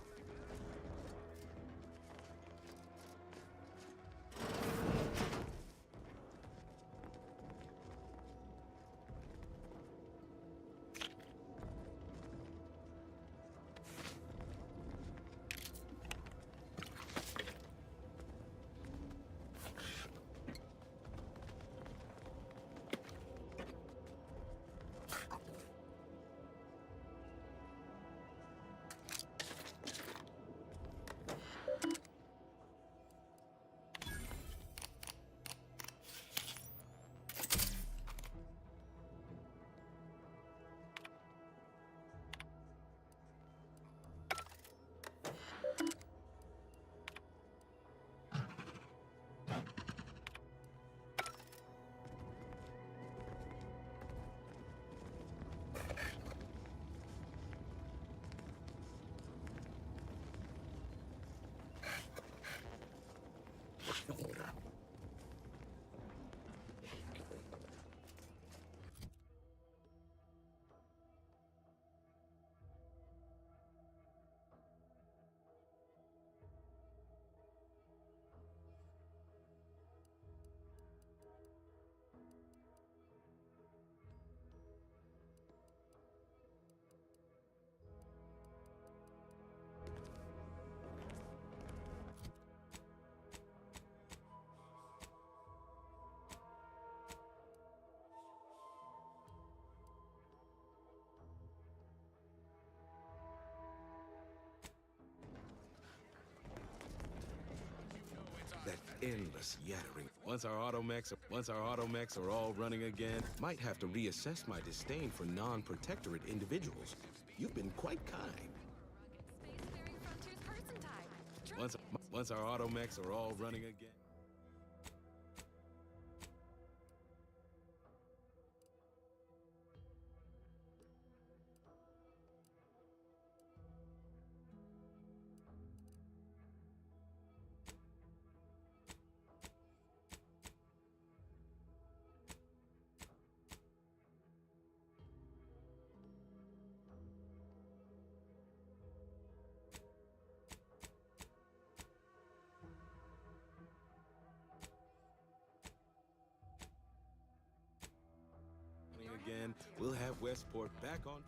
That endless yattering. Once our automechs are all running again, might have to reassess my disdain for non-Protectorate individuals. You've been quite kind. Once our automechs are all running again. Again, we'll have Westport back on.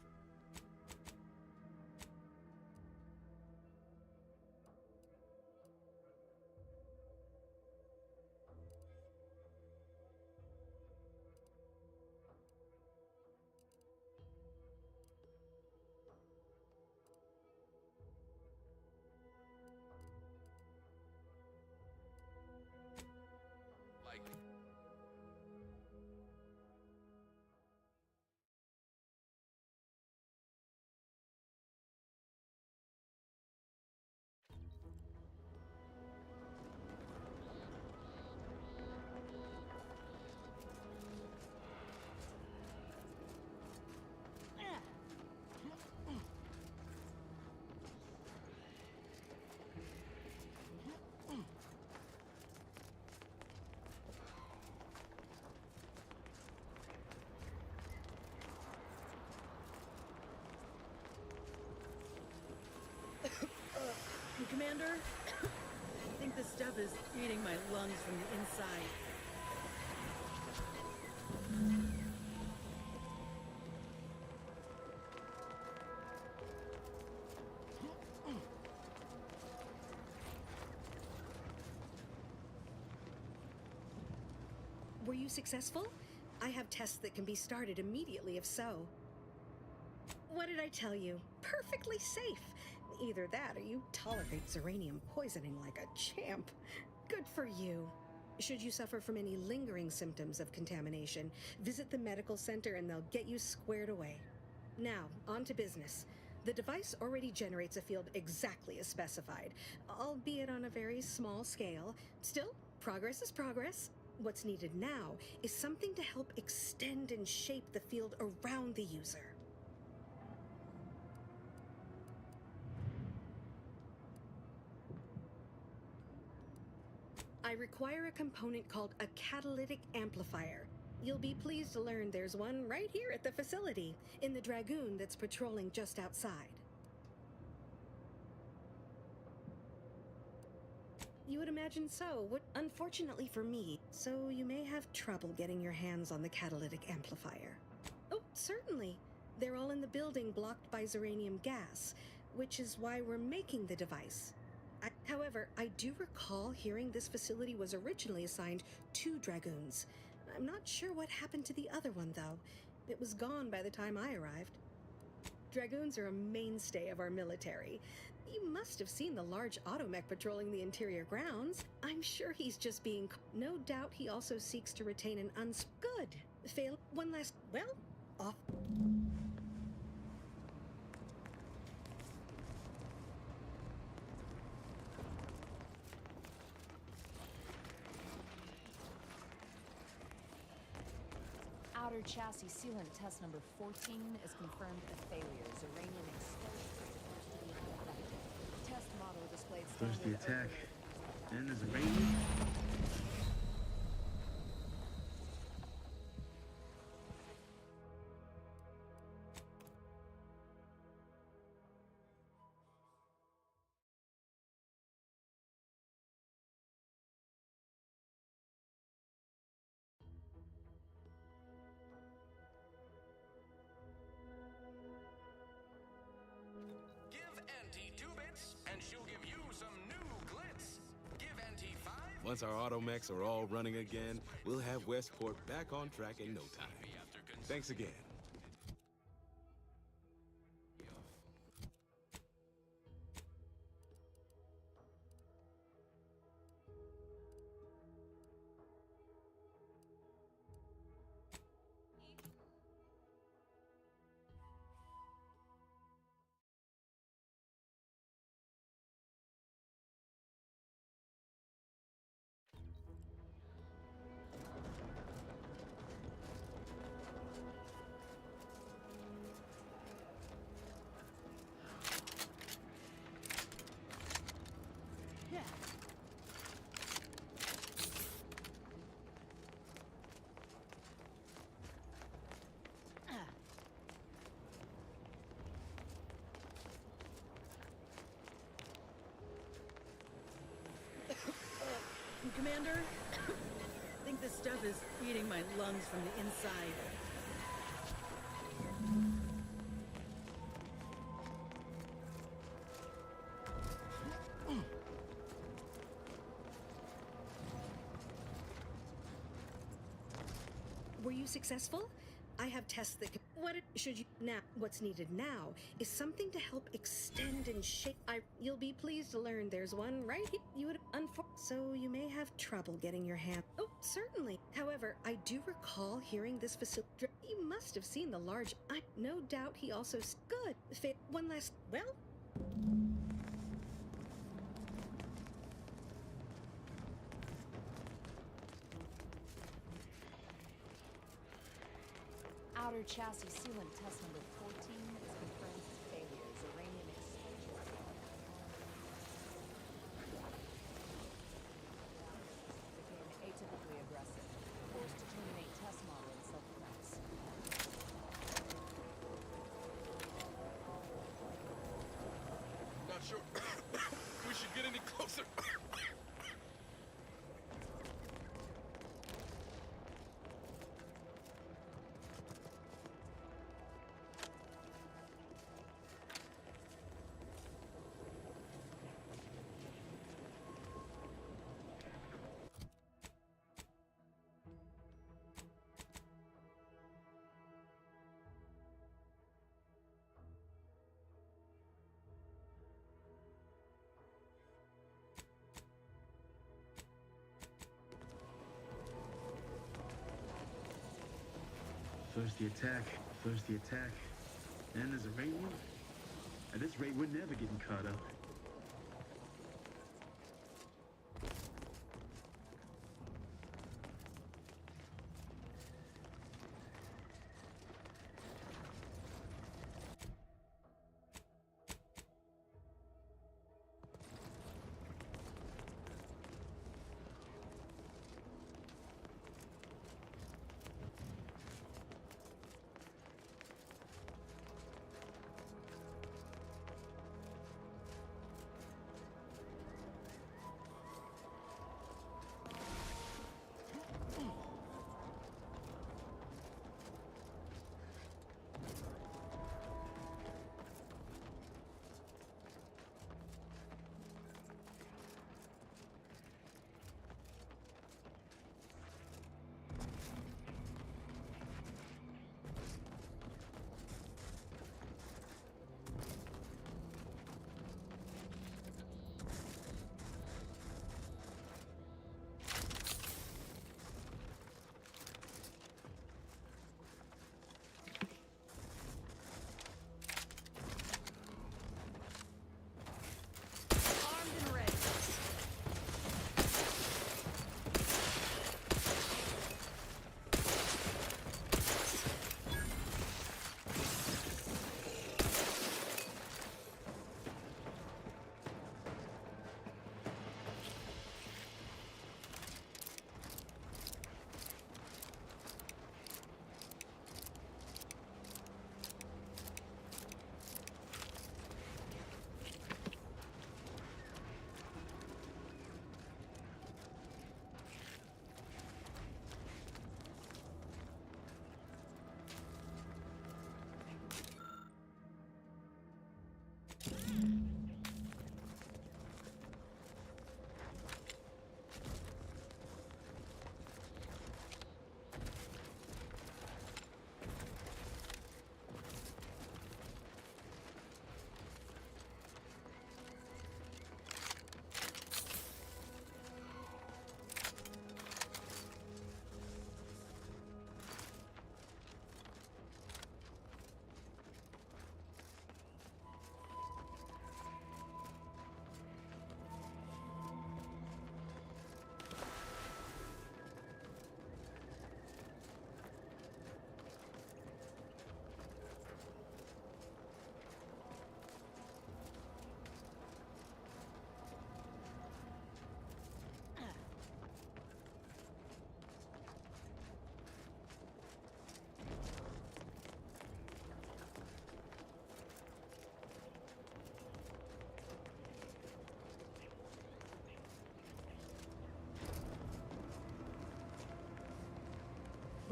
Commander? I think the stuff is eating my lungs from the inside. Were you successful? I have tests that can be started immediately if so. What did I tell you? Perfectly safe. Either that or you tolerate Zeranium poisoning like a champ. Good for you. Should you suffer from any lingering symptoms of contamination, visit the medical center and they'll get you squared away. Now, on to business. The device already generates a field exactly as specified, albeit on a very small scale. Still, progress is progress. What's needed now is something to help extend and shape the field around the user. I require a component called a catalytic amplifier. You'll be pleased to learn there's one right here at the facility, in the Dragoon that's patrolling just outside. You would imagine so. Unfortunately for me, so you may have trouble getting your hands on the catalytic amplifier. Oh, certainly. They're all in the building blocked by Zeranium gas, which is why we're making the device. However, I do recall hearing this facility was originally assigned 2 Dragoons. I'm not sure what happened to the other one, though. It was gone by the time I arrived. Dragoons are a mainstay of our military. You must have seen the large automech patrolling the interior grounds. I'm sure he's just being... No doubt he also seeks to retain an Good. Fail... One last... Well, off... Outer chassis sealant test number 14 is confirmed a failure. Uranium exposure appears to be unaffected. Test model displayed First the standard attack, then there's a radius. Give Auntie 2 bits, and she'll give you some new glitz. Give Auntie 5. Once our automechs are all running again, we'll have Westport back on track in no time. Thanks again. Commander? I think this stuff is eating my lungs from the inside. Were you successful? I have tests that can... What's needed now is something to help extend and shape... You'll be pleased to learn there's one right here. You would... So you may have trouble getting your hand... Oh, certainly. However, I do recall hearing this facility... You must have seen the large... No doubt he also... Good. One last... Well... Outer chassis sealant test number 14 is confirmed as failure. Uranium exposure. Became atypically aggressive. Forced to terminate test model in self-defense. Not sure. We you get any closer. First the attack, then there's a radium. At this rate, we're never getting caught up.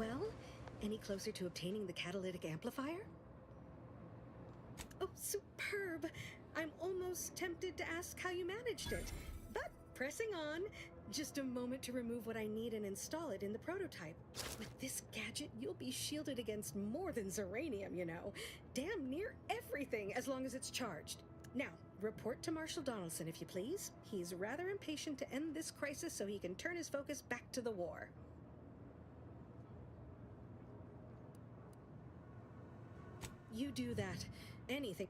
Well, any closer to obtaining the catalytic amplifier? Oh, superb! I'm almost tempted to ask how you managed it. But pressing on, just a moment to remove what I need and install it in the prototype. With this gadget, you'll be shielded against more than Zeranium, you know. Damn near everything, as long as it's charged. Now, report to Marshal Donaldson, if you please. He's rather impatient to end this crisis so he can turn his focus back to the war. You do that. Anything.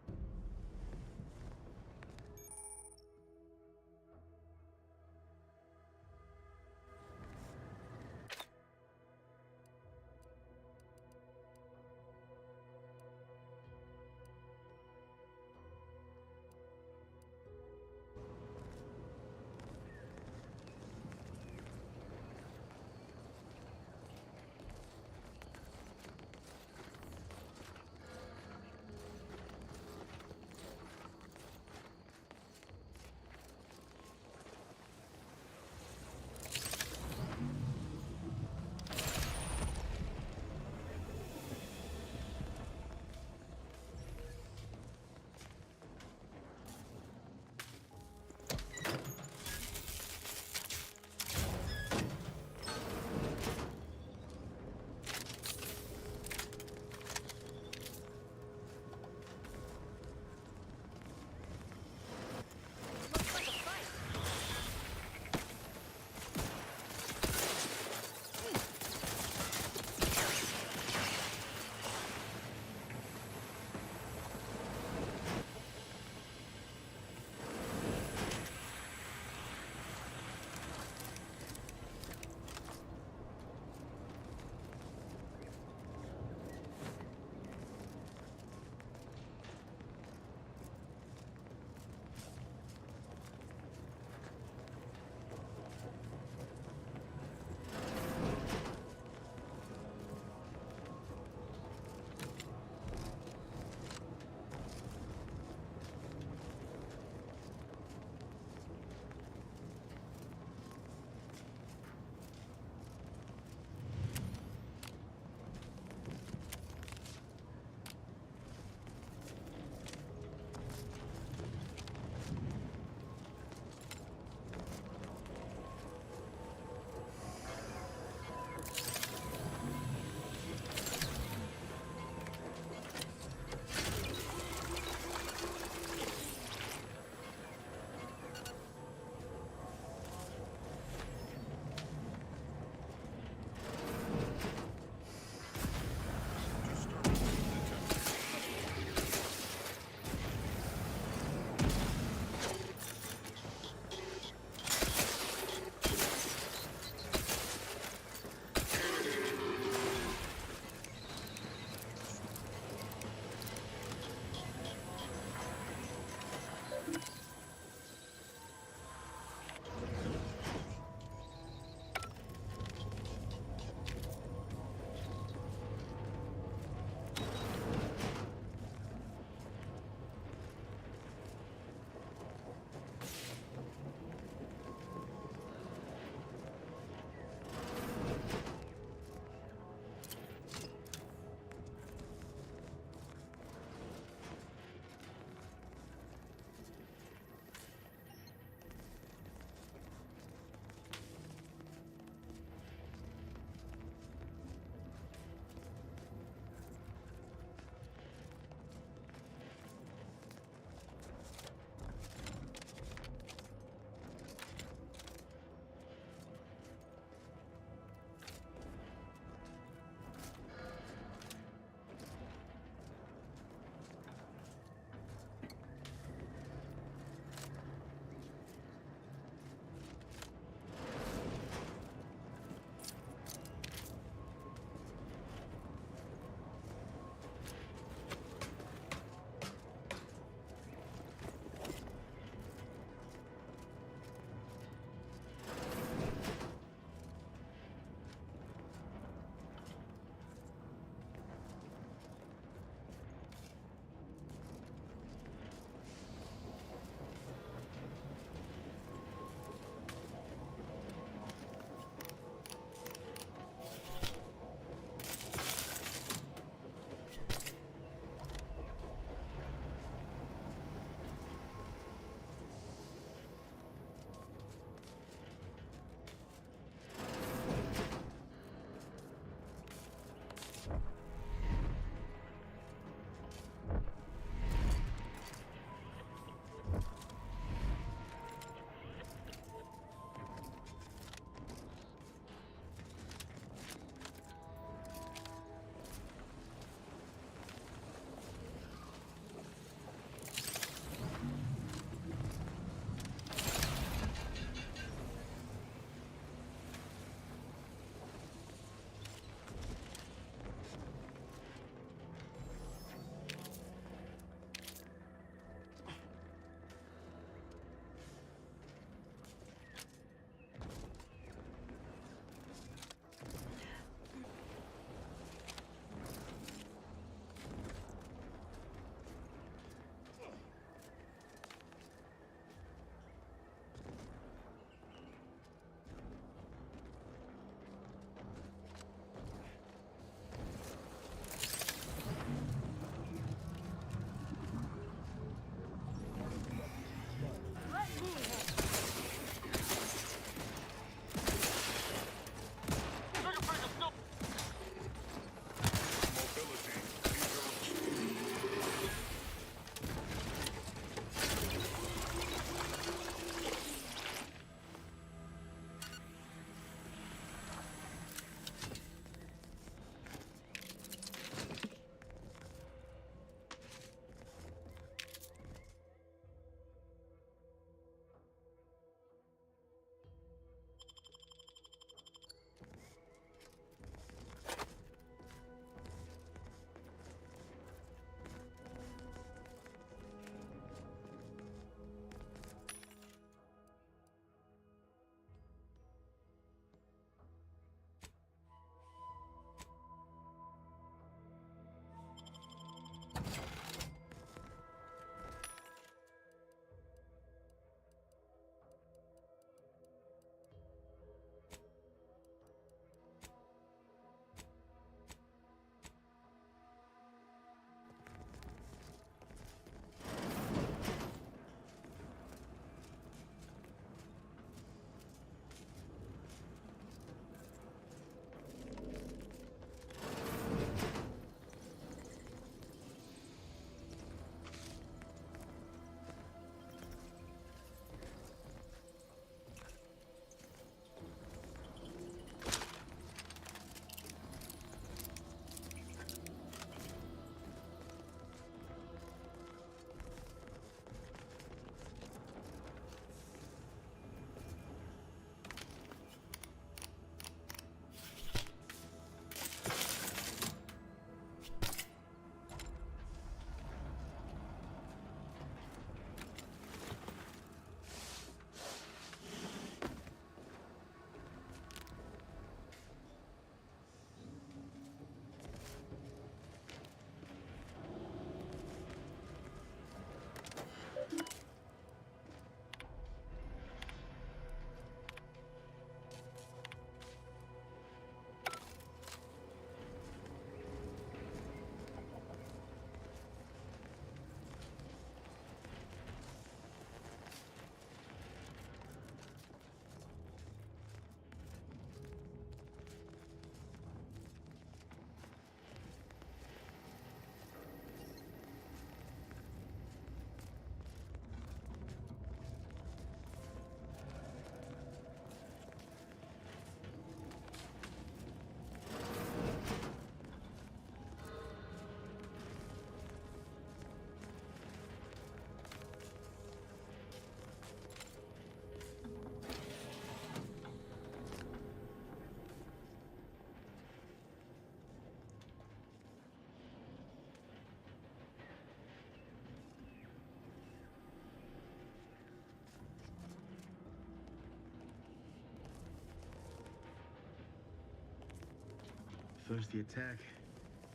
First the attack,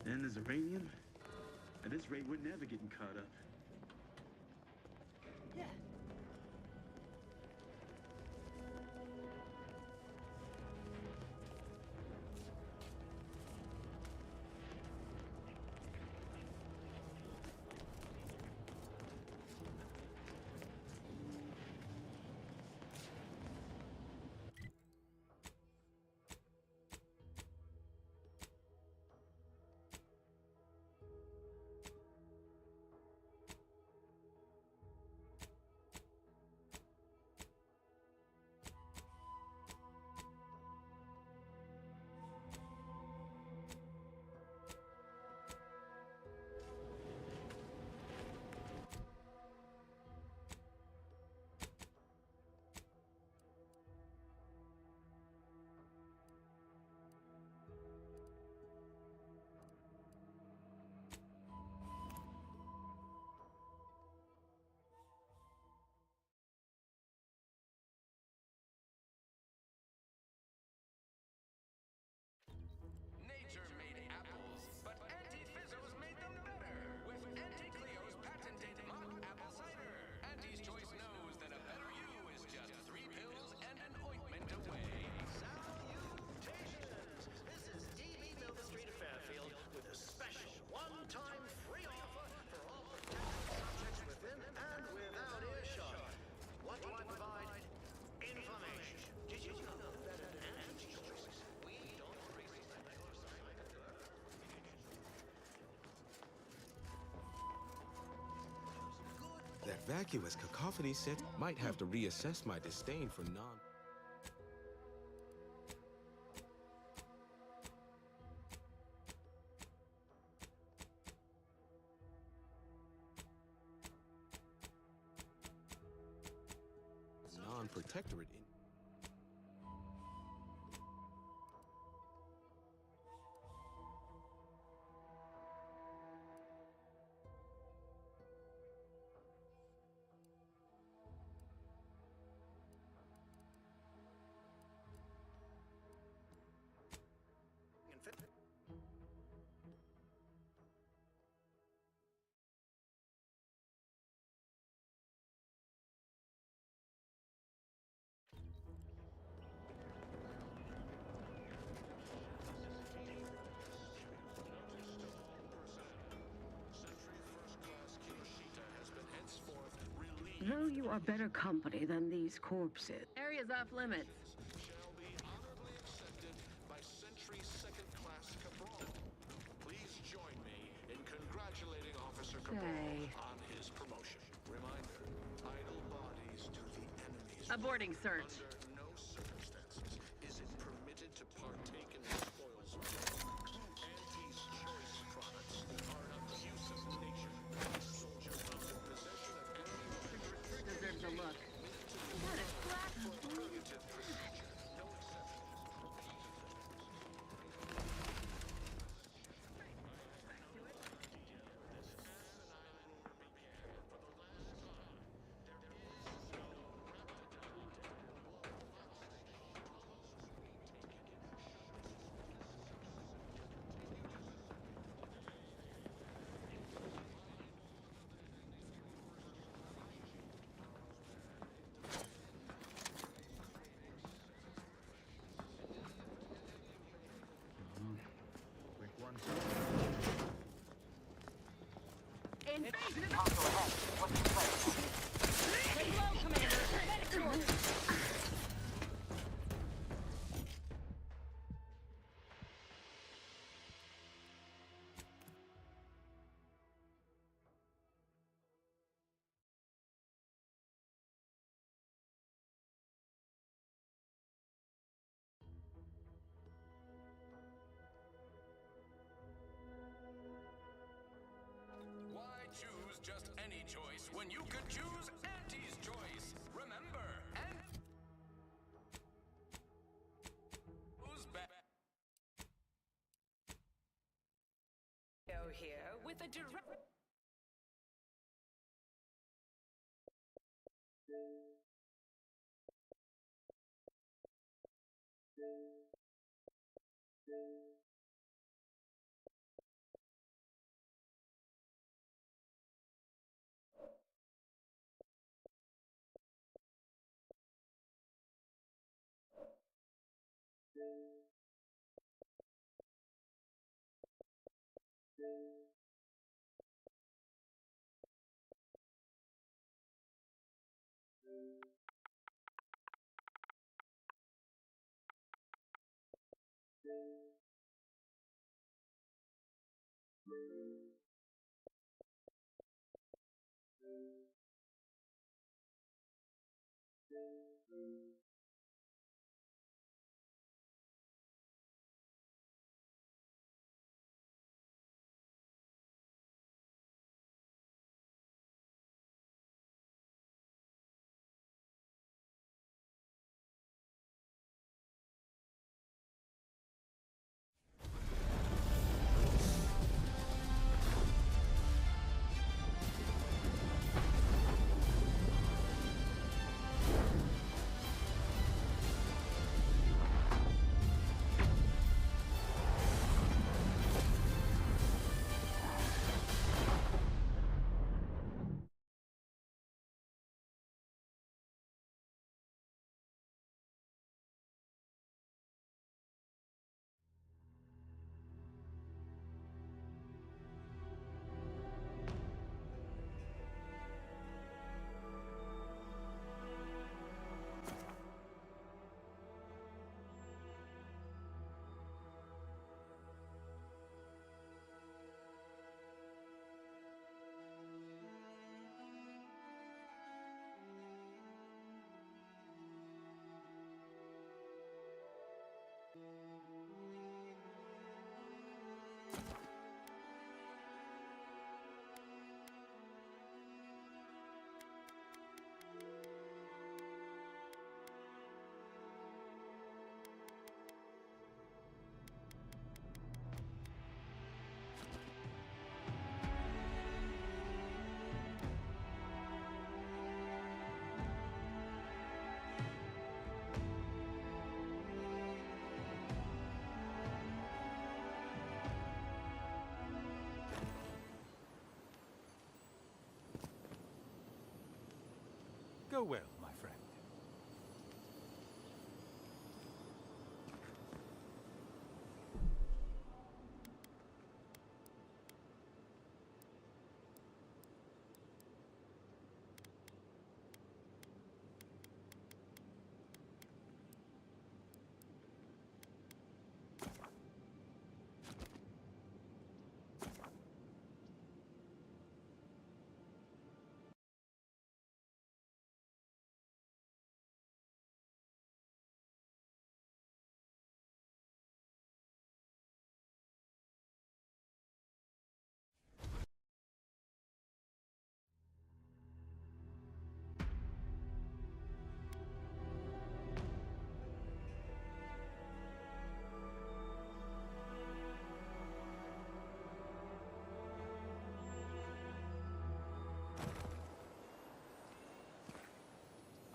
then there's uranium. At this rate, we're never getting caught up. Yeah. Nature made apples, but Auntie Fizzos made them better with Auntie Cleo's patented mock apple cider. Auntie's Choice knows that a better you is just 3 pills and an ointment away. Salutations! This is D.B. Milk Street of Fairfield with a special one-time free offer for all protected subjects within and without earshot. What do I provide? Information. Did you know that at Auntie's Choice, we don't respect your That vacuous cacophony set might have to reassess my disdain for non. Non-protectorate in. Though you are better company than these corpses. Area's off limits. Shall be honorably accepted by Sentry Second Class Cabral. Please join me in congratulating Officer Cabral on his promotion. Reminder, idle bodies to the enemy's Aborting search. Under no circumstances is it permitted to partake in the spoils of war. Auntie's Choice products are an abuse of nature. Soldier comes in possession of Deserves a look. What a black purgative procedure. No exception. Invasion is Take low, Commander. Medic orders. Why choose just any choice when you could choose Auntie's Choice? Remember, and who's back? Here with a direct. Go well, my friend.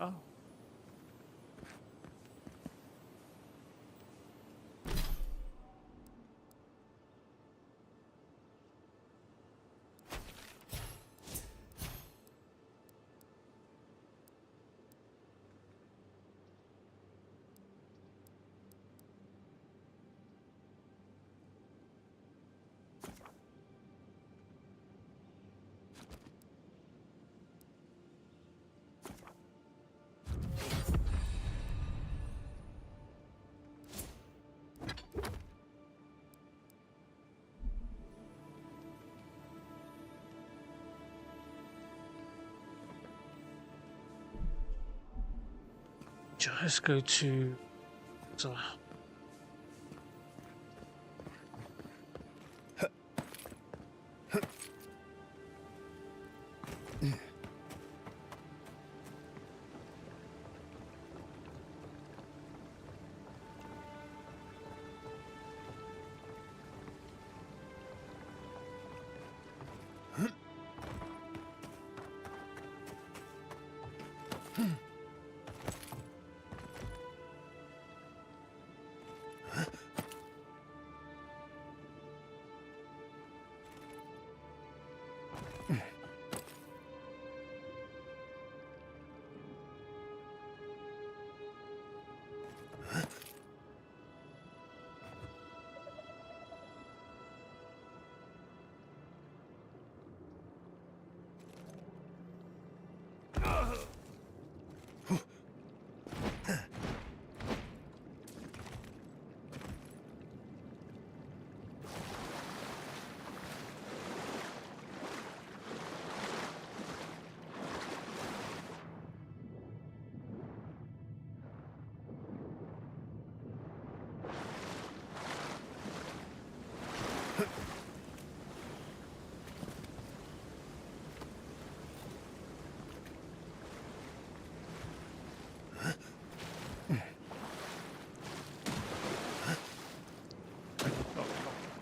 Oh. Just go to so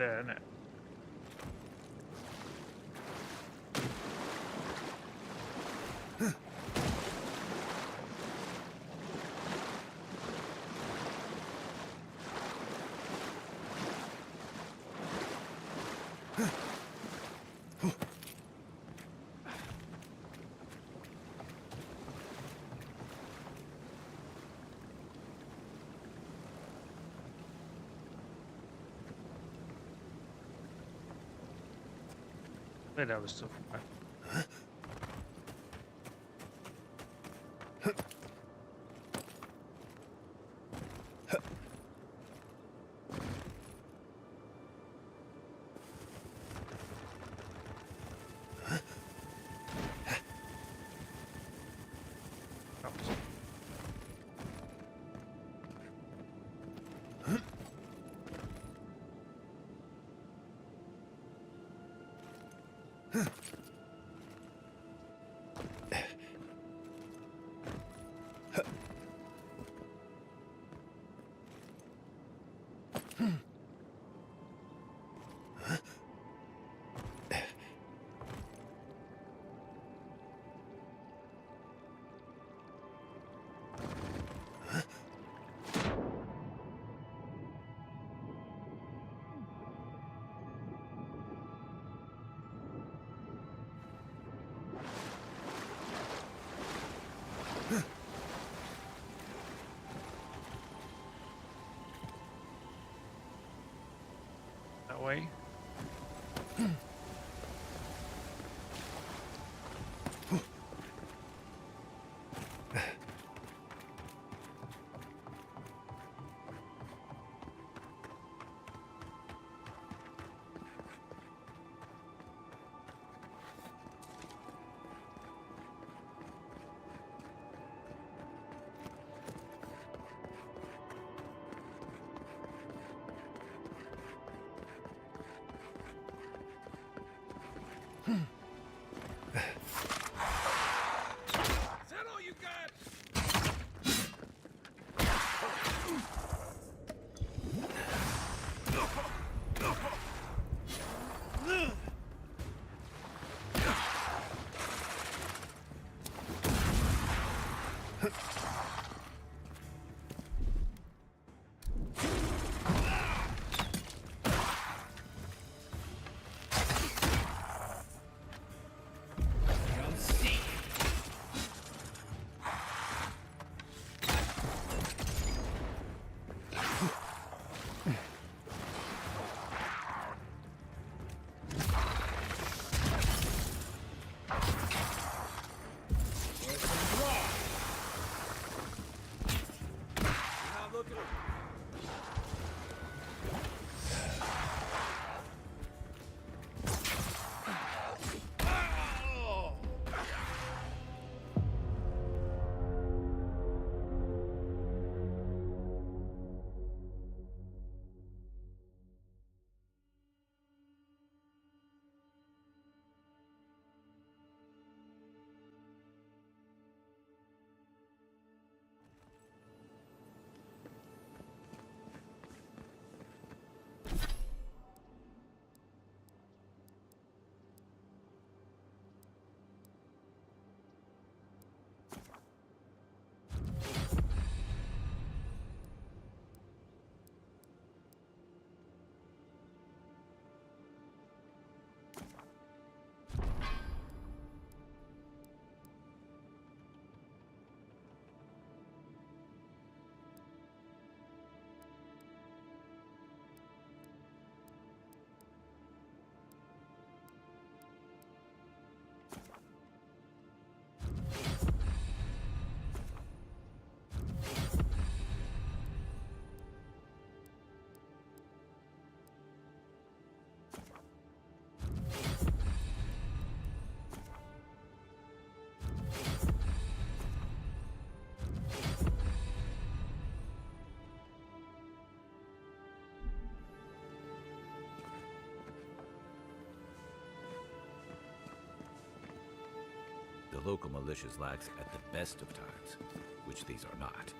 there, isn't it? That was so far. That way. The local militias lax at the best of times, which these are not.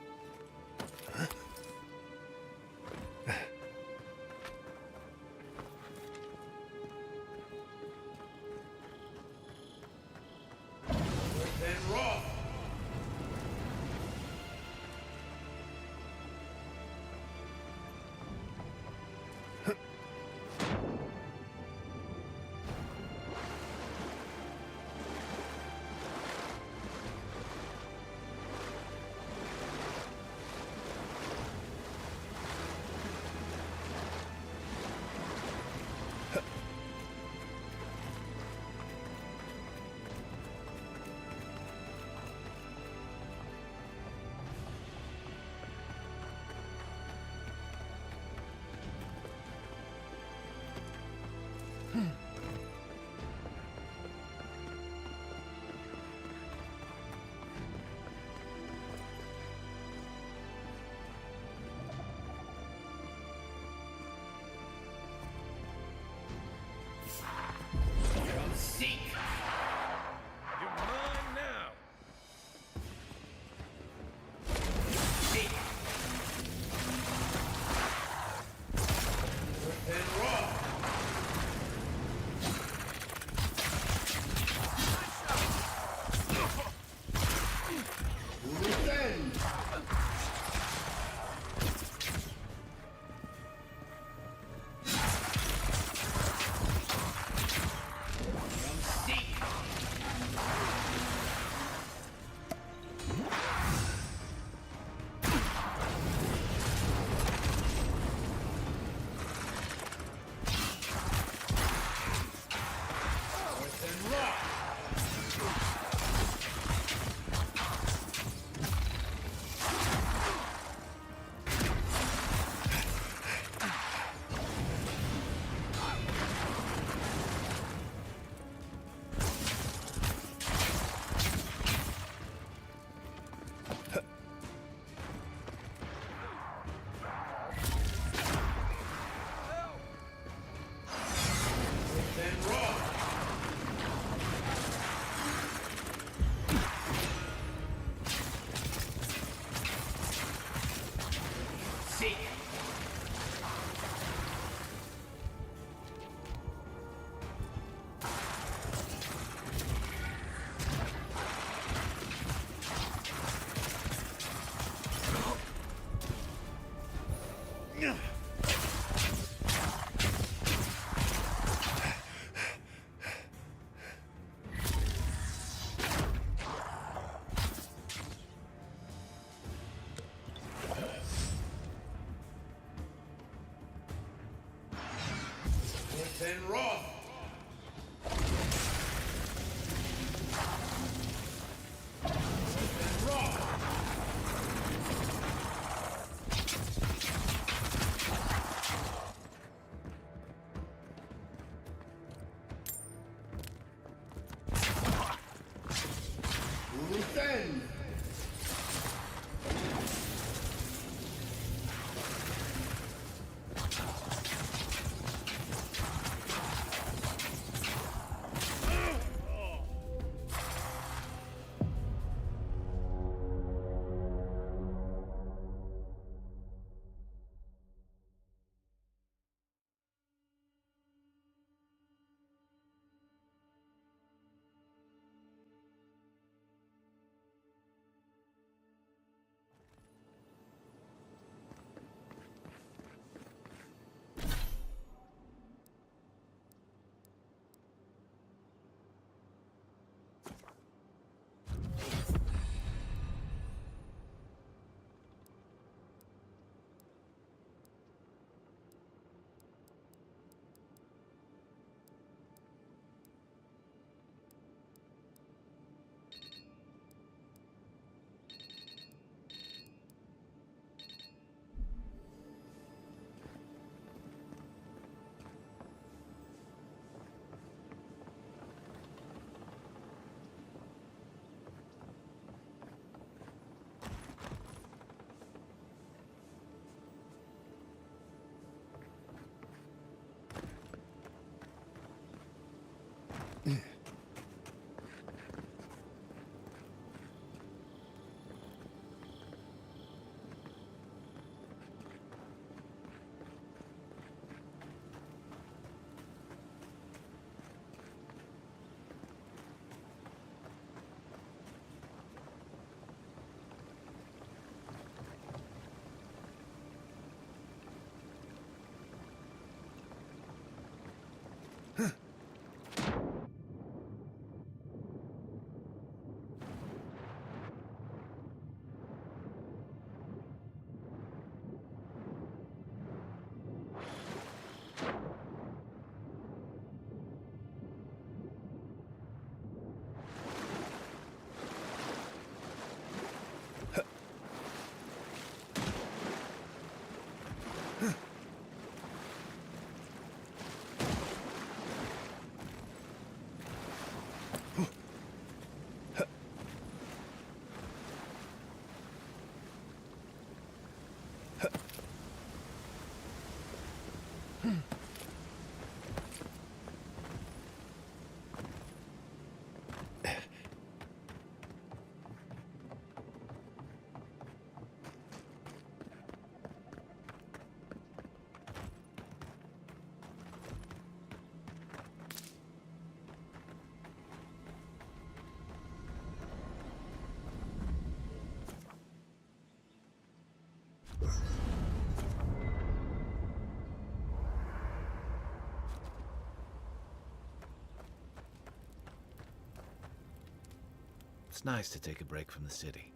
It's nice to take a break from the city.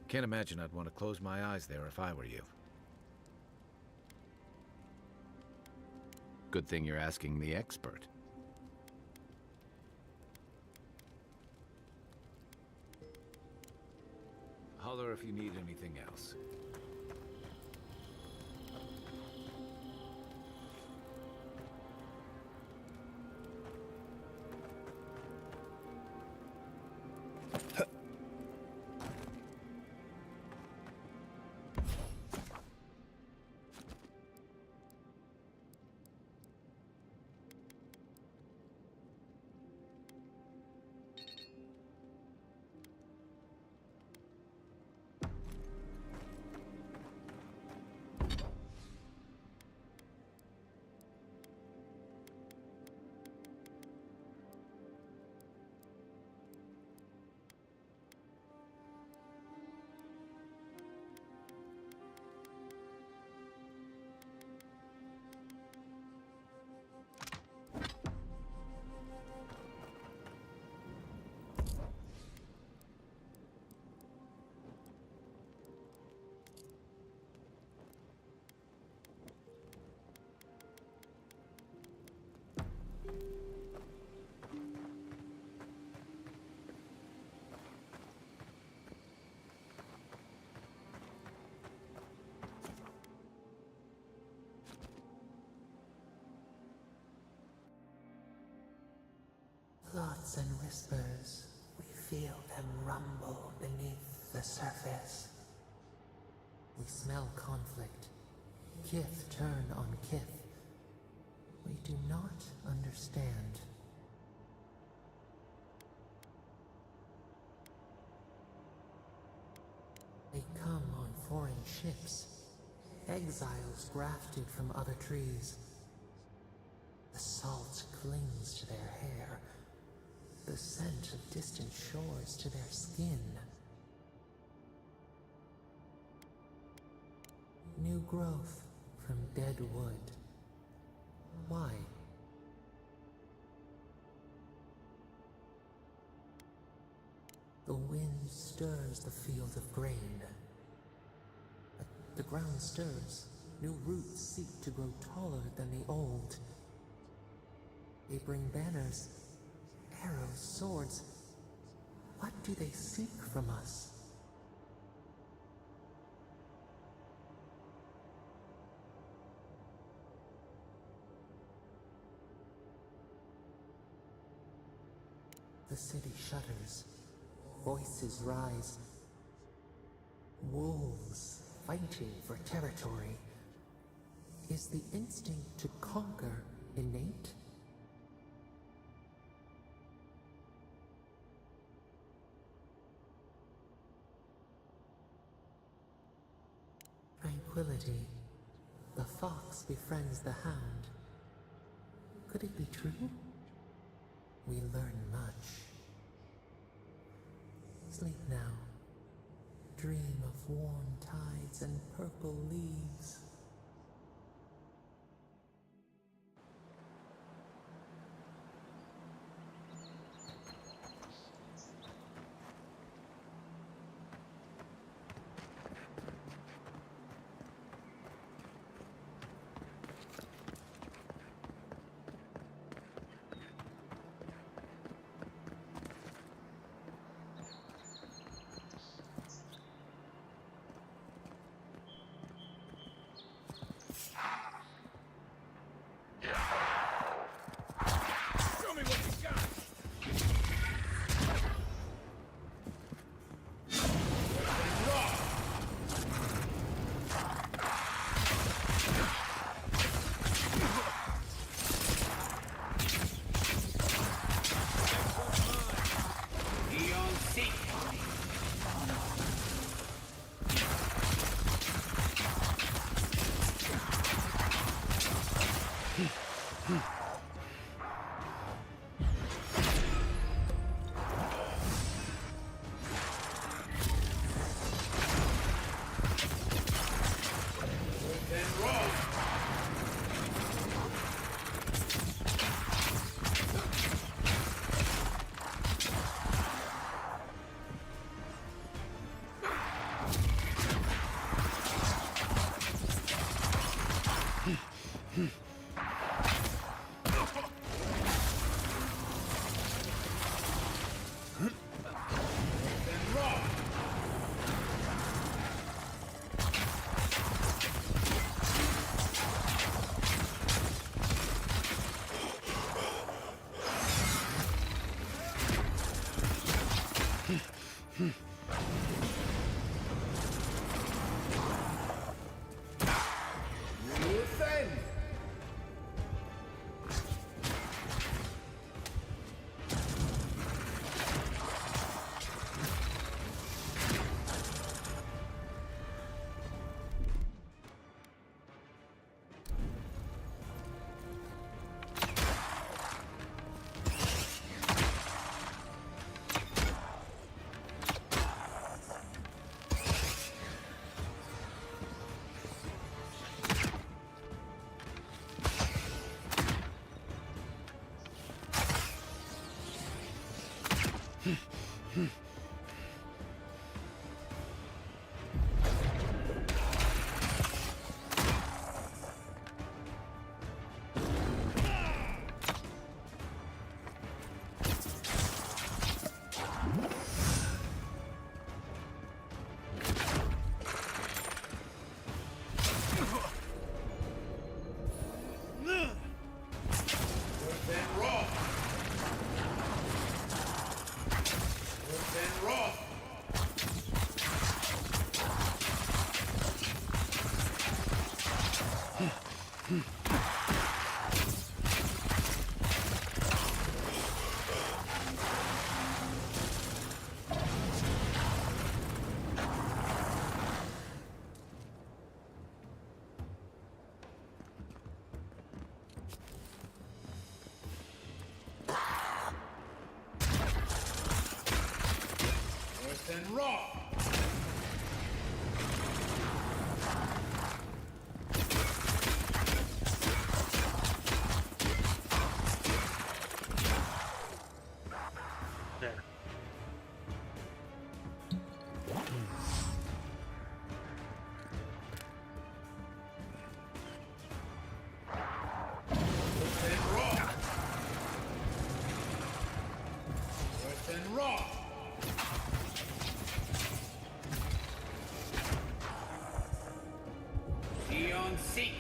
Can't imagine I'd want to close my eyes there if I were you. Good thing you're asking the expert. Holler if you need anything else. Thoughts and whispers, we feel them rumble beneath the surface. We smell conflict. Kith turn on kith. We do not understand. They come on foreign ships, exiles grafted from other trees. The salt clings to their hair, the scent of distant shores to their skin. New growth from dead wood. Why? The wind stirs the field of grain. The ground stirs. New roots seek to grow taller than the old. They bring banners, arrows, swords. What do they seek from us? The city shudders. Voices rise. Wolves fighting for territory. Is the instinct to conquer innate? Tranquility. The fox befriends the hound. Could it be true? We learn much. Sleep now. Dream of warm tides and purple leaves. and rock! There. And rock! Earth and rock! Neon Seek!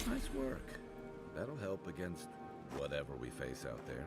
Nice work. That'll help against whatever we face out there.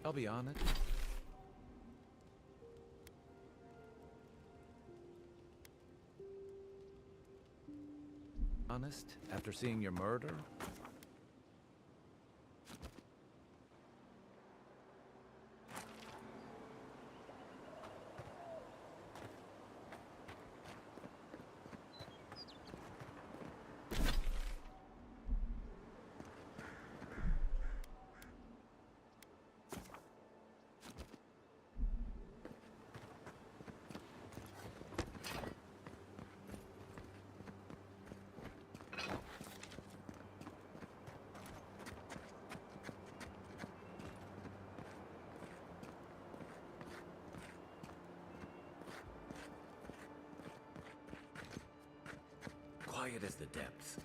I'll be on it. Honest, after seeing your murder? Quiet as the depths.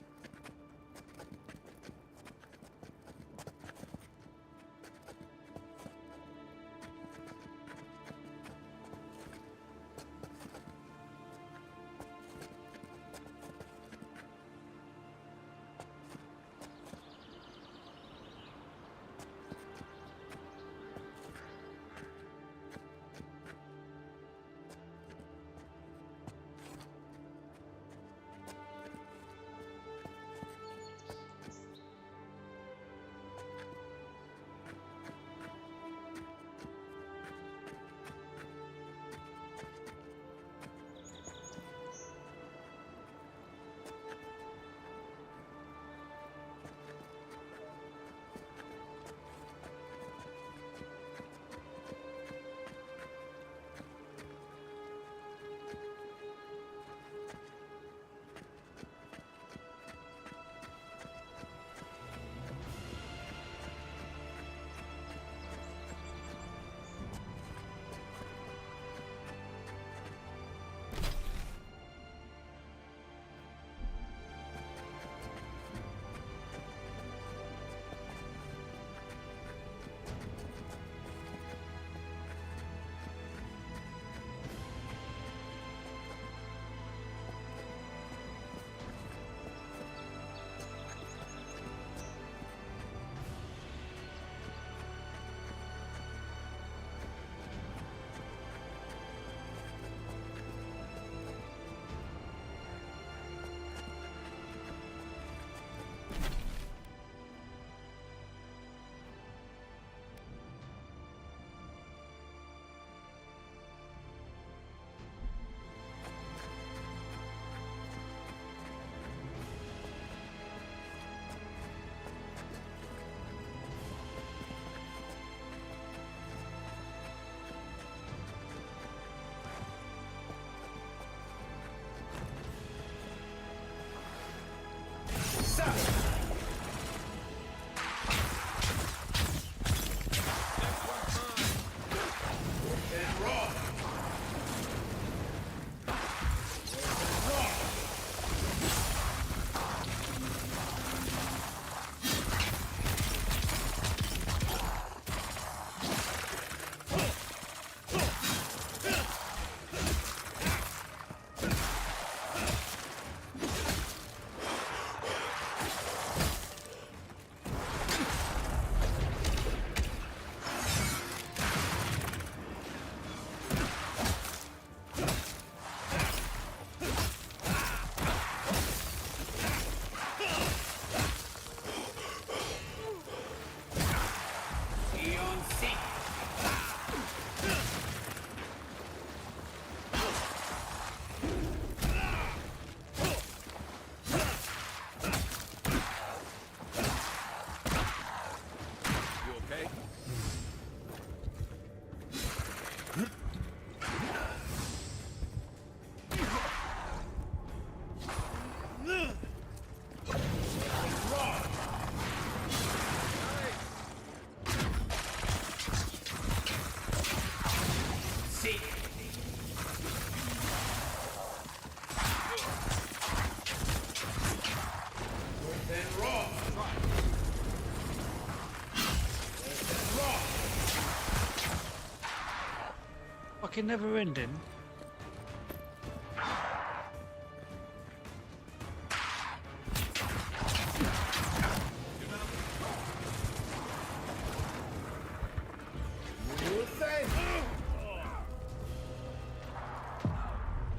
Fucking never ending.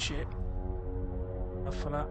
Shit. Enough for that.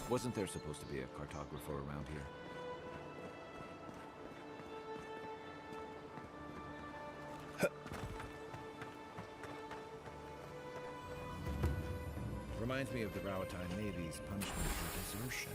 Wasn't there supposed to be a cartographer around here? Reminds me of the Rowatine Navy's punishment for desertion.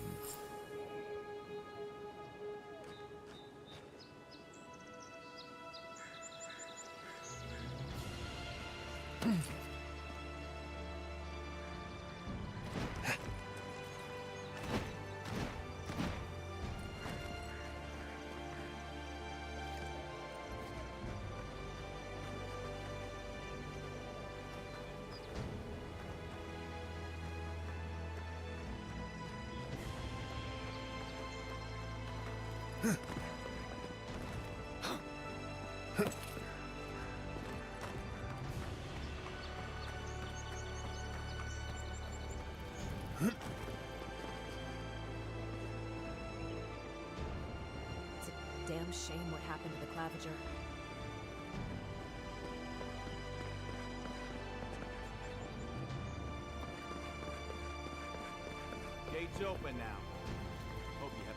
It's a damn shame what happened to the Clavager. Gate's open now. Hope you have...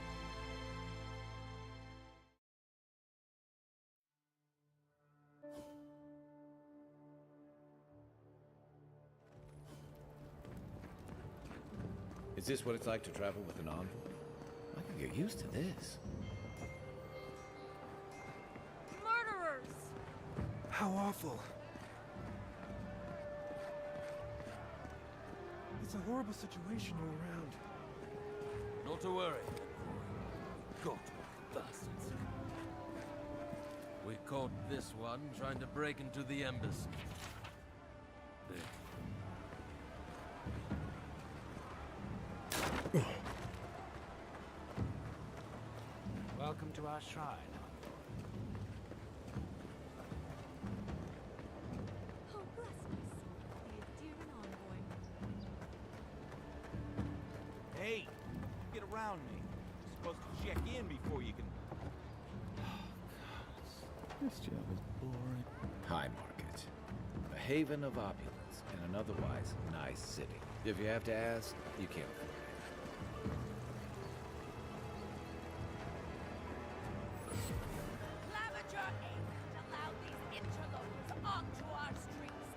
Is this what it's like to travel with an envoy? I can get used to this. Murderers! How awful. It's a horrible situation all around. Not to worry. God, bastards. We caught this one trying to break into the embassy. Welcome to our shrine. Oh, bless my soul. Be a dear envoy. Hey, get around me. You're supposed to check in before you can... This job is boring. High Market. A haven of opulence in an otherwise nice city. If you have to ask, you can't afford it. Clavager ain't allow these interlopers onto our streets.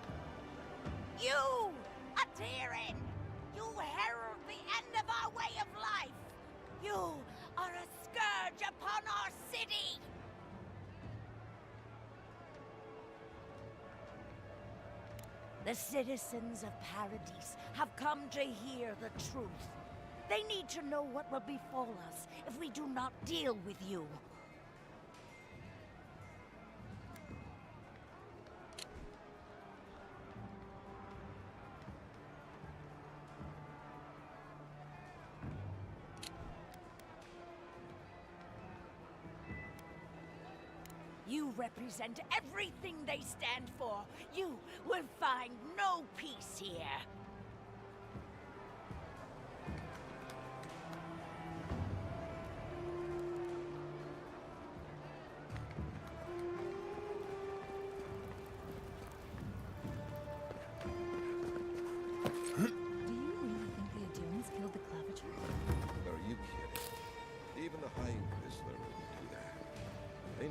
You, a Tyrian! You herald the end of our way of life! You are a scourge upon our city! The citizens of Paradise have come to hear the truth. They need to know what will befall us if we do not deal with you. You represent everything they stand for. You will find no peace here.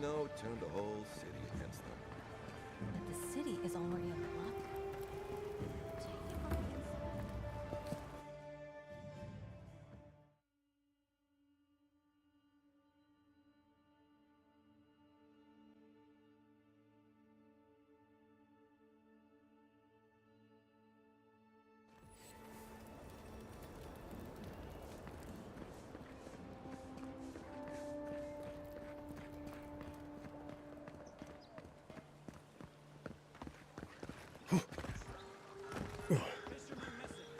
know, turned the whole city against them. But the city is already on the block. Fisherman missing.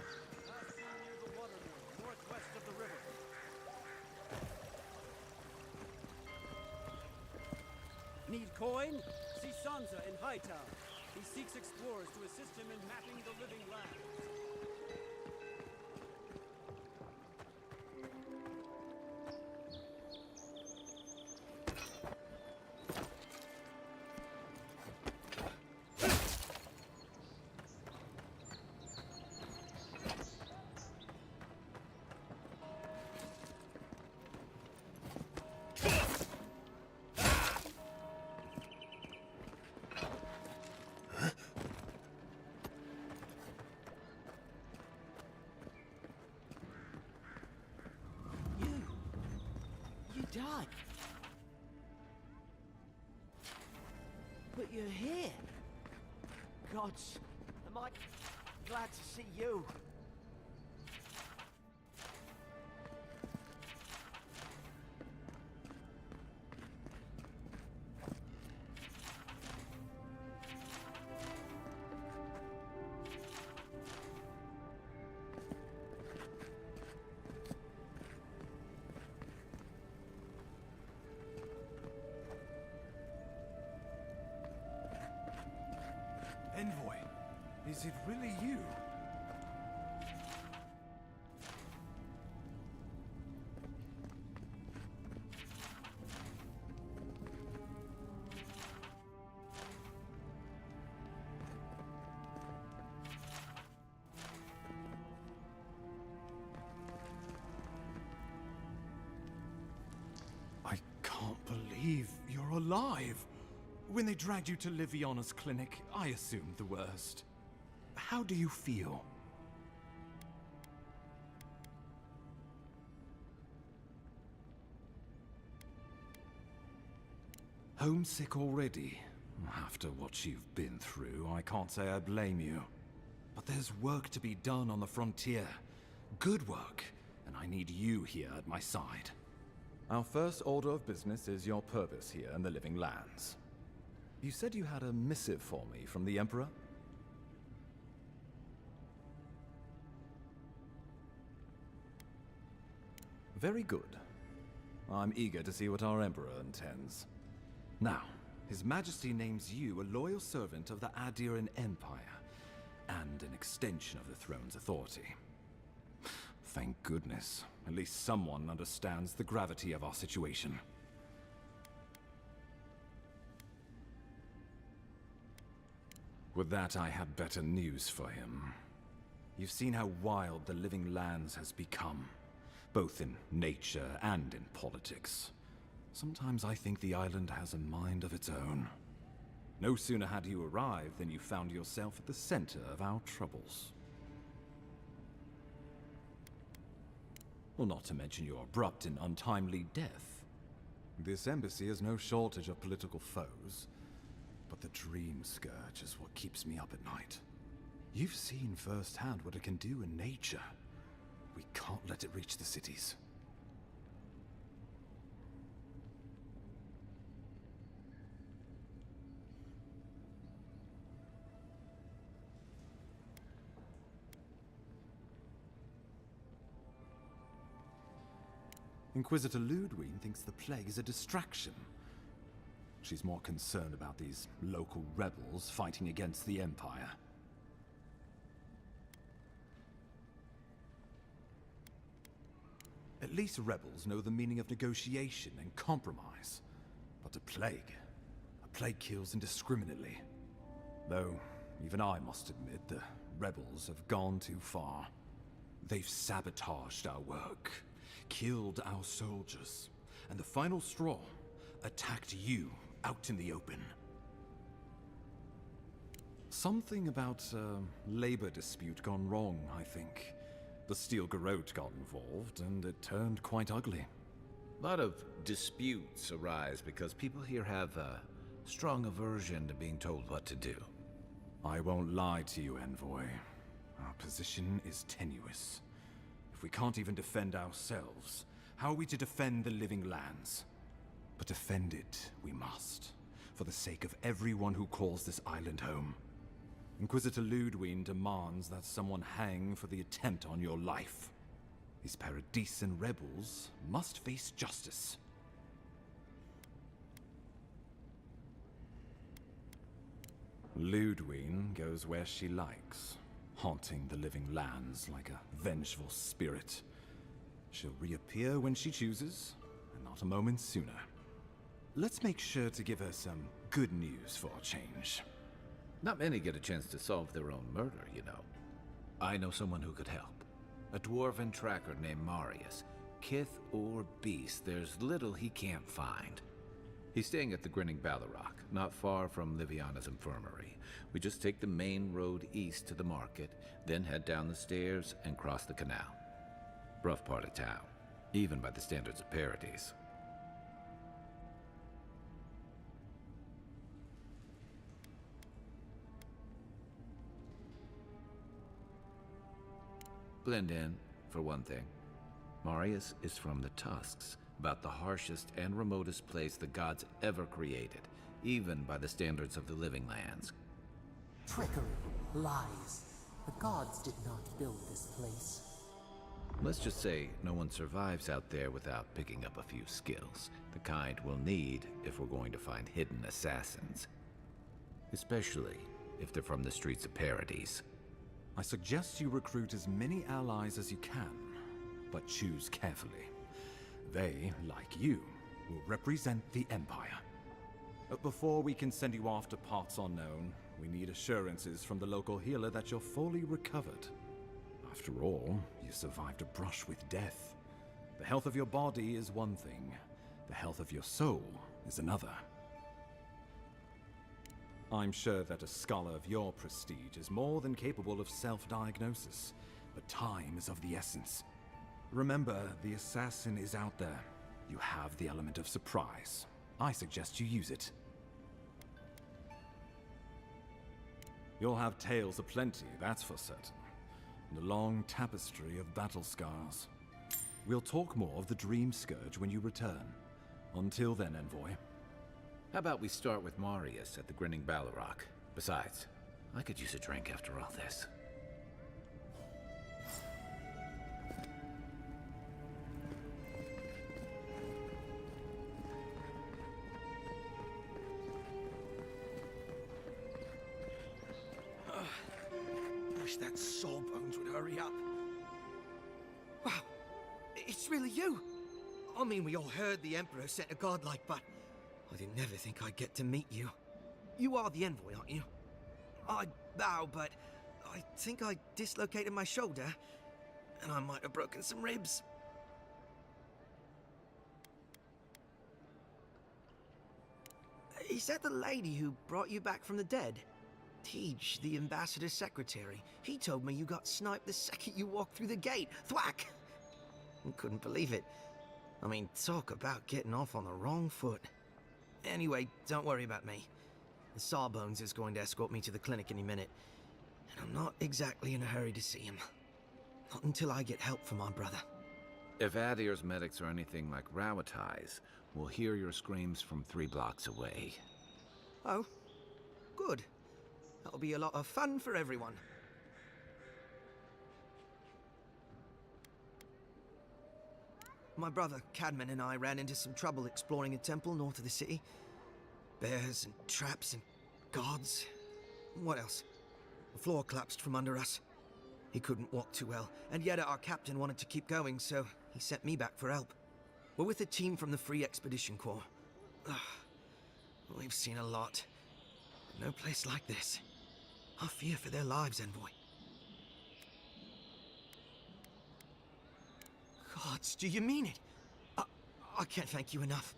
Last seen near the watermill, northwest of the river. Need coin? See Sansa in Hightown. He seeks explorers to assist him in mapping the living lands. You died. But you're here. Gods, am I glad to see you. Envoy, is it really you? I can't believe you're alive. When they dragged you to Liviana's clinic, I assumed the worst. How do you feel? Homesick already? After what you've been through, I can't say I blame you. But there's work to be done on the frontier. Good work, and I need you here at my side. Our first order of business is your purpose here in the Living Lands. You said you had a missive for me from the Emperor? Very good. I'm eager to see what our Emperor intends. Now, His Majesty names you a loyal servant of the Adiran Empire, and an extension of the throne's authority. Thank goodness. At least someone understands the gravity of our situation. With that, I have better news for him. You've seen how wild the Living Lands has become, both in nature and in politics. Sometimes I think the island has a mind of its own. No sooner had you arrived than you found yourself at the center of our troubles. Well, not to mention your abrupt and untimely death. This embassy has no shortage of political foes, but the Dream Scourge is what keeps me up at night. You've seen firsthand what it can do in nature. We can't let it reach the cities. Inquisitor Ludwig thinks the plague is a distraction. She's more concerned about these local rebels fighting against the Empire. At least rebels know the meaning of negotiation and compromise. But a plague kills indiscriminately. Though, even I must admit, the rebels have gone too far. They've sabotaged our work, killed our soldiers, and the final straw, attacked you out in the open. Something about a labor dispute gone wrong, I think. The Steel Garrote got involved, and it turned quite ugly. A lot of disputes arise because people here have a strong aversion to being told what to do. I won't lie to you, Envoy. Our position is tenuous. If we can't even defend ourselves, how are we to defend the living lands? But defend it we must, for the sake of everyone who calls this island home. Inquisitor Ludwig demands that someone hang for the attempt on your life. These Paradisen rebels must face justice. Ludwig goes where she likes, haunting the living lands like a vengeful spirit. She'll reappear when she chooses, and not a moment sooner. Let's make sure to give her some good news for a change. Not many get a chance to solve their own murder, you know. I know someone who could help. A dwarven tracker named Marius. Kith or beast, there's little he can't find. He's staying at the Grinning Ballarrock, not far from Liviana's infirmary. We just take the main road east to the market, then head down the stairs and cross the canal. Rough part of town, even by the standards of Paradise. Blend in, for one thing. Marius is from the Tusks, about the harshest and remotest place the gods ever created, even by the standards of the living lands. Trickery, lies. The gods did not build this place. Let's just say no one survives out there without picking up a few skills, the kind we'll need if we're going to find hidden assassins. Especially if they're from the streets of Paradise. I suggest you recruit as many allies as you can, but choose carefully. They, like you, will represent the Empire. But before we can send you off to parts unknown, we need assurances from the local healer that you're fully recovered. After all, you survived a brush with death. The health of your body is one thing. The health of your soul is another. I'm sure that a scholar of your prestige is more than capable of self-diagnosis, but time is of the essence. Remember, the assassin is out there. You have the element of surprise. I suggest you use it. You'll have tales aplenty, that's for certain. And a long tapestry of battle scars. We'll talk more of the Dream Scourge when you return. Until then, Envoy. How about we start with Marius at the Grinning Ballarrock? Besides, I could use a drink after all this. Wish that Sawbones would hurry up. Wow, it's really you. I mean, we all heard the Emperor sent a godlike, but I didn't never think I'd get to meet you. You are the Envoy, aren't you? I bow, but I think I dislocated my shoulder, and I might have broken some ribs. Is that the lady who brought you back from the dead? Tej, the ambassador's secretary. He told me you got sniped the second you walked through the gate. Thwack! I couldn't believe it. I mean, talk about getting off on the wrong foot. Anyway, don't worry about me. The Sawbones is going to escort me to the clinic any minute. And I'm not exactly in a hurry to see him. Not until I get help from my brother. If Adir's medics are anything like Rowatai's, we'll hear your screams from 3 blocks away. Oh, good. That'll be a lot of fun for everyone. My brother, Cadman, and I ran into some trouble exploring a temple north of the city. Bears and traps and gods. What else? The floor collapsed from under us. He couldn't walk too well, and yet our captain wanted to keep going, so he sent me back for help. We're with a team from the Free Expedition Corps. We've seen a lot. No place like this. I fear for their lives, Envoy. Gods, do you mean it? I can't thank you enough.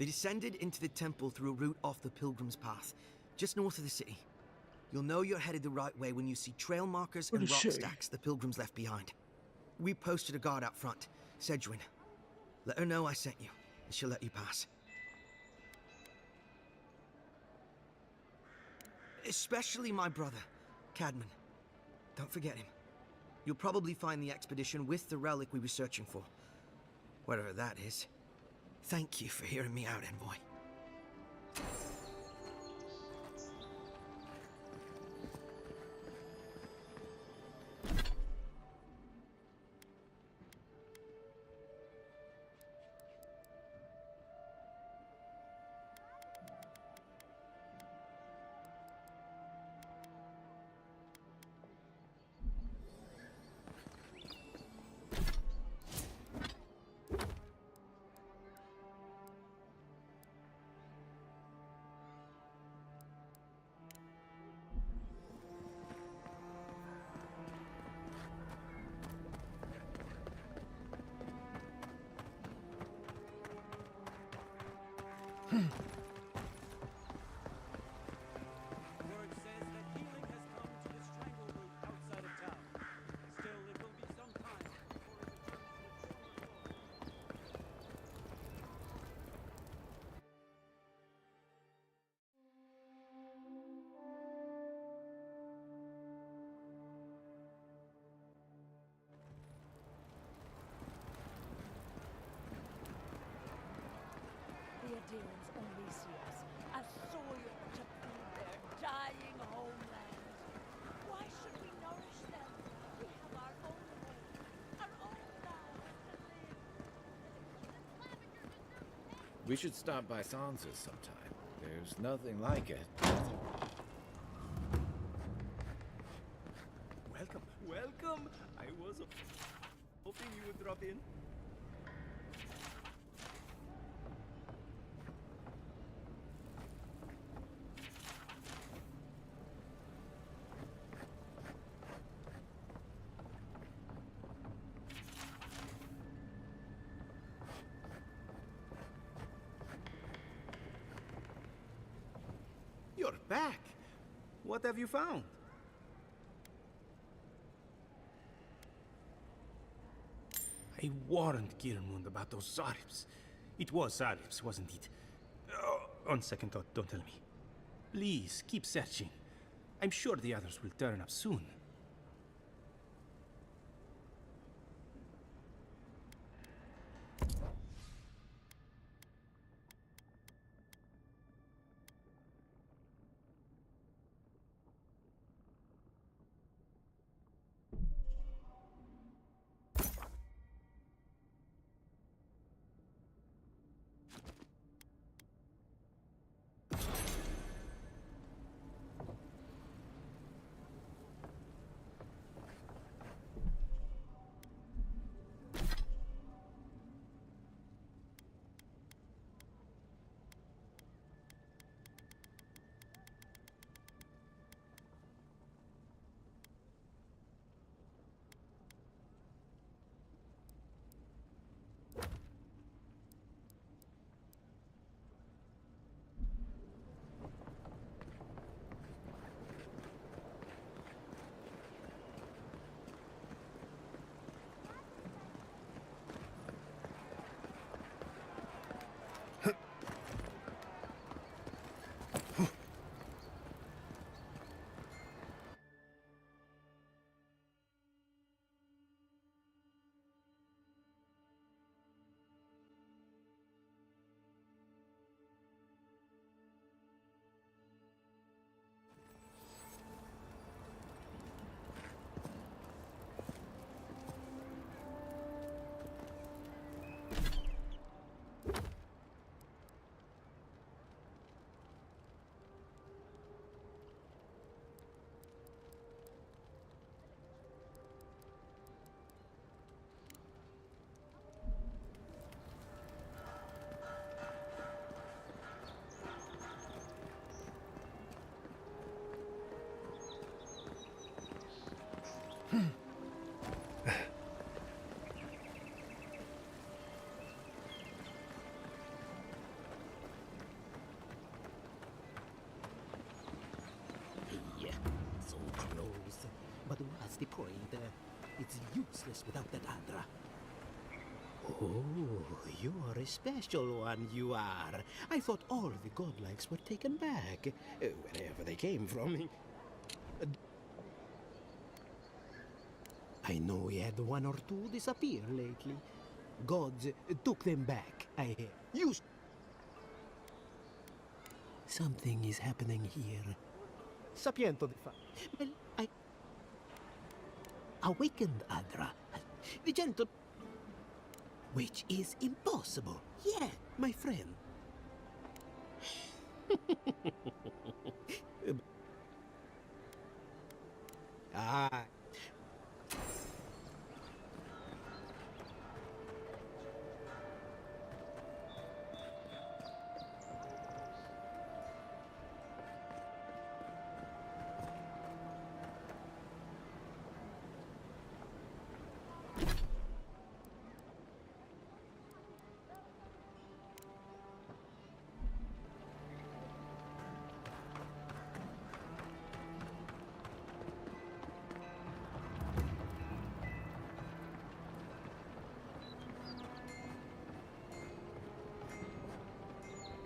They descended into the temple through a route off the Pilgrim's Path, just north of the city. You'll know you're headed the right way when you see trail markers and rock stacks the Pilgrims left behind. We posted a guard out front, Sedgwin. Let her know I sent you, and she'll let you pass. Especially my brother, Cadman. Don't forget him. You'll probably find the expedition with the relic we were searching for. Whatever that is. Thank you for hearing me out, Envoy. Word says that healing has come to the Strangle Root outside of town. Still, it will be some time before it returns to its former form. The Adherents only see us as soil to feed their dying homeland. Why should we nourish them? We have our own way, our own lives to live. We should stop by Sansa's sometime. There's nothing like it. Welcome, welcome. I was hoping you would drop in. You're back. What have you found? I warned Kirmund about those Zaribs. It was Zaribs, wasn't it? On second thought, don't tell me. Please, keep searching. I'm sure the others will turn up soon. It's useless without that Adra. Oh, you are a special one, you are. I thought all the godlikes were taken back, wherever they came from. I know we had one or two disappear lately. Gods took them back, I hear. Something is happening here. Sapiento de fa. Well, I awakened Adra. The gentle... Which is impossible. Yeah, my friend. Ah.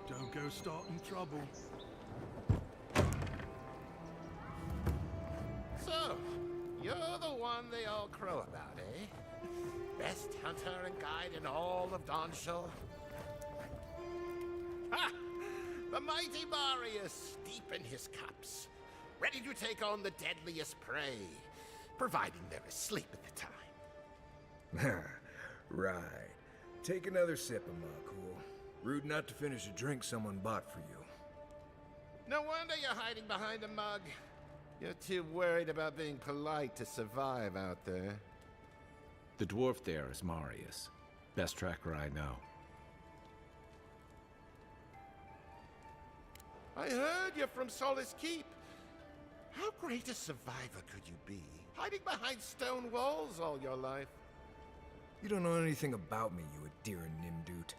Don't go starting trouble. So, you're the one they all crow about, eh? Best hunter and guide in all of Donshell? Ha! The mighty Marius, deep in his cups, ready to take on the deadliest prey, providing they're asleep at the time. Right. Take another sip of my cool. Rude not to finish a drink someone bought for you. No wonder you're hiding behind a mug. You're too worried about being polite to survive out there. The dwarf there is Marius. Best tracker I know. I heard you're from Solace Keep. How great a survivor could you be, hiding behind stone walls all your life? You don't know anything about me, you Adira Nimdut.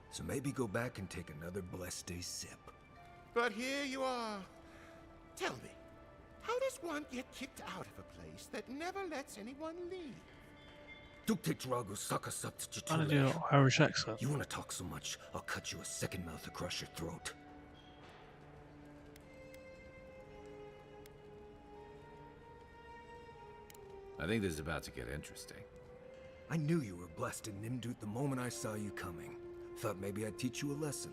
So maybe go back and take another blessed day sip. But here you are. Tell me, how does one get kicked out of a place that never lets anyone leave? Trying to do an Irish accent. You want to talk so much, I'll cut you a second mouth across your throat. I think this is about to get interesting. I knew you were blessed in Nimdut the moment I saw you coming. Thought maybe I'd teach you a lesson.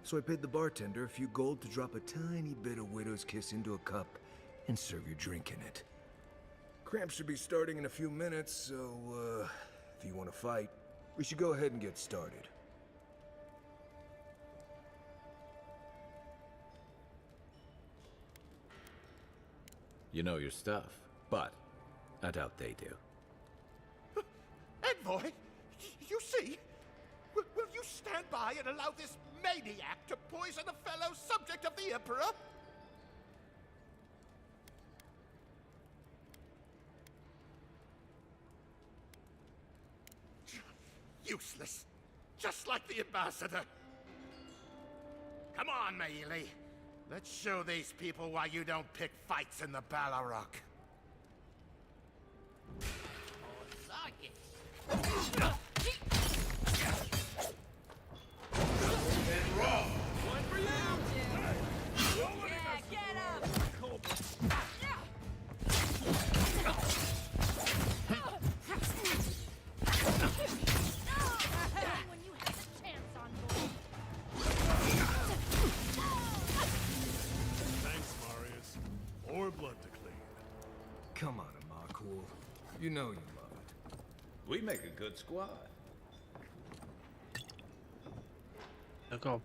So I paid the bartender a few gold to drop a tiny bit of Widow's Kiss into a cup and serve your drink in it. Cramps should be starting in a few minutes, so, if you want to fight, we should go ahead and get started. You know your stuff, but I doubt they do. Envoy, you see? Will you stand by and allow this maniac to poison a fellow subject of the Emperor? Useless. Just like the ambassador. Come on, Maili. Let's show these people why you don't pick fights in the Ballarok. One for you! Yeah, get him! When you have a chance on board. Thanks, Marius. More blood to clean. Come on, Amakul. You know you love it. We make a good squad. I got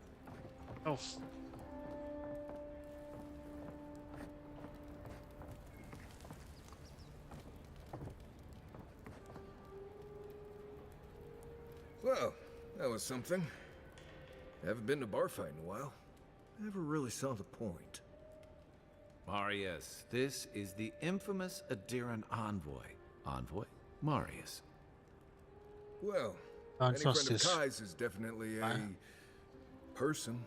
oh. Well, that was something. Haven't been to a bar fight in a while. Never really saw the point. Marius, this is the infamous Adiran envoy. Envoy? Marius. Well, any friend of Kai's is definitely a person.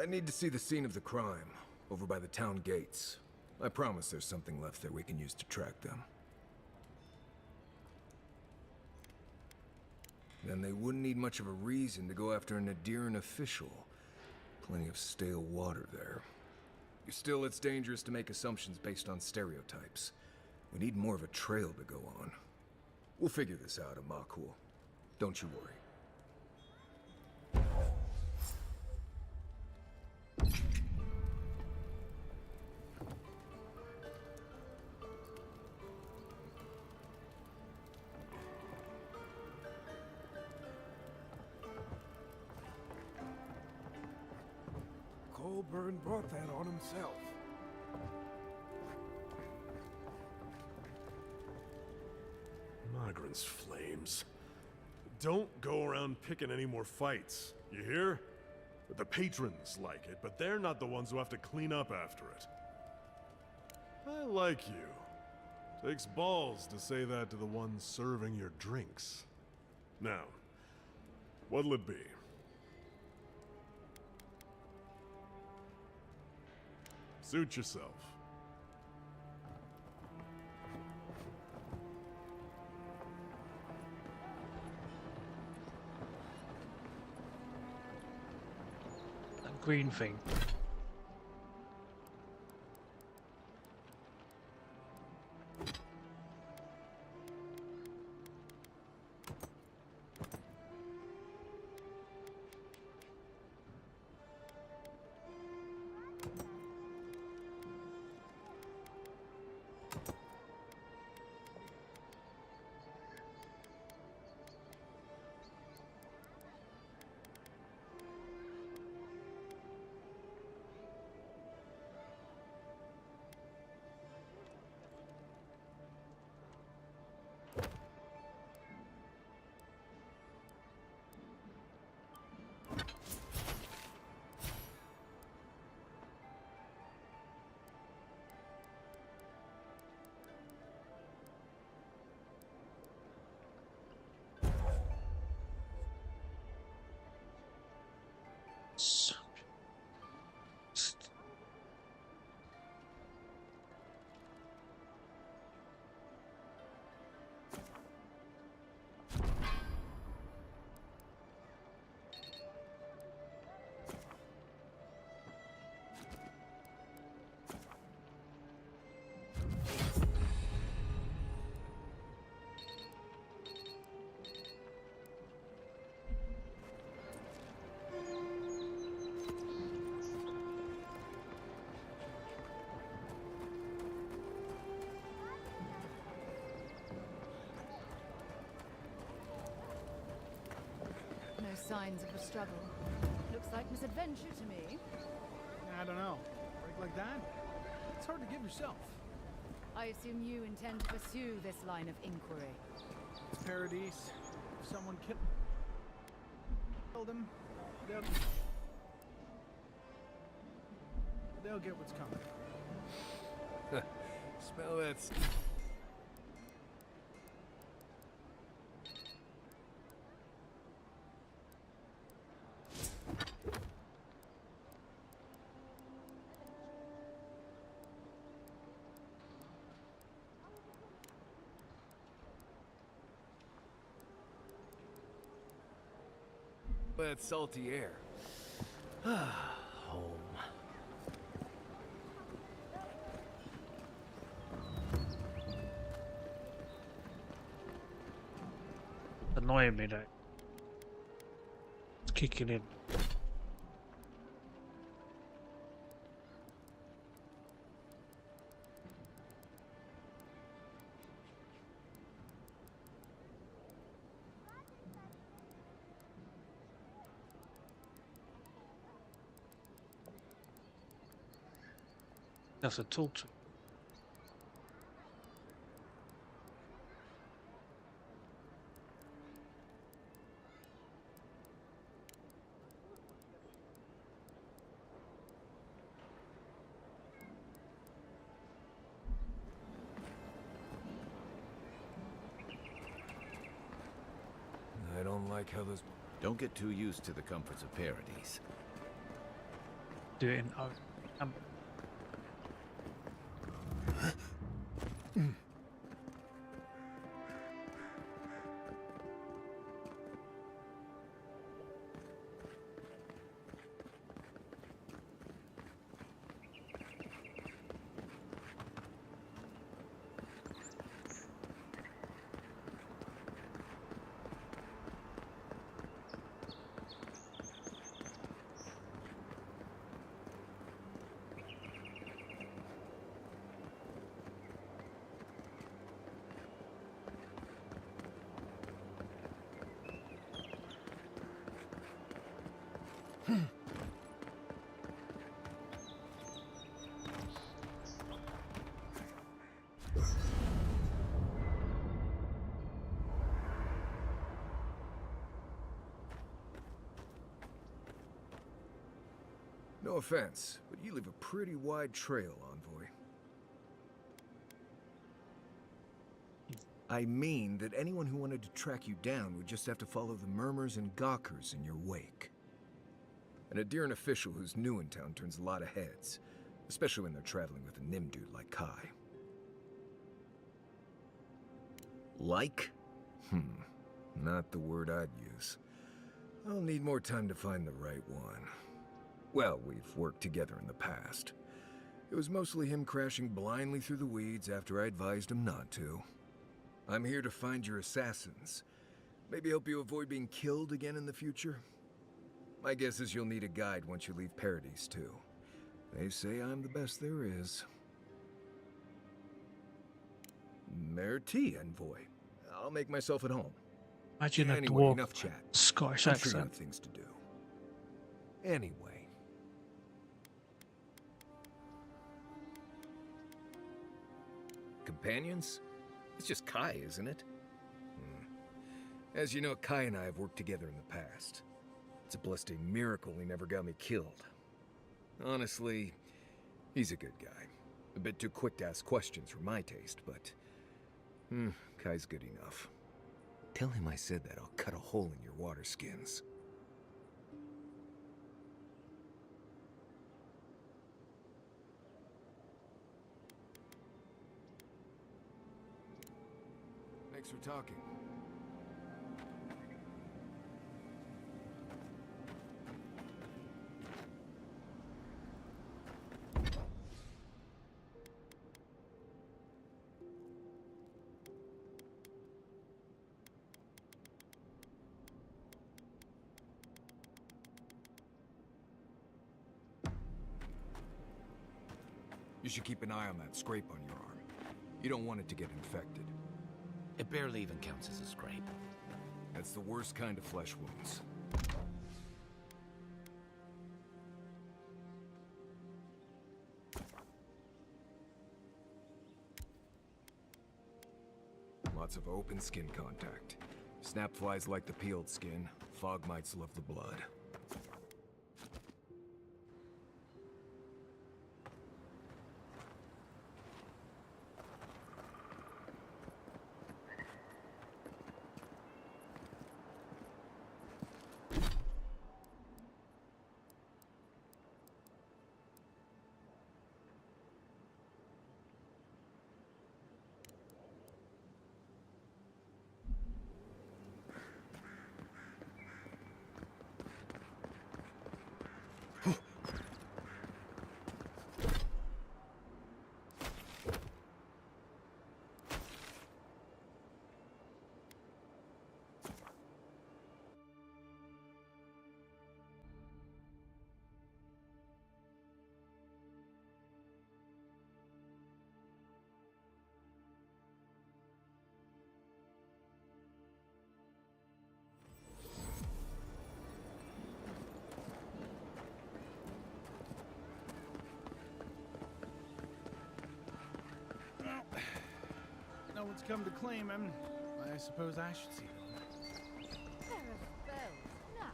I need to see the scene of the crime. over by the town gates. I promise there's something left there we can use to track them. Then they wouldn't need much of a reason to go after an Adiran official. Plenty of stale water there. Still, it's dangerous to make assumptions based on stereotypes. We need more of a trail to go on. We'll figure this out, Amakul. Don't you worry. Colburn brought that on himself. Migrants' flames. Don't go around picking any more fights, you hear? The patrons like it, but they're not the ones who have to clean up after it. I like you. Takes balls to say that to the ones serving your drinks. Now, what'll it be? Suit yourself. That green thing. No signs of a struggle. Looks like misadventure to me. I don't know. Break like that? It's hard to give yourself. I assume you intend to pursue this line of inquiry. It's Paradise. If someone killed him, they'll get what's coming. Smell that. That salty air. Home. Annoying me though. It's kicking in. That's a talk to. I don't like how those... Don't get too used to the comforts of Paradise. Do it in No offense, but you leave a pretty wide trail, Envoy. I mean that anyone who wanted to track you down would just have to follow the murmurs and gawkers in your wake. An Adiran official who's new in town turns a lot of heads, especially when they're traveling with a Nimdude like Kai. Like? Not the word I'd use. I'll need more time to find the right one. Well, we've worked together in the past. It was mostly him crashing blindly through the weeds after I advised him not to. I'm here to find your assassins. Maybe help you avoid being killed again in the future. My guess is you'll need a guide once you leave Paradise, too. They say I'm the best there is. Merci, Envoy. I'll make myself at home. Imagine a Anyway, dwarf enough chat. Scottish I'm sure you have accent. things to do. Anyway. Companions? It's just Kai, isn't it? As you know, Kai and I have worked together in the past. It's a blessed miracle he never got me killed. Honestly, he's a good guy. A bit too quick to ask questions for my taste, but... Kai's good enough. Tell him I said that I'll cut a hole in your water skins. Thanks for talking. You should keep an eye on that scrape on your arm. You don't want it to get infected. It barely even counts as a scrape. That's the worst kind of flesh wounds. Lots of open skin contact. Snap flies like the peeled skin. Fog mites love the blood. No one's come to claim him. I suppose I should see them. Pair of bells. Now,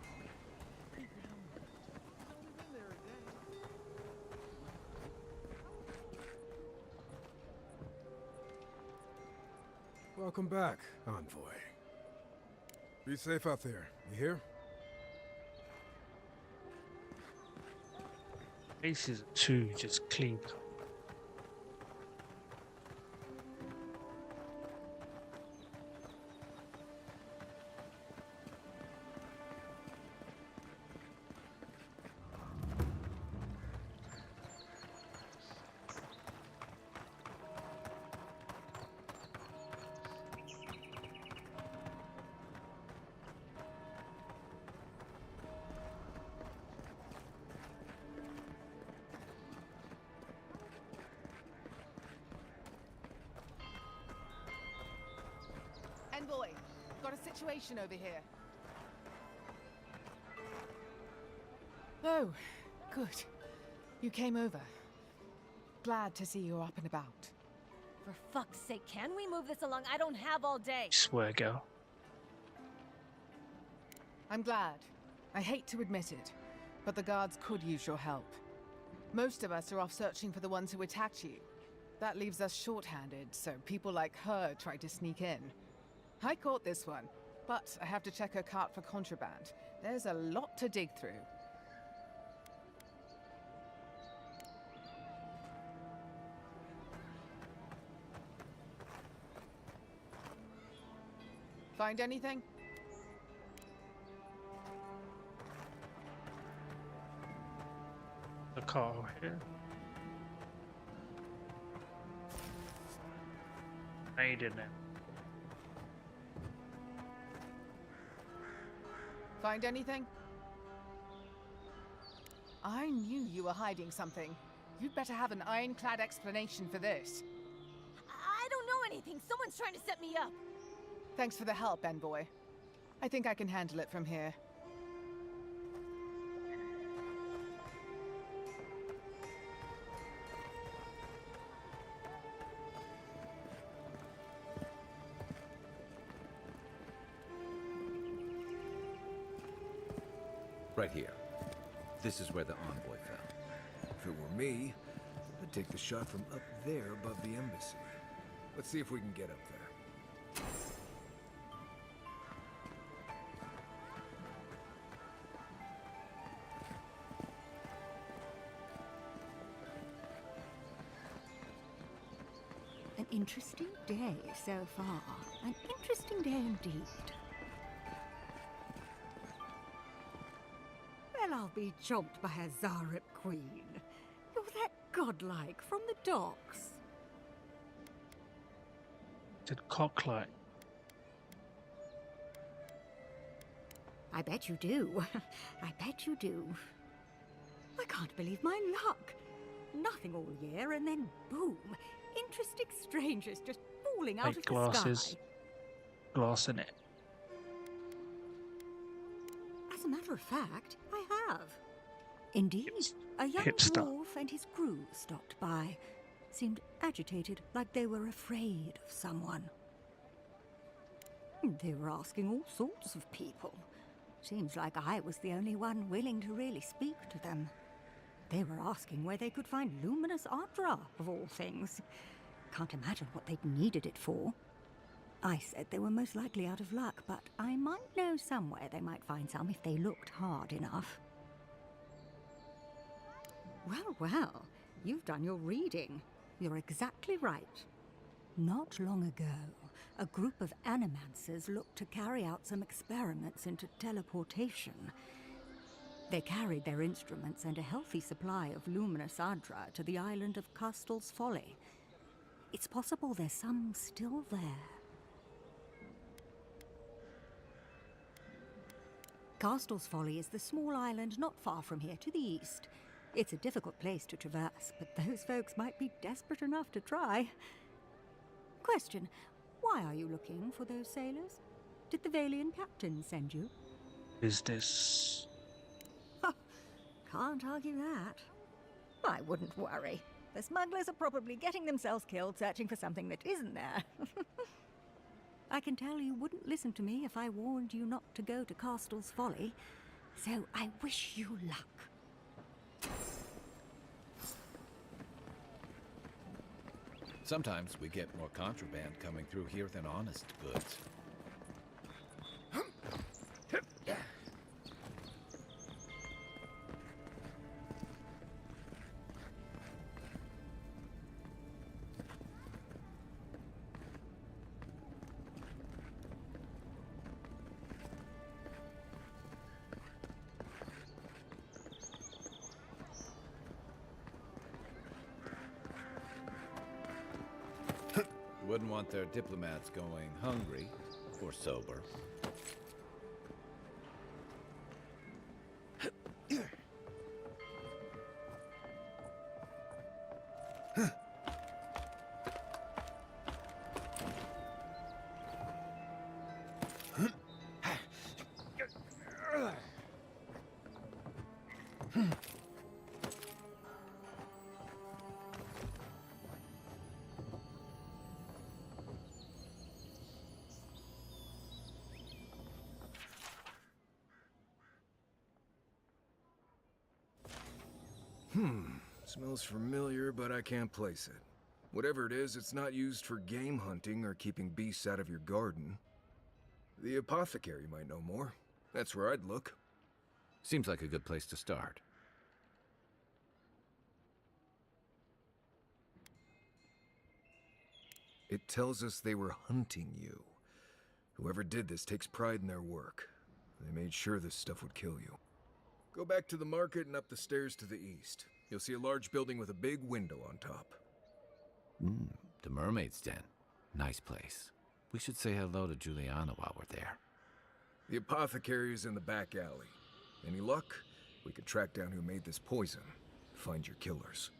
keep it on. Welcome back, Envoy. Be safe out there, you hear? Faces are too just clean. Envoy, got a situation over here. Oh, good. You came over. Glad to see you're up and about. For fuck's sake, can we move this along? I don't have all day. Swear, girl. I'm glad. I hate to admit it, but the guards could use your help. Most of us are off searching for the ones who attacked you. That leaves us short-handed, so people like her try to sneak in. I caught this one, but I have to check her cart for contraband. There's a lot to dig through. Find anything? The car over here. Made in it. Find anything? I knew you were hiding something. You'd better have an ironclad explanation for this. I don't know anything. Someone's trying to set me up. Thanks for the help, Envoy. I think I can handle it from here. Right here. This is where the envoy fell. If it were me, I'd take the shot from up there above the embassy. Let's see if we can get up there. An interesting day so far. An interesting day indeed. Well, I'll be chomped by a Zarep queen. You're that godlike from the docks. Did cocklight. I bet you do. I bet you do. I can't believe my luck. Nothing all year, and then boom. Interesting strangers just falling out Like of glasses. the sky. Glass in it. As a matter of fact, I have. Indeed, a young Hipster. dwarf and his crew stopped by. Seemed agitated, like they were afraid of someone. They were asking all sorts of people. Seems like I was the only one willing to really speak to them. They were asking where they could find luminous Adra, of all things. Can't imagine what they'd needed it for. I said they were most likely out of luck, but I might know somewhere they might find some if they looked hard enough. Well, well, you've done your reading. You're exactly right. Not long ago, a group of animancers looked to carry out some experiments into teleportation. They carried their instruments and a healthy supply of luminous Adra to the island of Castel's Folly. It's possible there's some still there. Castel's Folly is the small island not far from here to the east. It's a difficult place to traverse, but those folks might be desperate enough to try. Question, why are you looking for those sailors? Did the Valian captain send you? Is this... Can't argue that. I wouldn't worry. The smugglers are probably getting themselves killed searching for something that isn't there. I can tell you wouldn't listen to me if I warned you not to go to Castel's Folly, so I wish you luck. Sometimes we get more contraband coming through here than honest goods. Wouldn't want their diplomats going hungry or sober. Smells familiar, but I can't place it. Whatever it is, it's not used for game hunting or keeping beasts out of your garden. The apothecary might know more. That's where I'd look. Seems like a good place to start. It tells us they were hunting you. Whoever did this takes pride in their work. They made sure this stuff would kill you. Go back to the market and up the stairs to the east. You'll see a large building with a big window on top. The Mermaid's Den. Nice place. We should say hello to Juliana while we're there. The apothecary is in the back alley. Any luck? We can track down who made this poison. Find your killers.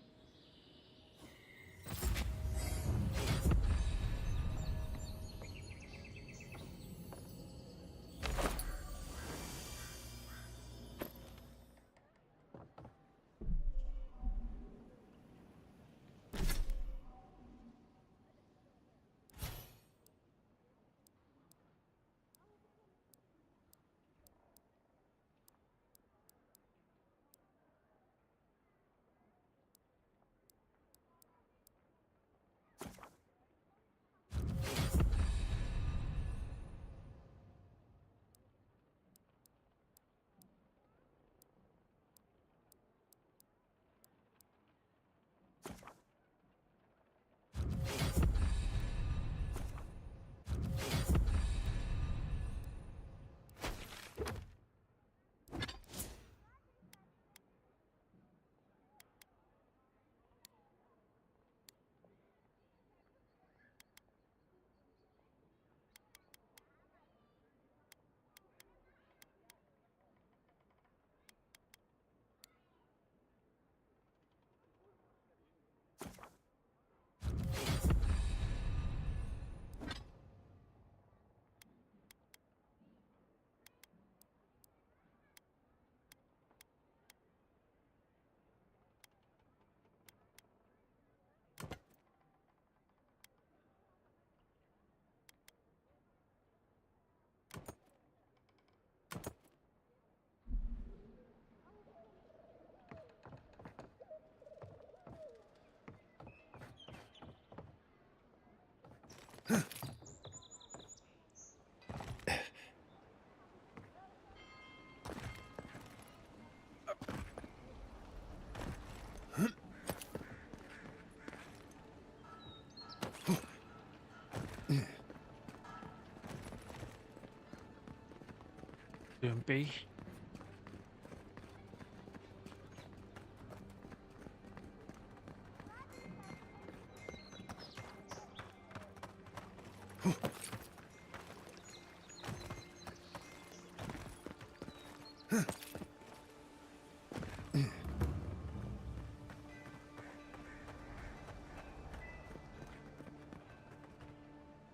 Doing B.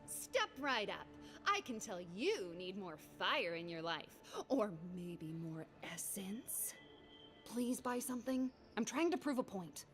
Step right up. I can tell you need more fire in your life. Or maybe more essence. Please buy something. I'm trying to prove a point.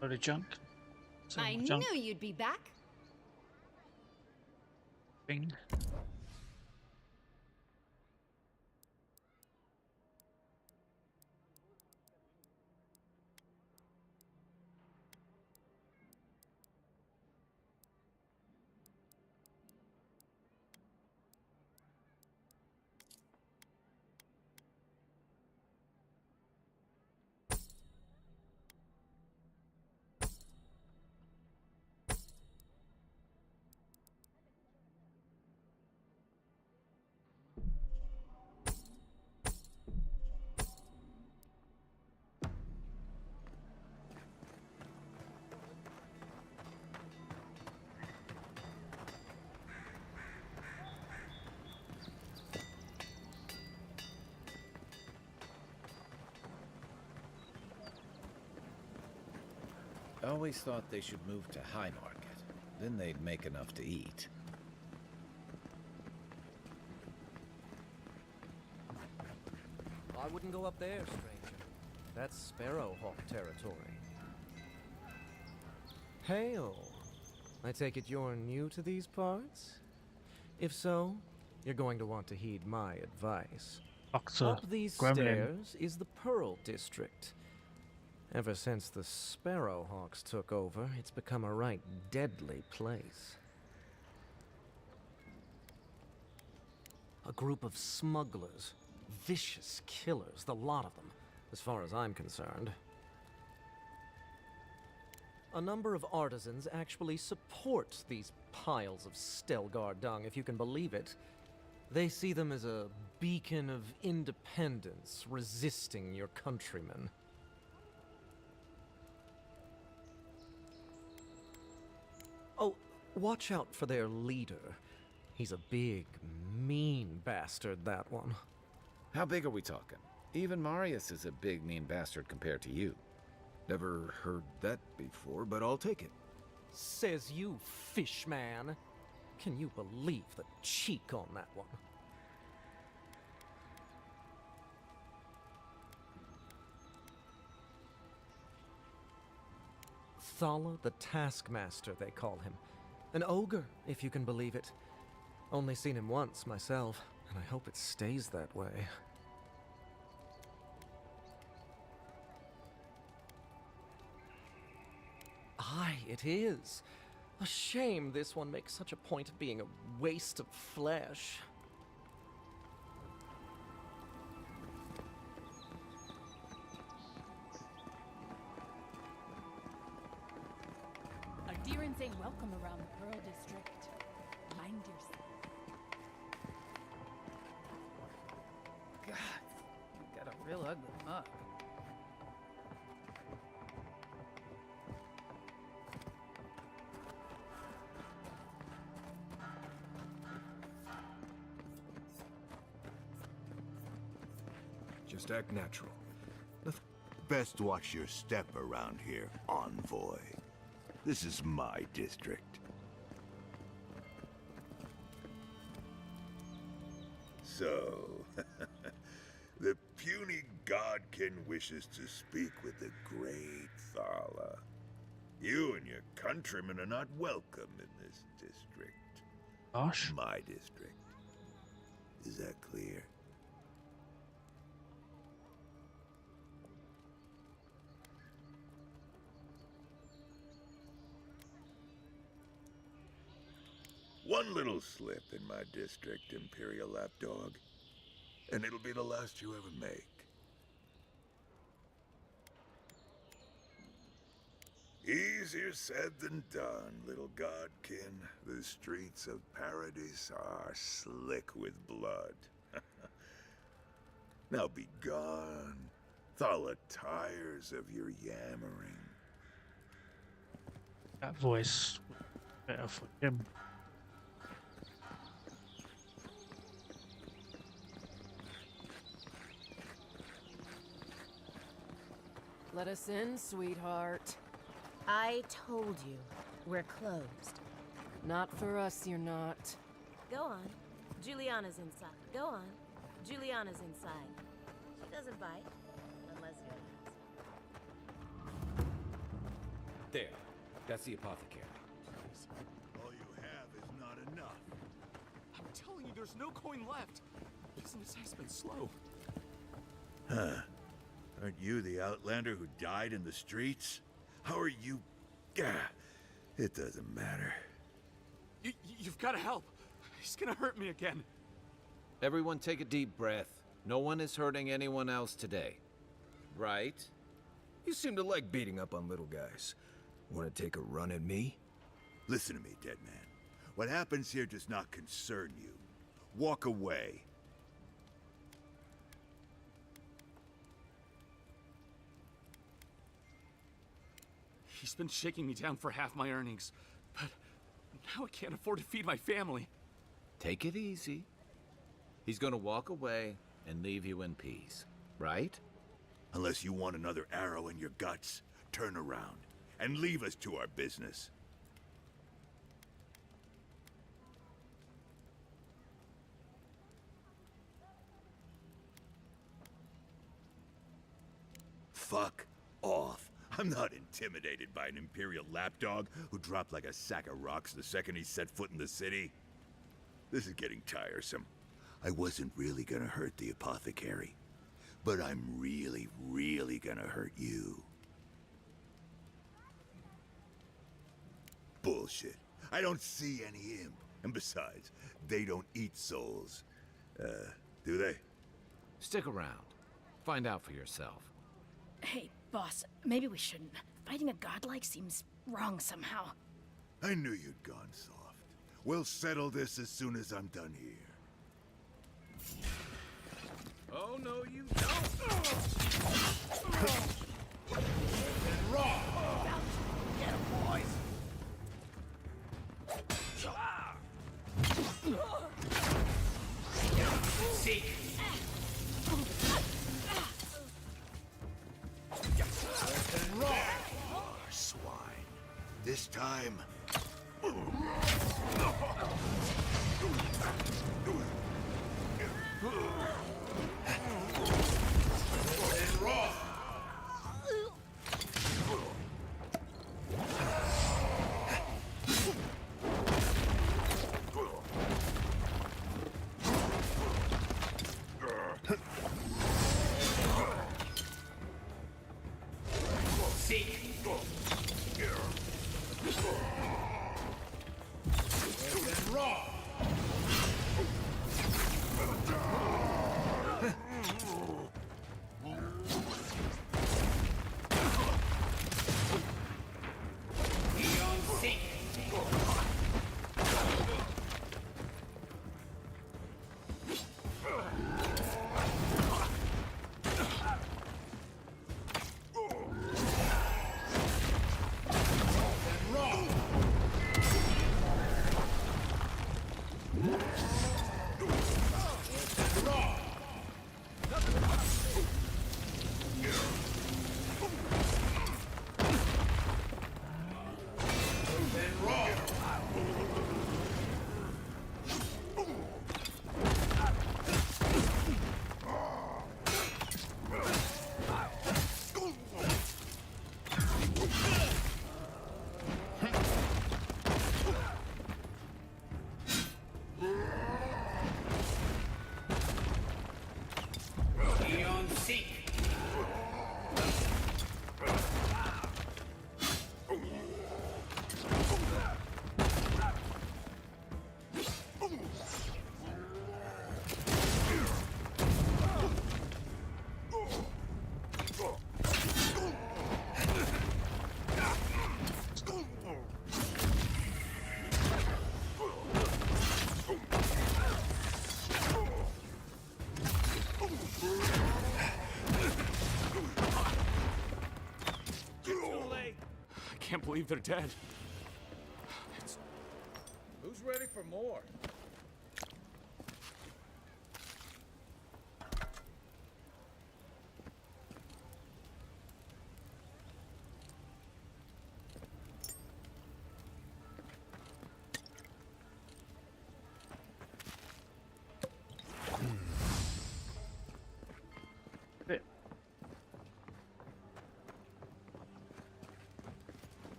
Load of junk. I Some junk. knew you'd be back. Bing. always thought they should move to High Market. Then they'd make enough to eat. I wouldn't go up there, stranger. That's Sparrowhawk territory. Hail. I take it you're new to these parts? If so, you're going to want to heed my advice. Up these stairs is the Pearl District. Ever since the Sparrowhawks took over, it's become a right deadly place. A group of smugglers, vicious killers, the lot of them, as far as I'm concerned. A number of artisans actually support these piles of Stelgar dung, if you can believe it. They see them as a beacon of independence, resisting your countrymen. Oh, watch out for their leader. He's a big, mean bastard, that one. How big are we talking? Even Marius is a big, mean bastard compared to you. Never heard that before, but I'll take it. Says you, fishman. Can you believe the cheek on that one? Thala the Taskmaster, they call him. An ogre, if you can believe it. Only seen him once, myself, and I hope it stays that way. Aye, it is. A shame this one makes such a point of being a waste of flesh. Adherents ain't welcome around the Pearl District. Mind yourself. God, you got a real ugly mug. Just act natural. Best watch your step around here, envoy. This is my district. So, the puny godkin wishes to speak with the great Thala. You and your countrymen are not welcome in this district. Gosh. My district. Is that clear? One little slip in my district, Imperial Lapdog, and it'll be the last you ever make. Easier said than done, little godkin. The streets of Paradise are slick with blood. Now be gone. Thala tires of your yammering. That voice, better for him. Let us in, sweetheart. I told you, we're closed. Not for us, you're not. Go on. Juliana's inside. Go on. Juliana's inside. She doesn't bite, unless you ask. There. That's the apothecary. All you have is not enough. I'm telling you, there's no coin left. Business has been slow. Huh. Aren't you the outlander who died in the streets? How are you? Gah, it doesn't matter. You've got to help. He's gonna hurt me again. Everyone take a deep breath. No one is hurting anyone else today. Right? You seem to like beating up on little guys. Want to take a run at me? Listen to me, dead man. What happens here does not concern you. Walk away. He's been shaking me down for half my earnings, but now I can't afford to feed my family. Take it easy. He's gonna walk away and leave you in peace, right? Unless you want another arrow in your guts, turn around and leave us to our business. Fuck off. I'm not intimidated by an Imperial lapdog who dropped like a sack of rocks the second he set foot in the city. This is getting tiresome. I wasn't really gonna hurt the apothecary, but I'm really, really gonna hurt you. Bullshit. I don't see any imp. And besides, they don't eat souls. Do they? Stick around. Find out for yourself. Hey, boss, maybe we shouldn't. Fighting a godlike seems wrong somehow. I knew you'd gone soft. We'll settle this as soon as I'm done here. Oh, no, you don't! And raw! Get him, boys! Seek! And raw! Swine. This time... And raw! Seek! And raw! I can't believe they're dead. Who's ready for more?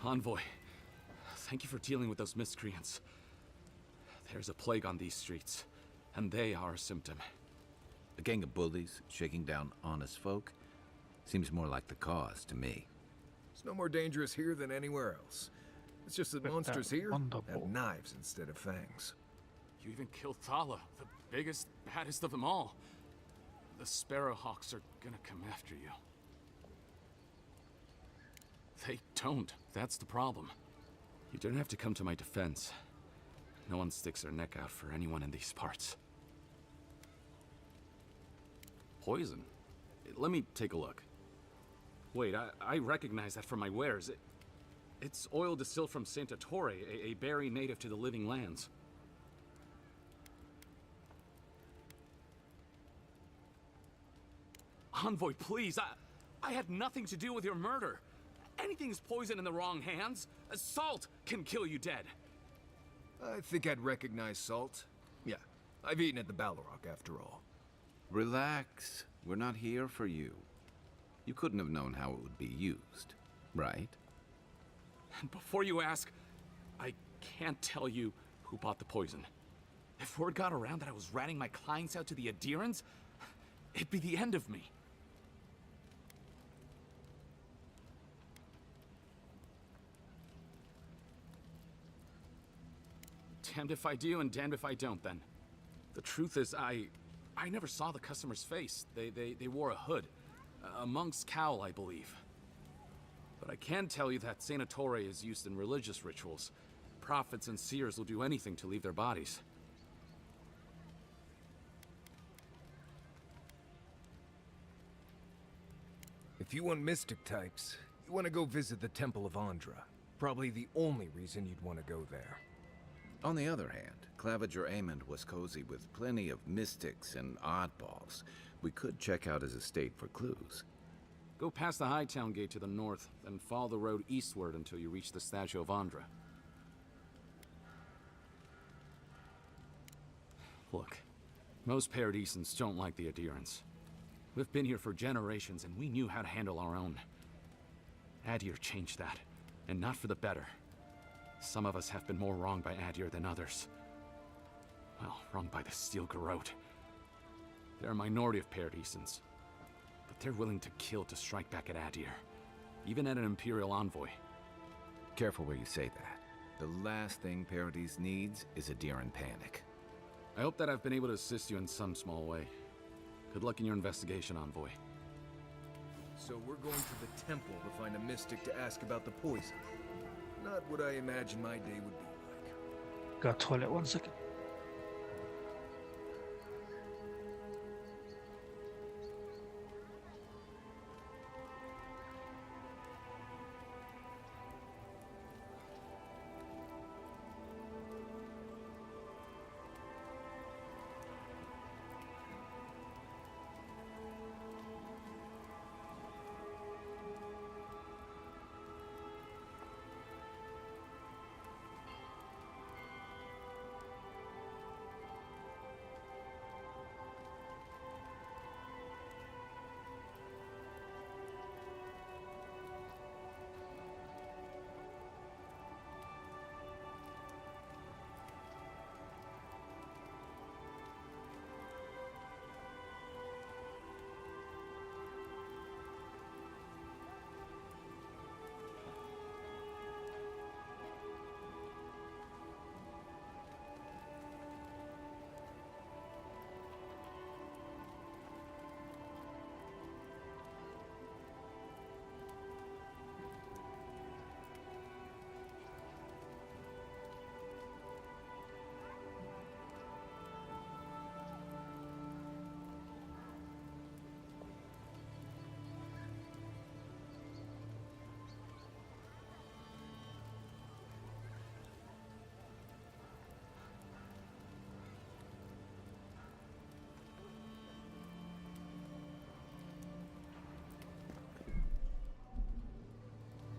Envoy, thank you for dealing with those miscreants. There's a plague on these streets, and they are a symptom. A gang of bullies shaking down honest folk? Seems more like the cause to me. It's no more dangerous here than anywhere else. It's just that monsters here have knives instead of fangs. You even killed Thala, the biggest, baddest of them all. The Sparrowhawks are gonna come after you. They don't. That's the problem. You don't have to come to my defense. No one sticks their neck out for anyone in these parts. Poison? Let me take a look. Wait, I recognize that from my wares. It's oil distilled from Santa Torre, a berry native to the Living Lands. Envoy, please. I had nothing to do with your murder. Anything's poison in the wrong hands. Salt can kill you dead. I think I'd recognize salt. Yeah, I've eaten at the Balrog after all. Relax. We're not here for you. You couldn't have known how it would be used, right? And before you ask, I can't tell you who bought the poison. If word got around that I was ratting my clients out to the adherents, it'd be the end of me. Damned if I do and damned if I don't, then. The truth is, I never saw the customer's face. They wore a hood. A monk's cowl, I believe. But I can tell you that Saint Ettore is used in religious rituals. Prophets and seers will do anything to leave their bodies. If you want mystic types, you want to go visit the Temple of Andra. Probably the only reason you'd want to go there. On the other hand, Claviger Amond was cozy with plenty of mystics and oddballs. We could check out his estate for clues. Go past the Hightown Gate to the north, then follow the road eastward until you reach the statue of Andra. Look, most Paradisans don't like the adherents. We've been here for generations, and we knew how to handle our own. Adir changed that, and not for the better. Some of us have been more wronged by Adir than others. Well, wronged by the Steel Garrote. They're a minority of Paradisans, but they're willing to kill to strike back at Adir, even at an Imperial envoy. Careful where you say that. The last thing Paradis needs is Adiran panic. I hope that I've been able to assist you in some small way. Good luck in your investigation, Envoy. So we're going to the temple to find a mystic to ask about the poison. Not what I imagine my day would be like. Go to toilet 1 second.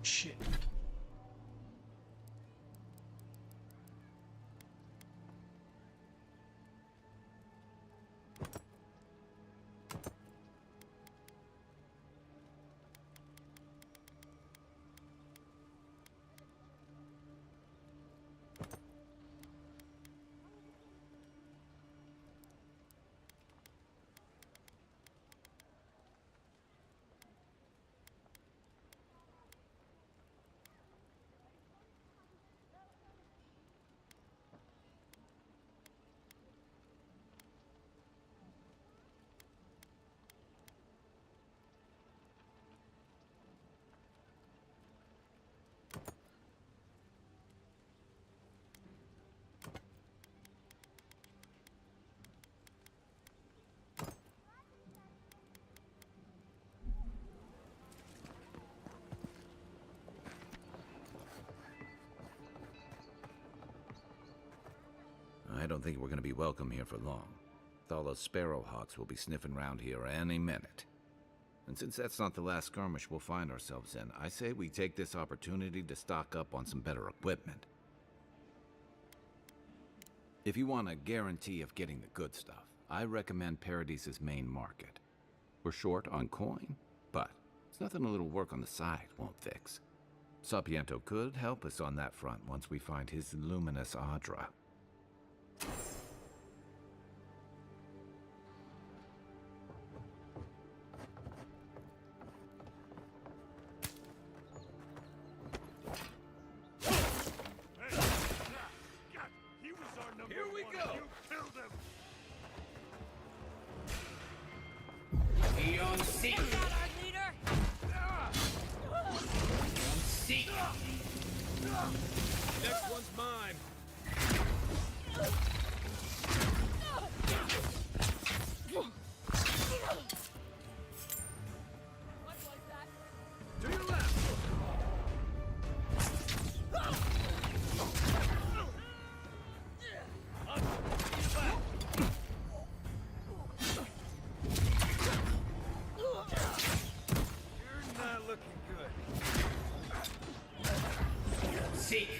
Shit. I don't think we're going to be welcome here for long. Thala's sparrowhawks will be sniffing around here any minute. And since that's not the last skirmish we'll find ourselves in, I say we take this opportunity to stock up on some better equipment. If you want a guarantee of getting the good stuff, I recommend Paradise's main market. We're short on coin, but it's nothing a little work on the side won't fix. Sapiento could help us on that front once we find his luminous Adra. Here we go! Killed him! Eon Seek! Take out our leader! Eon Seek! Next one's mine. What was that? To your left. You're not looking good. Seek!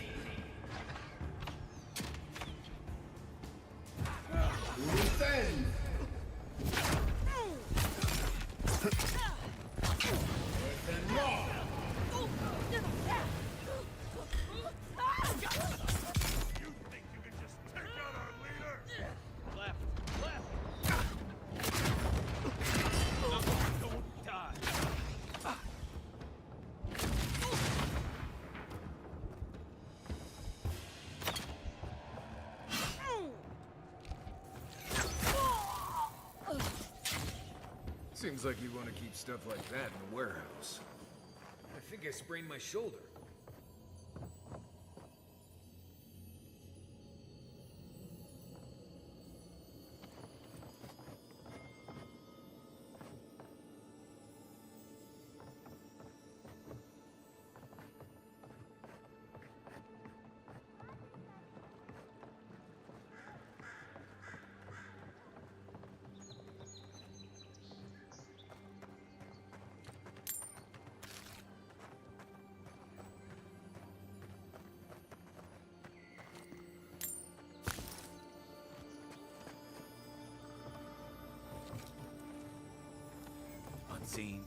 Luthen! Luthen Raw! You think you can just take out our leader? Left. Don't die. Seems like you want to keep stuff like that in the warehouse. I think I sprained my shoulder. Unseen.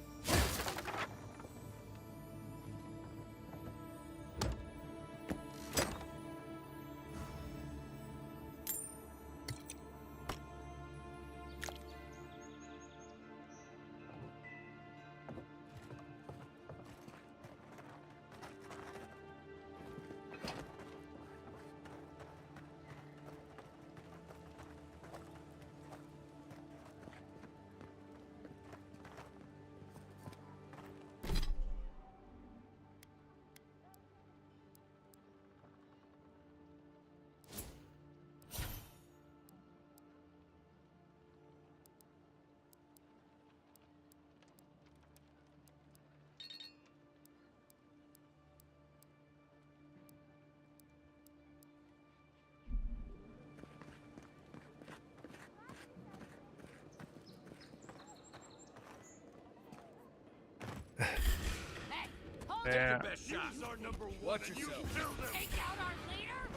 Yeah. Best shot. Use our number one. Watch and yourself. You killed him. Take out our leader?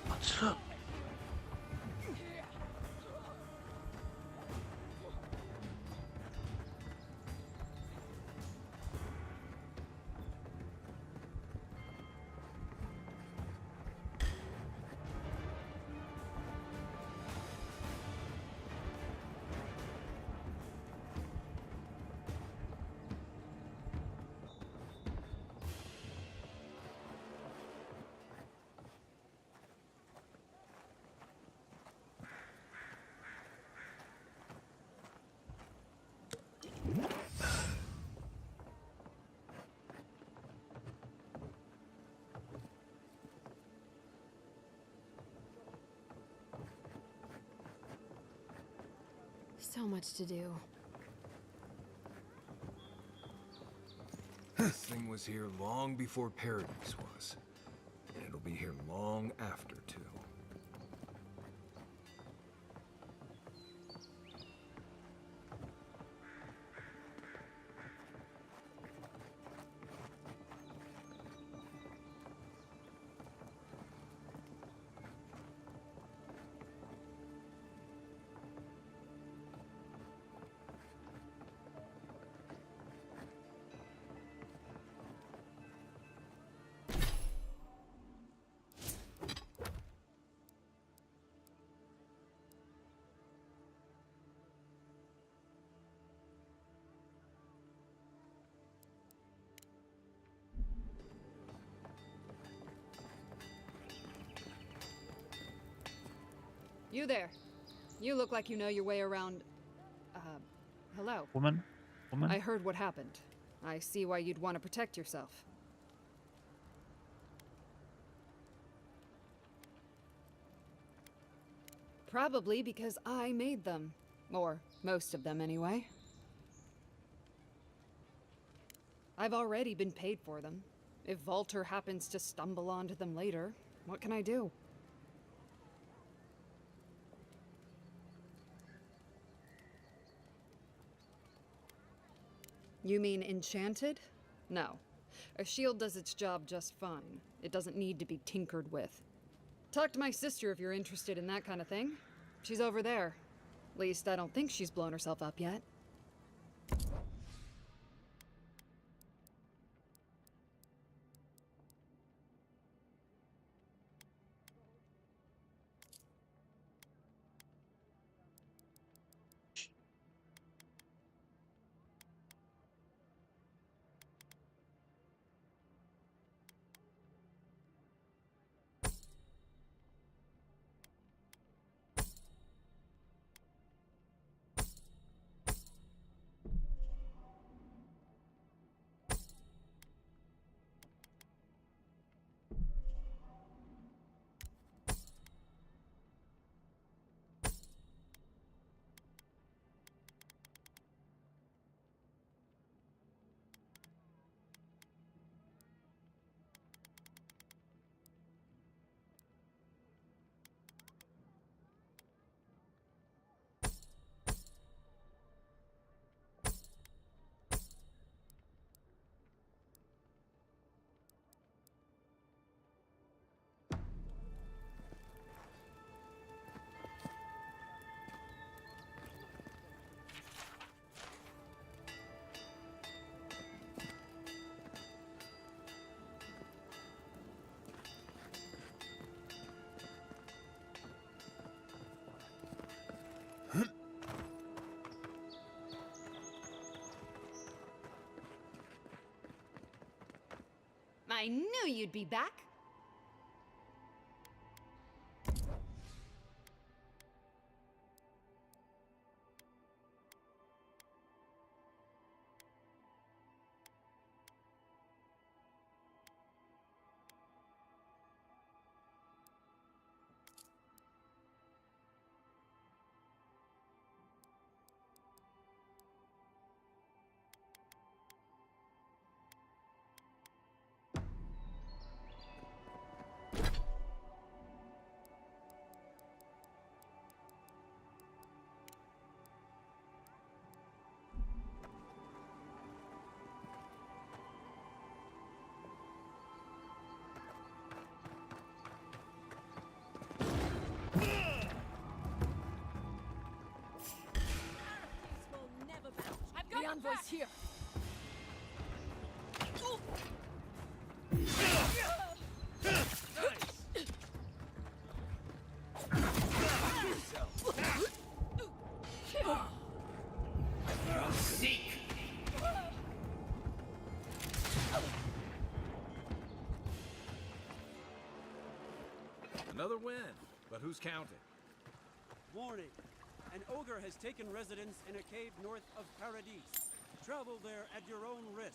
What's up? So much to do. This thing was here long before Paradise was. And it'll be here long after, too. You there. You look like you know your way around... hello. Woman? I heard what happened. I see why you'd want to protect yourself. Probably because I made them. Or most of them, anyway. I've already been paid for them. If Volter happens to stumble onto them later, what can I do? You mean enchanted? No. A shield does its job just fine. It doesn't need to be tinkered with. Talk to my sister if you're interested in that kind of thing. She's over there. At least I don't think she's blown herself up yet. I knew you'd be back! The envoy's here. Another win, but who's counting? Warning. An ogre has taken residence in a cave north of Paradise. Travel there at your own risk.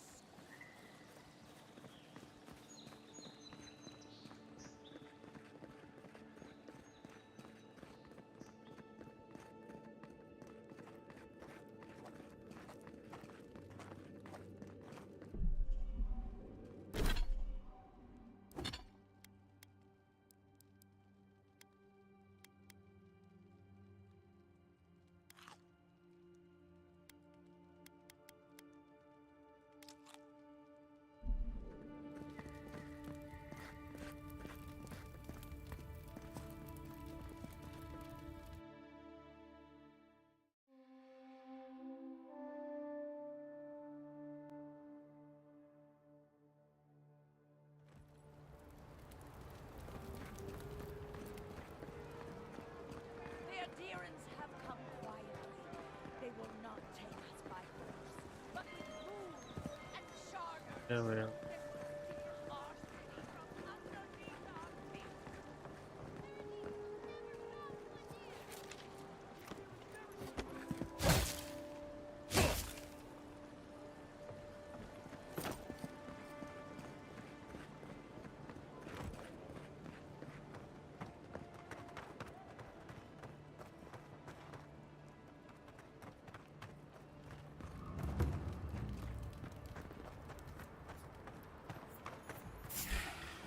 There we are.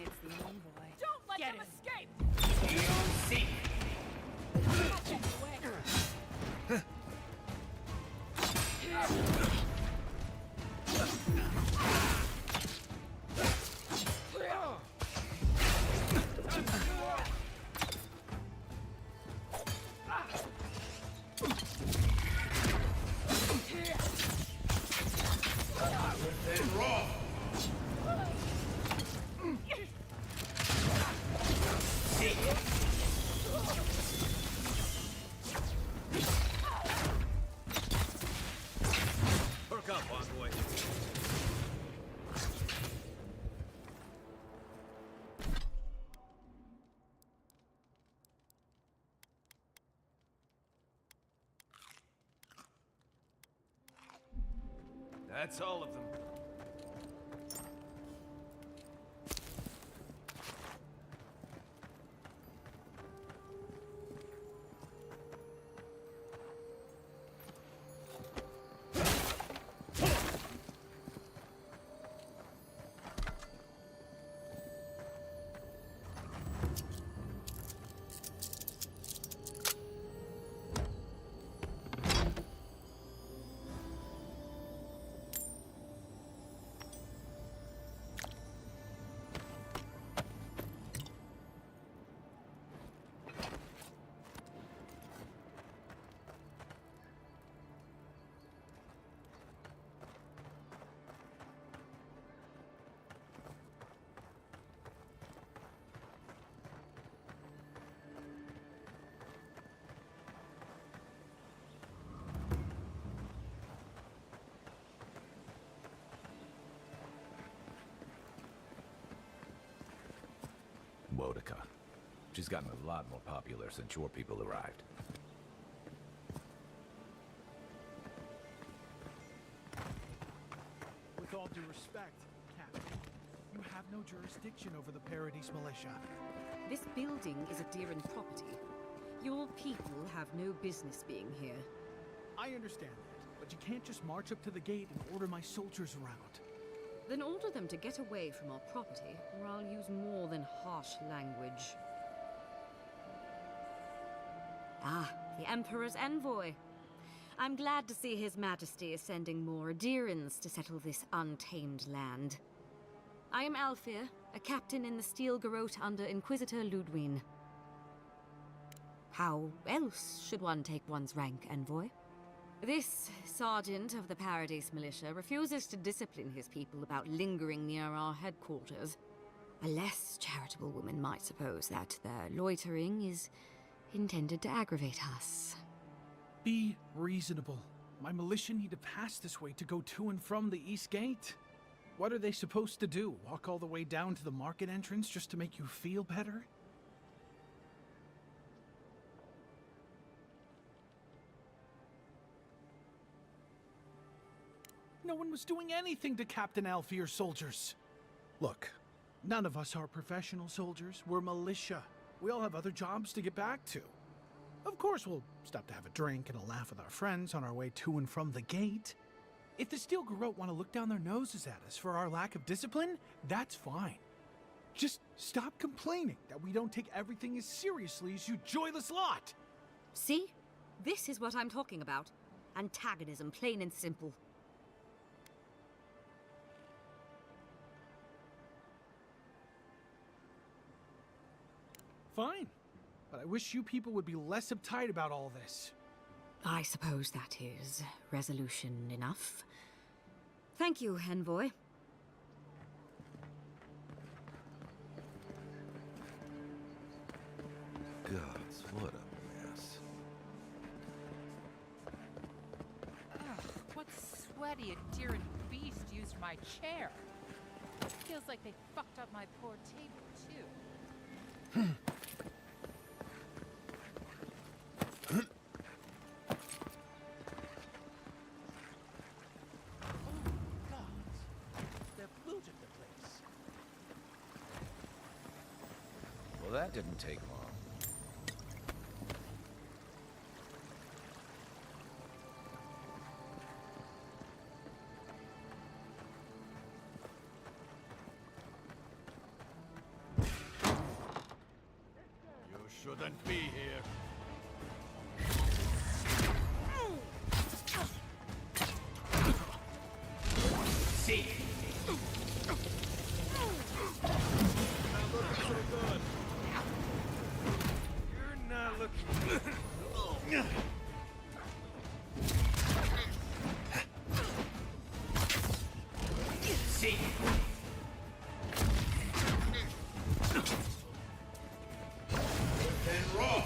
It's the envoy. Don't let Get them him. escape! Perk up, envoy. That's all of them. Boudica. She's gotten a lot more popular since your people arrived. With all due respect, Captain, you have no jurisdiction over the Paradise Militia. This building is Adiran property. Your people have no business being here. I understand that, but you can't just march up to the gate and order my soldiers around. Then order them to get away from our property, or I'll use more than harsh language. Ah, the Emperor's envoy. I'm glad to see His Majesty is sending more Adirans to settle this untamed land. I am Alfir, a captain in the Steel Garrote under Inquisitor Ludwine. How else should one take one's rank, envoy? This sergeant of the Paradise Militia refuses to discipline his people about lingering near our headquarters. A less charitable woman might suppose that their loitering is intended to aggravate us. Be reasonable. My militia need to pass this way to go to and from the East Gate. What are they supposed to do? Walk all the way down to the market entrance just to make you feel better? No one was doing anything to Captain Alfir's soldiers. Look, none of us are professional soldiers. We're militia. We all have other jobs to get back to. Of course, we'll stop to have a drink and a laugh with our friends on our way to and from the gate. If the Steel Garrote want to look down their noses at us for our lack of discipline, that's fine. Just stop complaining that we don't take everything as seriously as you joyless lot. See? This is what I'm talking about. Antagonism, plain and simple. Fine. But I wish you people would be less uptight about all this. I suppose that is resolution enough. Thank you, envoy. Gods, what a mess. Ugh, what sweaty Adiran beast used my chair? Feels like they fucked up my poor table, too. Well, that didn't take long. You shouldn't be here. See. Not looking so good. You're not looking. See. And raw.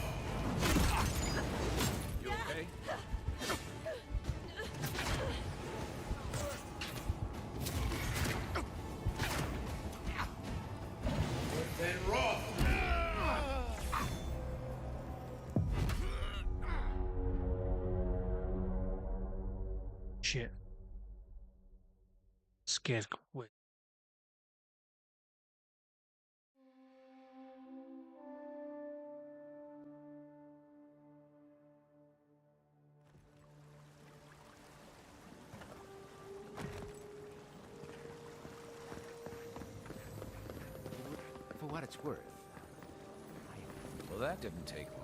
You okay? And raw. Shit. Scared. Wait. For what it's worth. Well, that didn't take long.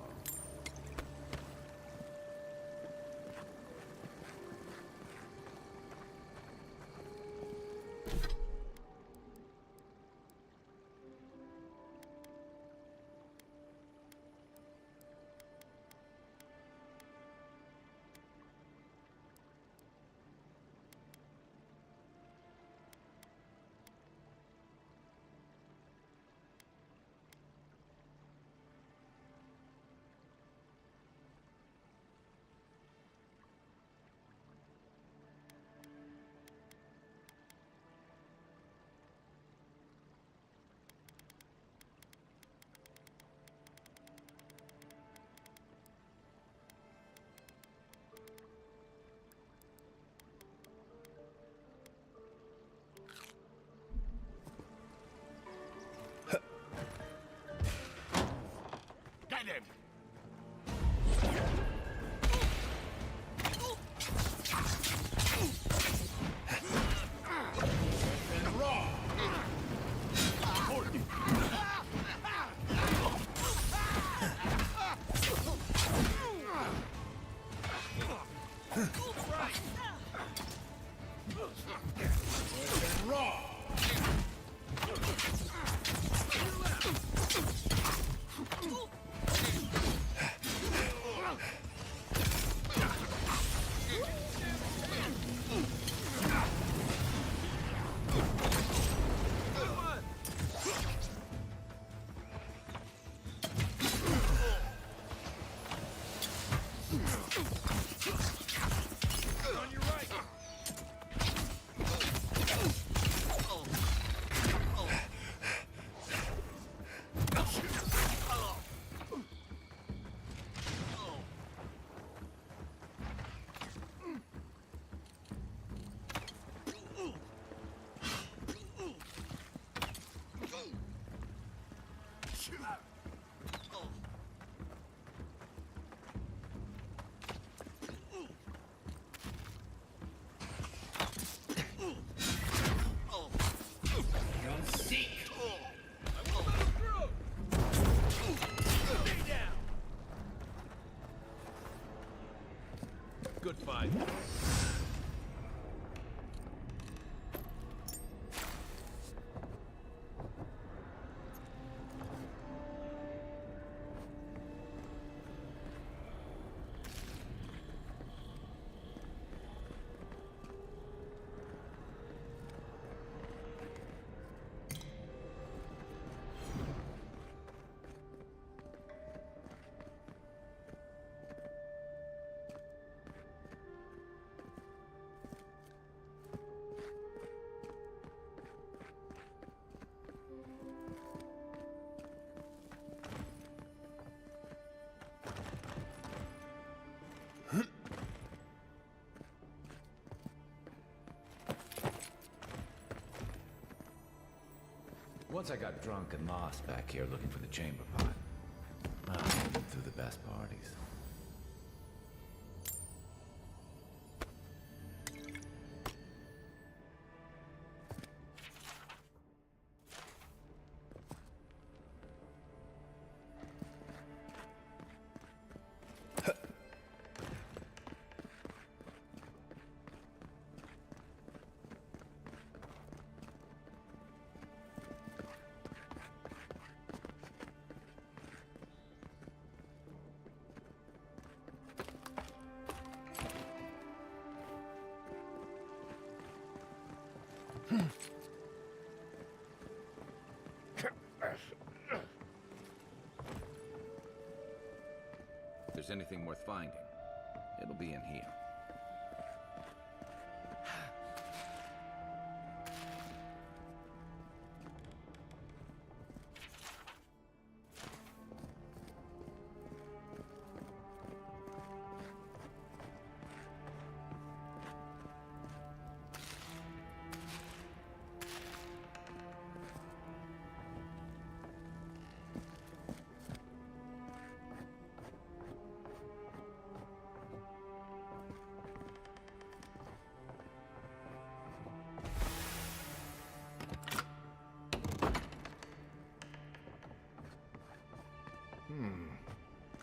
Once I got drunk and lost back here looking for the chamber pot. I lived through the best parties. If there's anything worth finding, it'll be in here.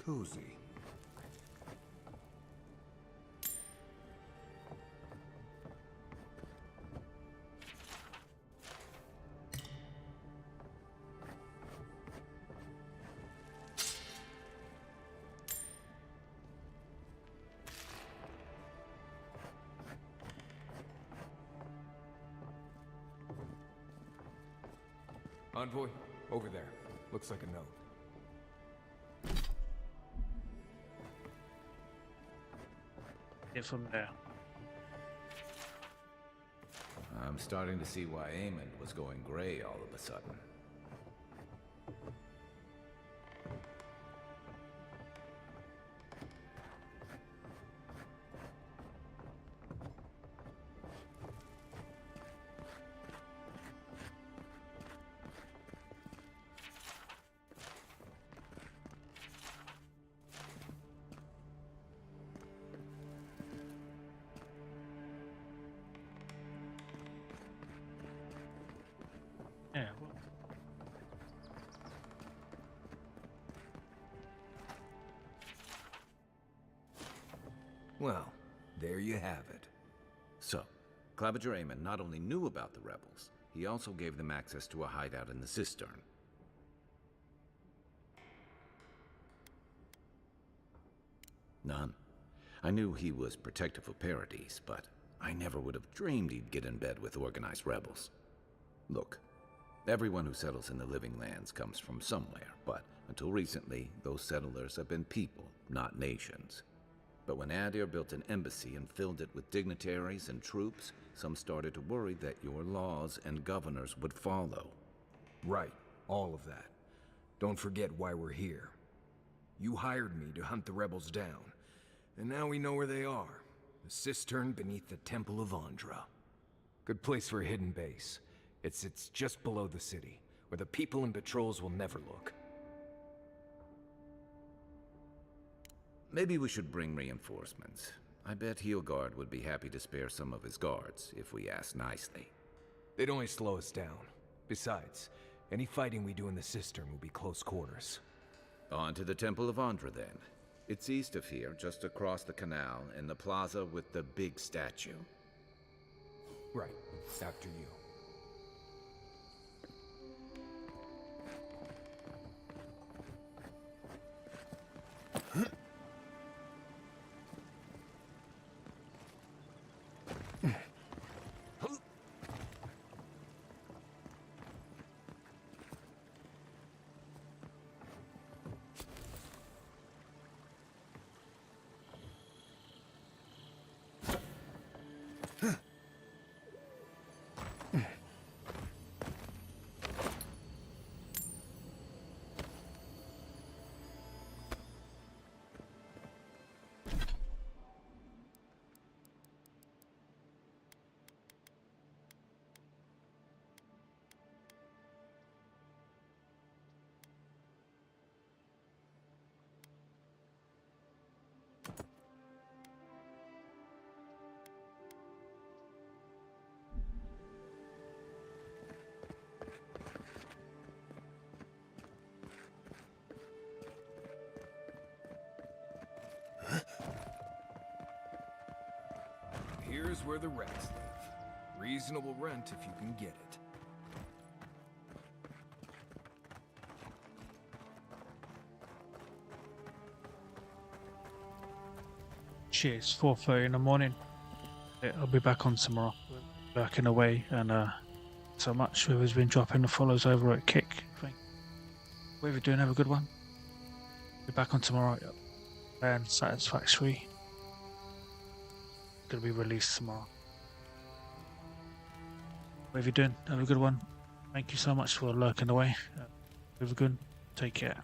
Cozy. Envoy, over there. Looks like a note. From there. I'm starting to see why Aemond was going gray all of a sudden. Yeah. Well, there you have it. So, Claviger Aemon not only knew about the rebels, he also gave them access to a hideout in the cistern. None. I knew he was protective of Paradise, but I never would have dreamed he'd get in bed with organized rebels. Look, everyone who settles in the Living Lands comes from somewhere, but until recently, those settlers have been people, not nations. But when Adir built an embassy and filled it with dignitaries and troops, some started to worry that your laws and governors would follow. Right, all of that. Don't forget why we're here. You hired me to hunt the rebels down, and now we know where they are. The cistern beneath the Temple of Andra. Good place for a hidden base. It sits just below the city, where the people and patrols will never look. Maybe we should bring reinforcements. I bet Heelguard would be happy to spare some of his guards, if we ask nicely. They'd only slow us down. Besides, any fighting we do in the cistern will be close quarters. On to the Temple of Andra, then. It's east of here, just across the canal, in the plaza with the big statue. Right. After you. where the rats live. Reasonable rent if you can get it. Cheers, 4:30 in the morning. Yeah, I'll be back on tomorrow. Working away, and so much whoever's been dropping the follows over at Kick. Whatever you're doing, have a good one. Be back on tomorrow. And Satisfactory. Gonna be released tomorrow. Whatever you're doing, have a good one. Thank you so much for lurking away. Have a good. Take care.